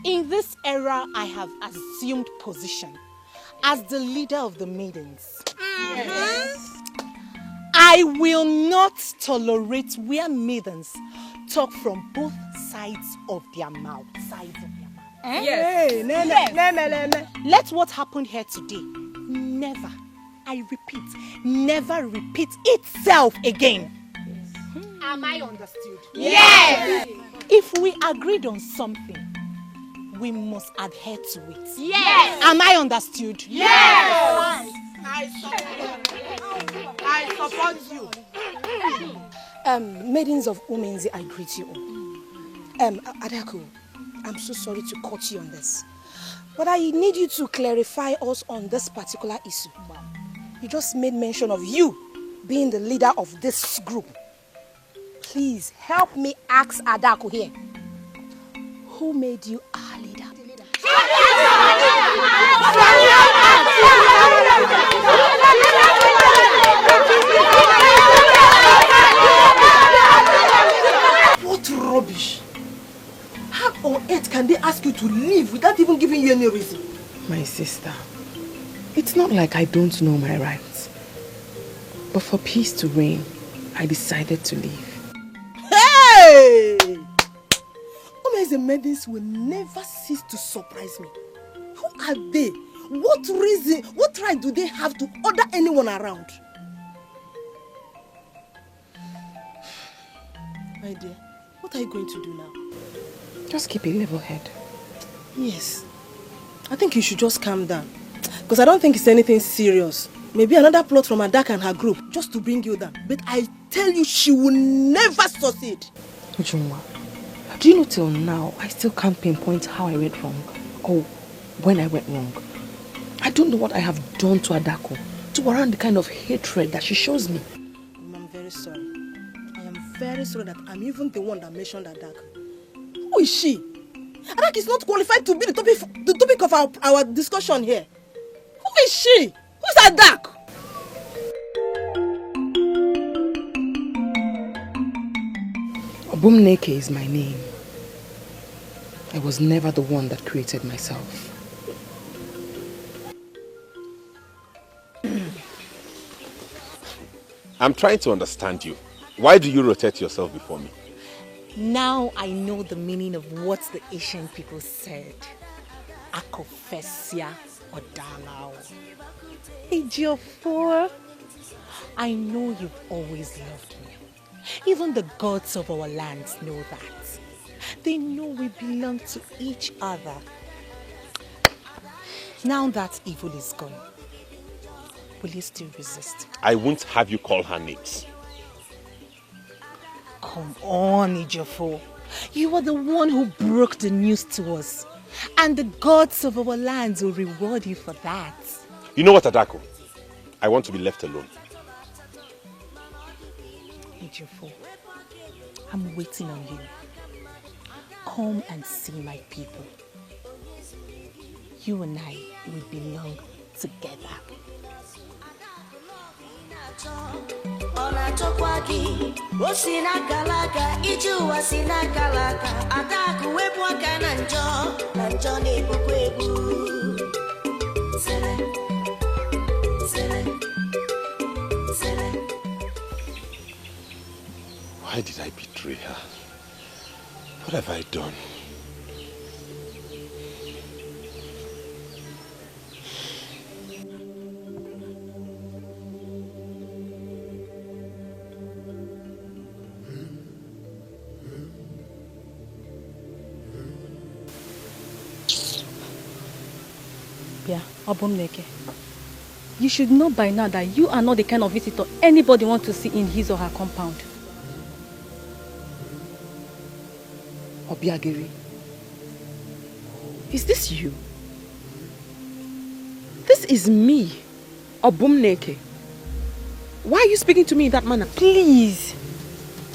In this era, I have assumed position as the leader of the maidens. Yes. I I will not tolerate where maidens talk from both sides of their mouth. Eh? Yes. Let what happened here today never, I repeat, never repeat itself again. Am I understood? Yes. If we agreed on something, we must adhere to it. Yes. Am I understood? Yes. I support you. Maidens of Umenzi, I greet you all. Adaku, I'm so sorry to cut you on this, but I need you to clarify us on this particular issue. You just made mention of you being the leader of this group. Please help me ask Adaku here. Who made you our leader? What rubbish! How on earth can they ask you to leave without even giving you any reason? My sister, it's not like I don't know my rights. But for peace to reign, I decided to leave. Hey! Umeze maidens will never cease to surprise me. Who are they? What reason, what right do they have to order anyone around? My dear, what are you going to do now? Just keep a level head. Yes. I think you should just calm down. Because I don't think it's anything serious. Maybe another plot from Adak and her group just to bring you down. But I tell you, she will never succeed. Ujunwa, do you know till now, I still can't pinpoint how I went wrong. Or when I went wrong. I don't know what I have done to Adako to warrant the kind of hatred that she shows me. I'm very sorry. I am very sorry that I'm even the one that mentioned Adak. Who is she? Adak is not qualified to be the topic of our discussion here. Who is she? Who's Adak? Obumneke is my name. I was never the one that created myself. I'm trying to understand you. Why do you rotate yourself before me? Now I know the meaning of what the ancient people said. Akofesia Odalao. Ejiofor, I know you've always loved me. Even the gods of our lands know that. They know we belong to each other. Now that evil is gone, will you still resist? I won't have you call her names. Come on, Ejiofor. You are the one who broke the news to us. And the gods of our lands will reward you for that. You know what, Adako? I want to be left alone. Ejiofor, I'm waiting on you. Come and see my people. You and I will belong together. Why did I betray her? What have I done? Yeah, Obumneke. You should know by now that you are not the kind of visitor anybody wants to see in his or her compound. Obiageri, is this you? This is me, Obumneke. Why are you speaking to me in that manner? Please.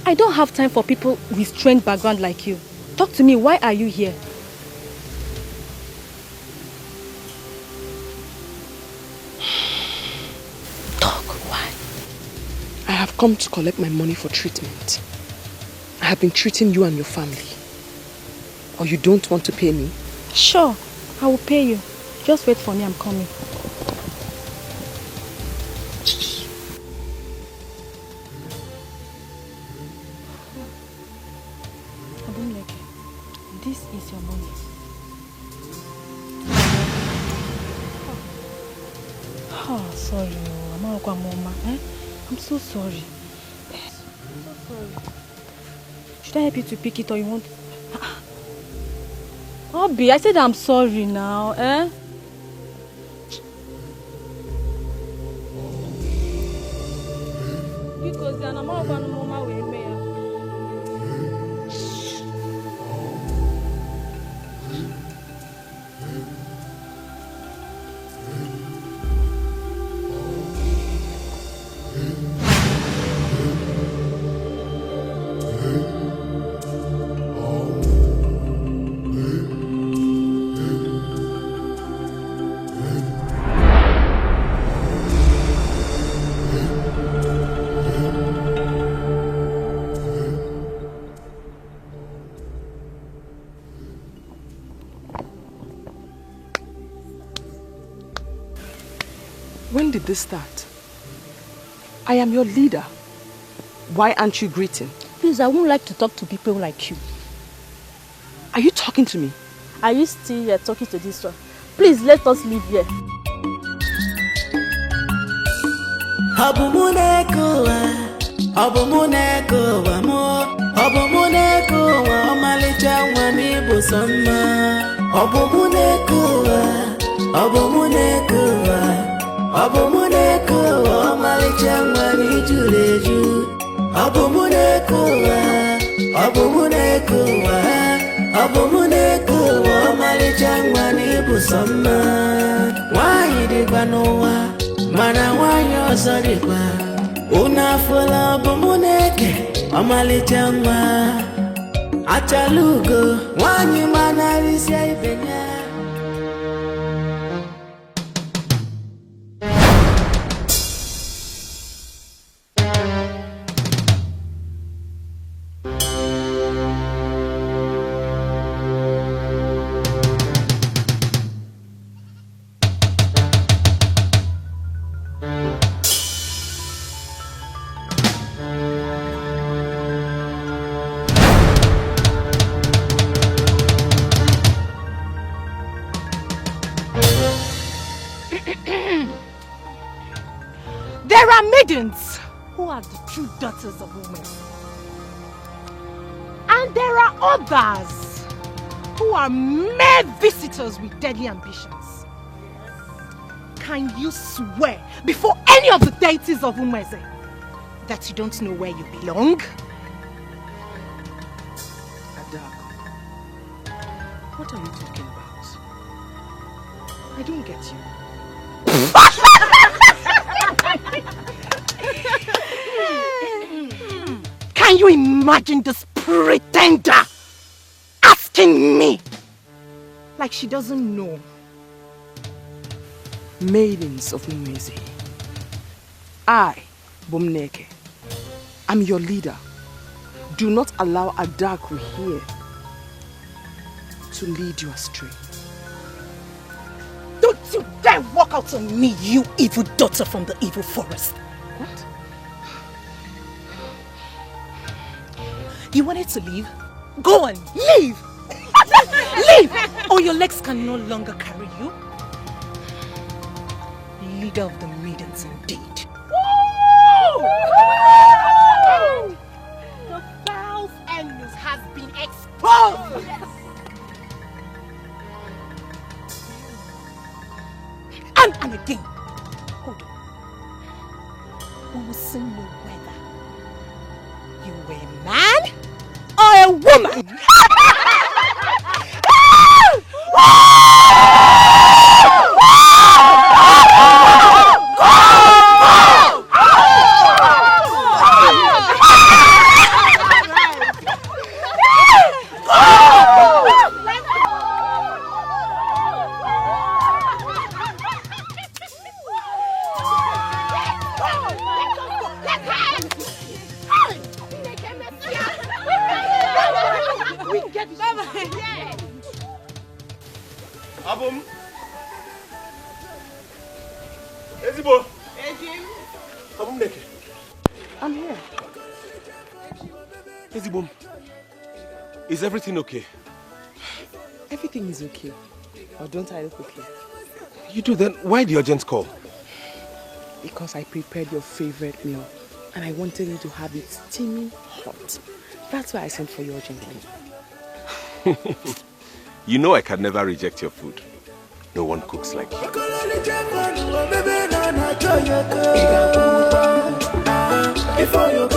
I don't have time for people with strange background like you. Talk to me, why are you here? I have come to collect my money for treatment. I have been treating you and your family. Or you don't want to pay me? Sure, I will pay you. Just wait for me, I'm coming. your money. Oh, sorry, Mama. I'm so sorry. I'm so sorry. Should I help you to pick it or you want? Obi, I said I'm sorry now, Because I'm not going to Mama with me. When did this start? I am your leader. Why aren't you greeting? Please, I wouldn't like to talk to people like you. Are you talking to me? Are you still here talking to this one? Please, let us leave here. Mana wanyo zorikwa unafula obumuneke omalichangwa achalugo wanyi mana risya ibenya. There are maidens who are the true daughters of women. And there are others who are mere visitors with deadly ambitions. Can you swear before any of the deities of Umeze that you don't know where you belong? Adaku, what are you talking about? I don't get you. Can you imagine this pretender asking me like she doesn't know? Maidens of Umeze, I, Bumneke, am your leader. Do not allow Adaku here to lead you astray. Don't you dare walk out on me, you evil daughter from the evil forest. What? You wanted to leave? Go on, leave! Leave! Or your legs can no longer carry you. Leader of the maidens indeed. The fowl's endless has been exposed! And again, hold on. We will soon know whether you were a man or a woman. Abum. Ezibo. Abum Neke. I'm here. Ezibom, is everything okay? Everything is okay. Or don't I look okay? You do, then why the urgent call? Because I prepared your favorite meal and I wanted you to have it steaming hot. That's why I sent for you urgently. You know I can never reject your food. No one cooks like you. Before you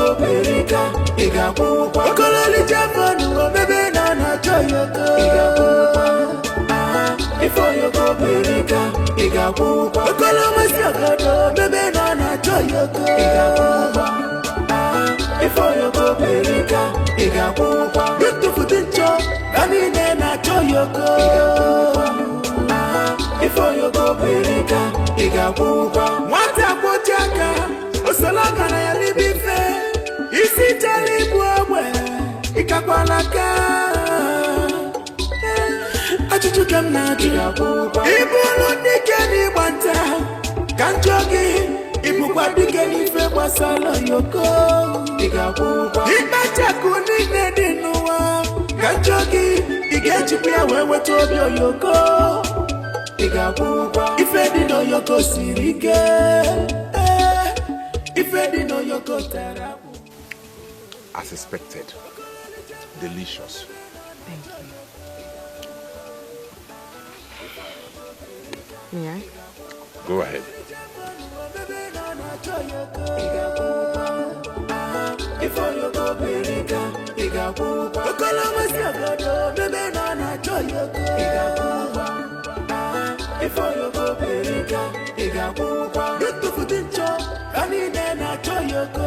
go America, Igabuba. What a pochaka, Osalaka na libife. Isi talibwa, Ikapalaka. Achuchukam na Igabuba. Ibulu nikeni banta, Kanchogi, Ibukwa dikeni fe wasalo yoko. Igabuba. Imachaku nine dinuwa, Kanchogi, Igechipia wewe tobio yoko. If no yoko sirike, if no yoko terabu. As expected, delicious. Thank you. May I? Go ahead. If you go America, Igabuba. Okoloma siagodo, bebe na na Igabuba. If you go America, Igabuba. Beautiful dincho, kanine na Toyoko.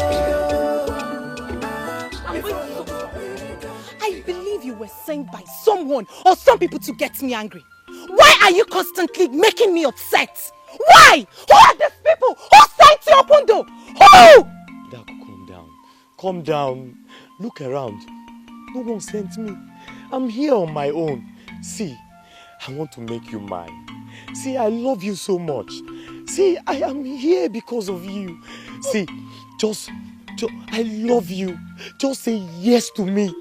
I believe you were sent by someone or some people to get me angry. Why are you constantly making me upset? Why? Who are these people? Who sent you, Okundo? Who? Daku, calm down. Calm down. Look around. No one sent me. I'm here on my own. See, I want to make you mine. See, I love you so much. See, I am here because of you. See, just I love you. Just say yes to me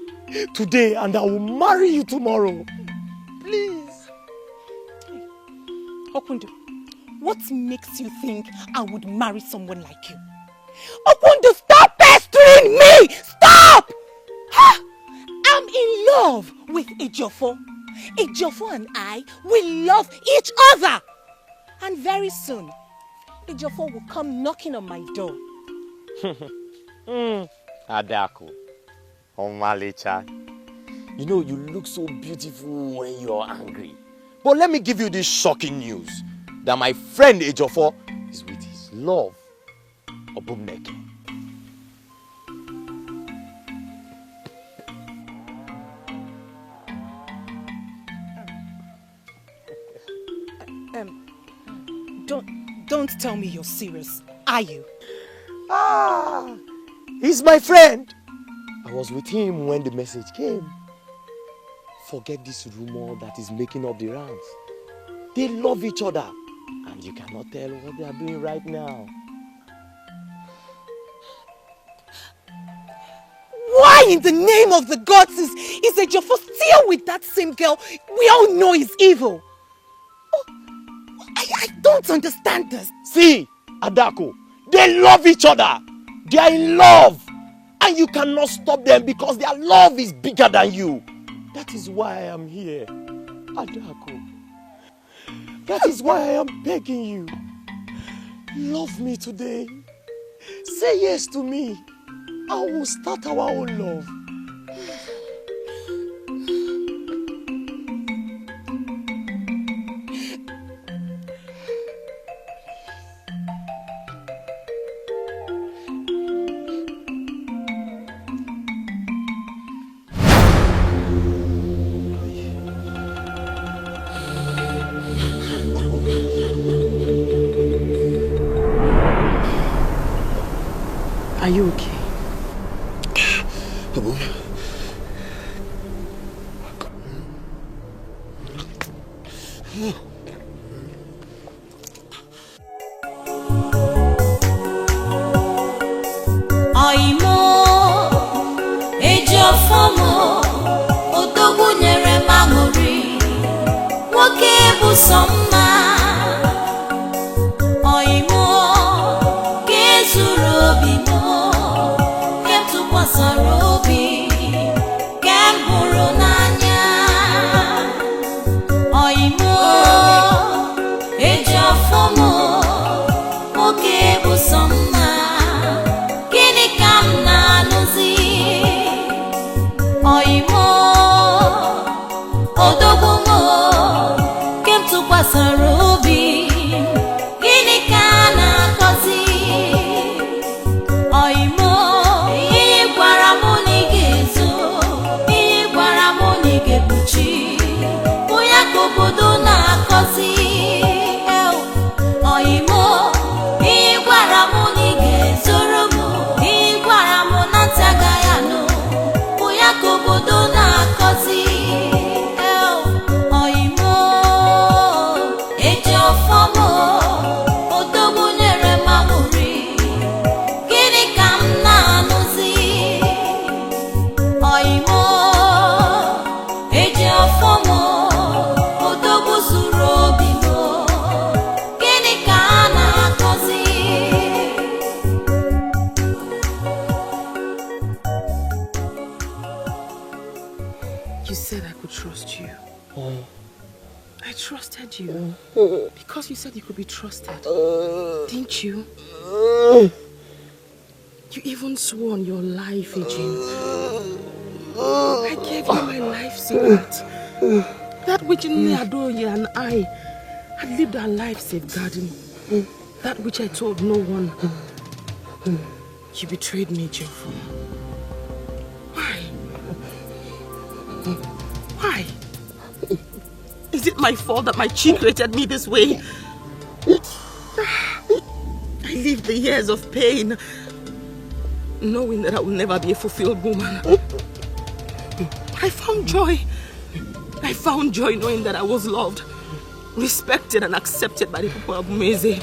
today and I will marry you tomorrow. Please. Okundo, what makes you think I would marry someone like you? Okundo, stop pestering me! Stop! I'm in love with Ejiofor. Ejiofor and I will love each other. And very soon, Ejiofor will come knocking on my door. Adaku, Omalicha, you know you look so beautiful when you're angry. But let me give you this shocking news that my friend Ejiofor is with his love, Obumneke. Don't tell me you're serious, are you? Ah, he's my friend. I was with him when the message came. Forget this rumor that is making up the rounds. They love each other, and you cannot tell what they are doing right now. Why in the name of the gods is Ejiofor still with that same girl we all know is evil? I don't understand this. See, Adako, they love each other. They are in love. And you cannot stop them because their love is bigger than you. That is why I am here, Adako. That is why I am begging you. Love me today. Say yes to me. I will start our own love. Are you okay? Oimo, Ejiofor mo, odogwu nyere m aṅụrị. sọmma Oimo Kezuru obi mo Kem tụkwasara obi Kem hụrụ n'anya Oimo Eji afọ mo Oke bụ sọmma Gịnị ka m na-anụzi Oimo Odogwu mo Kem tụkwasara obi Gịnị ka na-akọzi Oimo Ihe gwara m na ị ga-ezo Ihe gwara m na ị ga-ekpuchi Bụ ya ka obodo na-akọzi Oimo Ihe gwara m na ị ga-ezoro m Ihe gwara m na ntị agaghị anụ Bụ ya ka obodo na-akọzi Oimo Eji ọfọ m Odogwu nyere m amụrị Gịnị ka m na-anụzi Oimo Eji ọfọ m Odogwu zuru obi m Gịnị ka a na-akọzi You said I could trust you. I trusted you. Because you said you could be trusted. Didn't you? You even swore on your life, Eugene. I gave you my life secret. That which Adoye and I had lived our life safeguarding. That which I told no one. You betrayed me, Jeffo. Why? Why? Is it my fault that my cheek rated me this way? I lived the years of pain, knowing that I will never be a fulfilled woman. I found joy. I found joy knowing that I was loved, respected and accepted by the people of Umeze.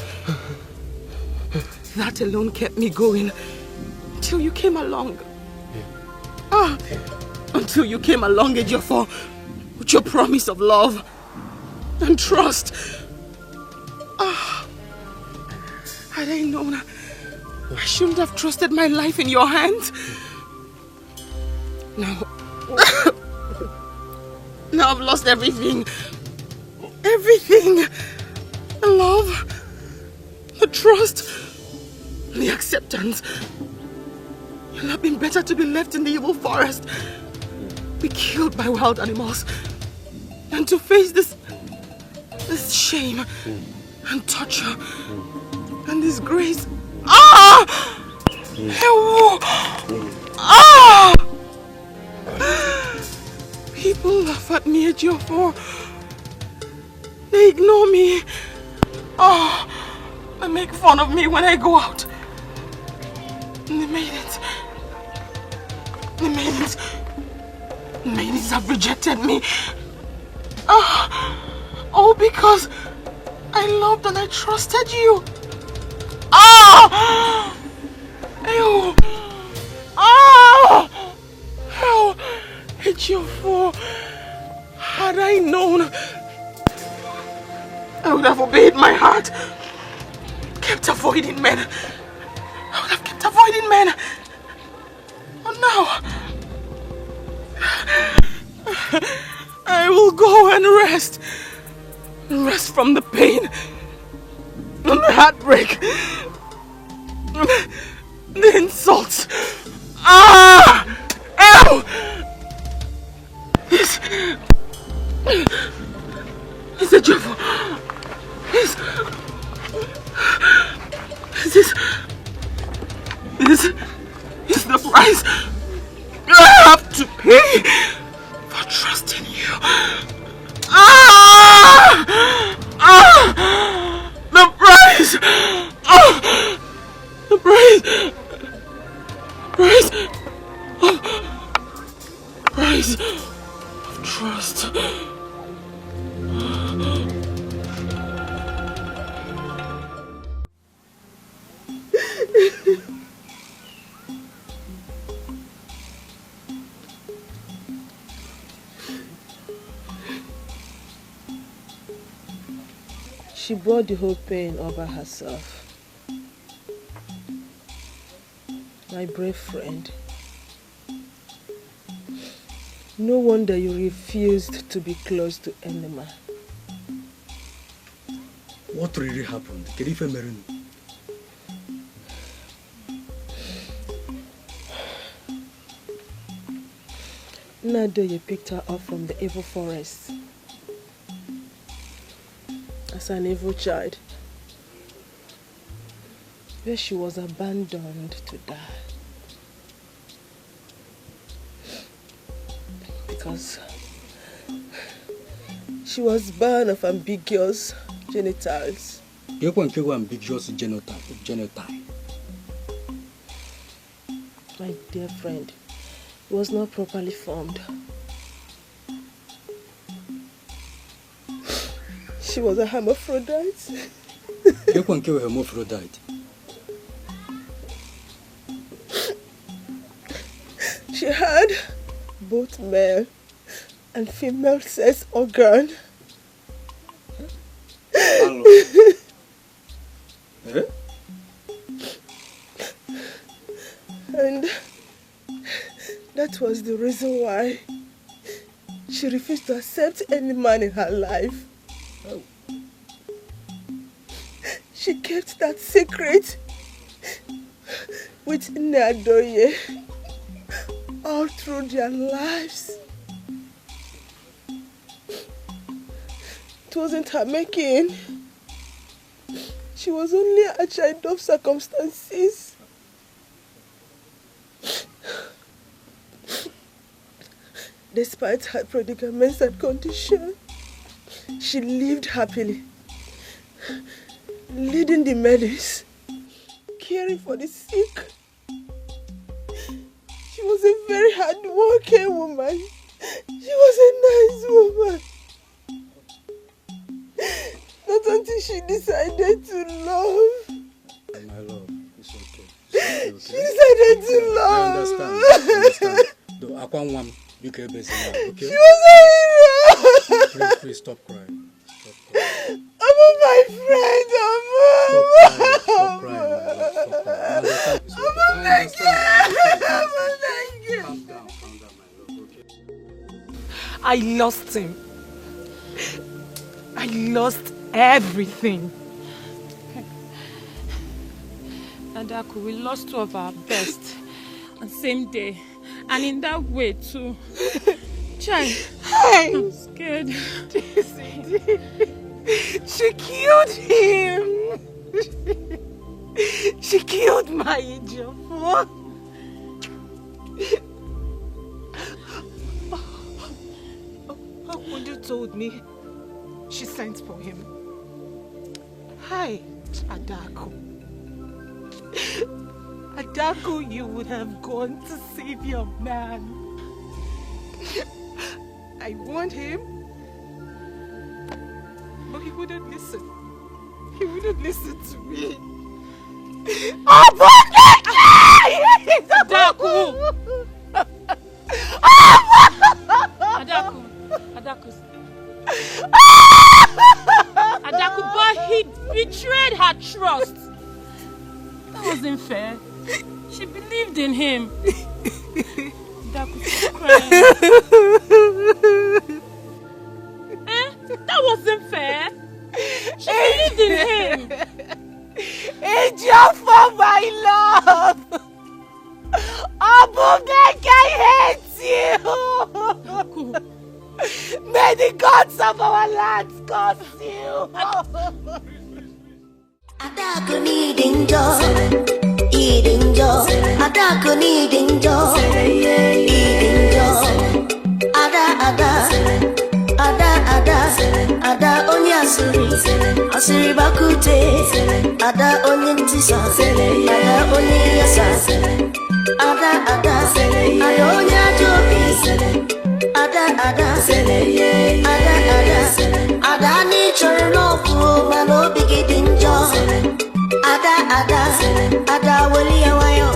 That alone kept me going until you came along. Until you came along, Ejiofor, with your promise of love and trust. Had I known, I shouldn't have trusted my life in your hands. Now I've lost everything. Everything. The love, the trust, the acceptance. It'll have been better to be left in the evil forest, be killed by wild animals, than to face this shame and torture and disgrace. People laugh at me, Ejiofor. They ignore me. They make fun of me when I go out. And the maidens have rejected me. All because I loved and I trusted you. Ejiofor, had I known, I would have obeyed my heart, kept avoiding men. I would have kept avoiding men. And now, I will go and rest. Rest from the pain, and the heartbreak, and the insults. Is it Jeffo? Is the price I have to pay for trusting you? The price! The price of trust. She brought the whole pain over herself. My brave friend. No wonder you refused to be close to Enema. What really happened? Kerife Merunu. Nadoye picked her up from the evil forest as an evil child, where she was abandoned to die. Because she was born of ambiguous genitals. Ambiguous genotype. My dear friend, it was not properly formed. She was a hermaphrodite. Hermaphrodite. She had both male and female sex organ. And that was the reason why she refused to accept any man in her life. Oh. She kept that secret with Nadoye all through their lives. It wasn't her making. She was only a child of circumstances. Despite her predicaments and condition, she lived happily, leading the medics, caring for the sick. She was a very hard-working woman. She was a nice woman. Not until she decided to love. My love, it's okay. It's okay. She decided to love. I understand. Though I can't want you can be okay? She was a hero. Please stop crying. I'm my friend, Stop crying. thank you. Calm down, my love, okay? I lost him. I lost everything. Adaku, we lost two of our best on the same day. And in that way too. Chai, I'm scared. She killed him. She killed my Ejiofor. When you told me she sent for him. Hi, Adaku. Adaku, you would have gone to save your man. I warned him, but he wouldn't listen. He wouldn't listen to me. Adaku! Adaku. Adaku, but he betrayed her trust. That wasn't fair. She believed in him. Adaku, stop crying. That wasn't fair. She believed in him. Ejiofor, my love. Obumneke hates you. May the gods of our land curse you. Adaku needing joy, eating joy. Adaku needing joy, eating joy. Ada onye asiri bakute. Ada onye ntisa, ada onye yasa. Ada onye ajobi. Ada ni chọrọ n'ọkụ ma n'obi gị dị njọ. Ada weli ya nwayọ.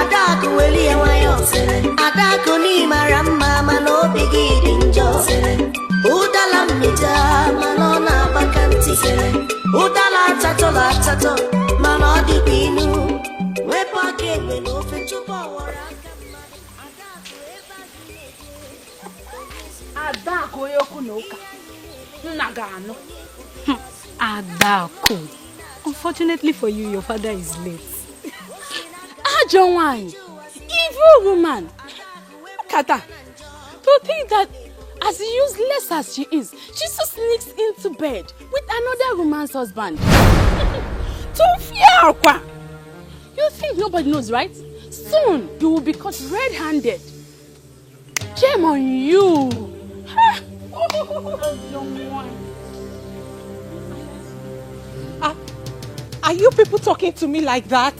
Ada akụ weli ya nwayọ. Ada akụ ni mara mma ma n'obi gị dị njọ. Ụdala mmita mana ọ na-agbaka ntị ụdala atatọ mana ọ dịkwa inu wepụ aka egbe n'ofe tupu ọwara aka Adaku onye okwu na ụka nna ga-anụ. Adaku. Unfortunately for you, your father is late. Ajọ nwanyị, evil woman. Kata, to think that as useless as she is, she just sneaks into bed with another woman's husband. To fear kwa. You think nobody knows, right? Soon you will be caught red-handed. Shame on you. Are you people talking to me like that?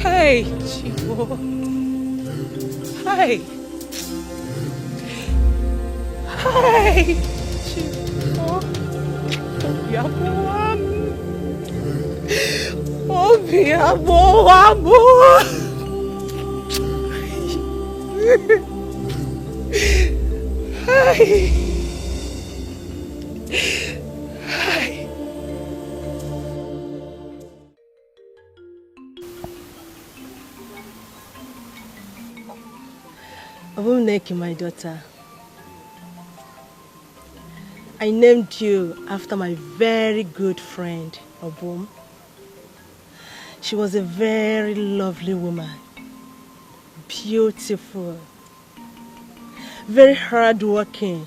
Hey, Chivo. Hey. Hey, Chivo. Obiabo. Hey. Obumneke, my daughter, I named you after my very good friend, Obum. She was a very lovely woman, beautiful, very hardworking.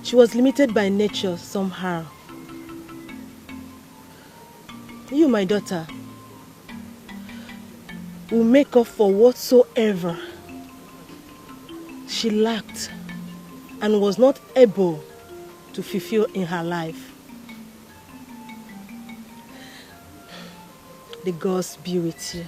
She was limited by nature somehow. You, my daughter, will make up for whatsoever she lacked and was not able to fulfill in her life. The gods be with you.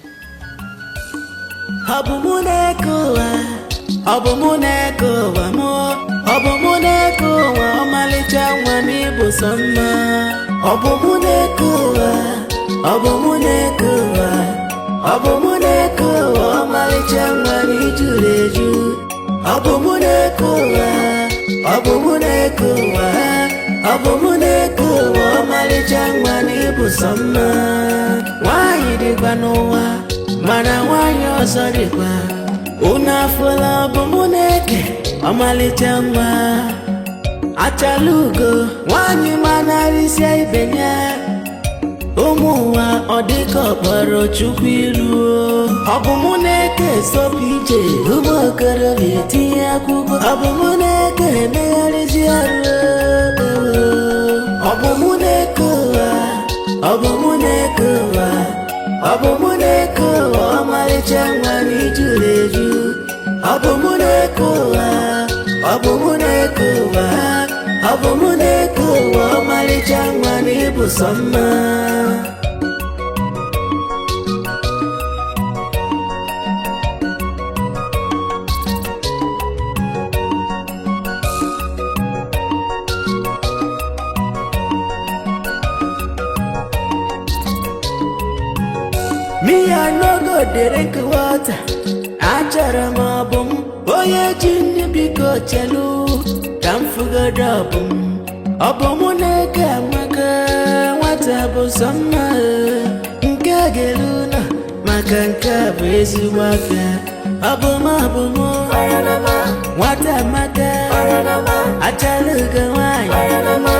Why did Banoa? Mana wanyo sorikwa unafula bumuneke amalichama achalugo wanyi manarisia ibenya umuwa odiko baro chukwiru abumuneke sopije umokoro viti akugo abumuneke mearisiaru abumuneke Abomuneko amalichangwa ni juleju Abomuneko amalichangwa ni busama Me I no go drink water. Achara mabum, boye jini biko chelu. Kamfuga dabum, abomuneka maka watabu sama. Nkageluna makanka bezi waka. Abumu, watamaka. Achaluga wai.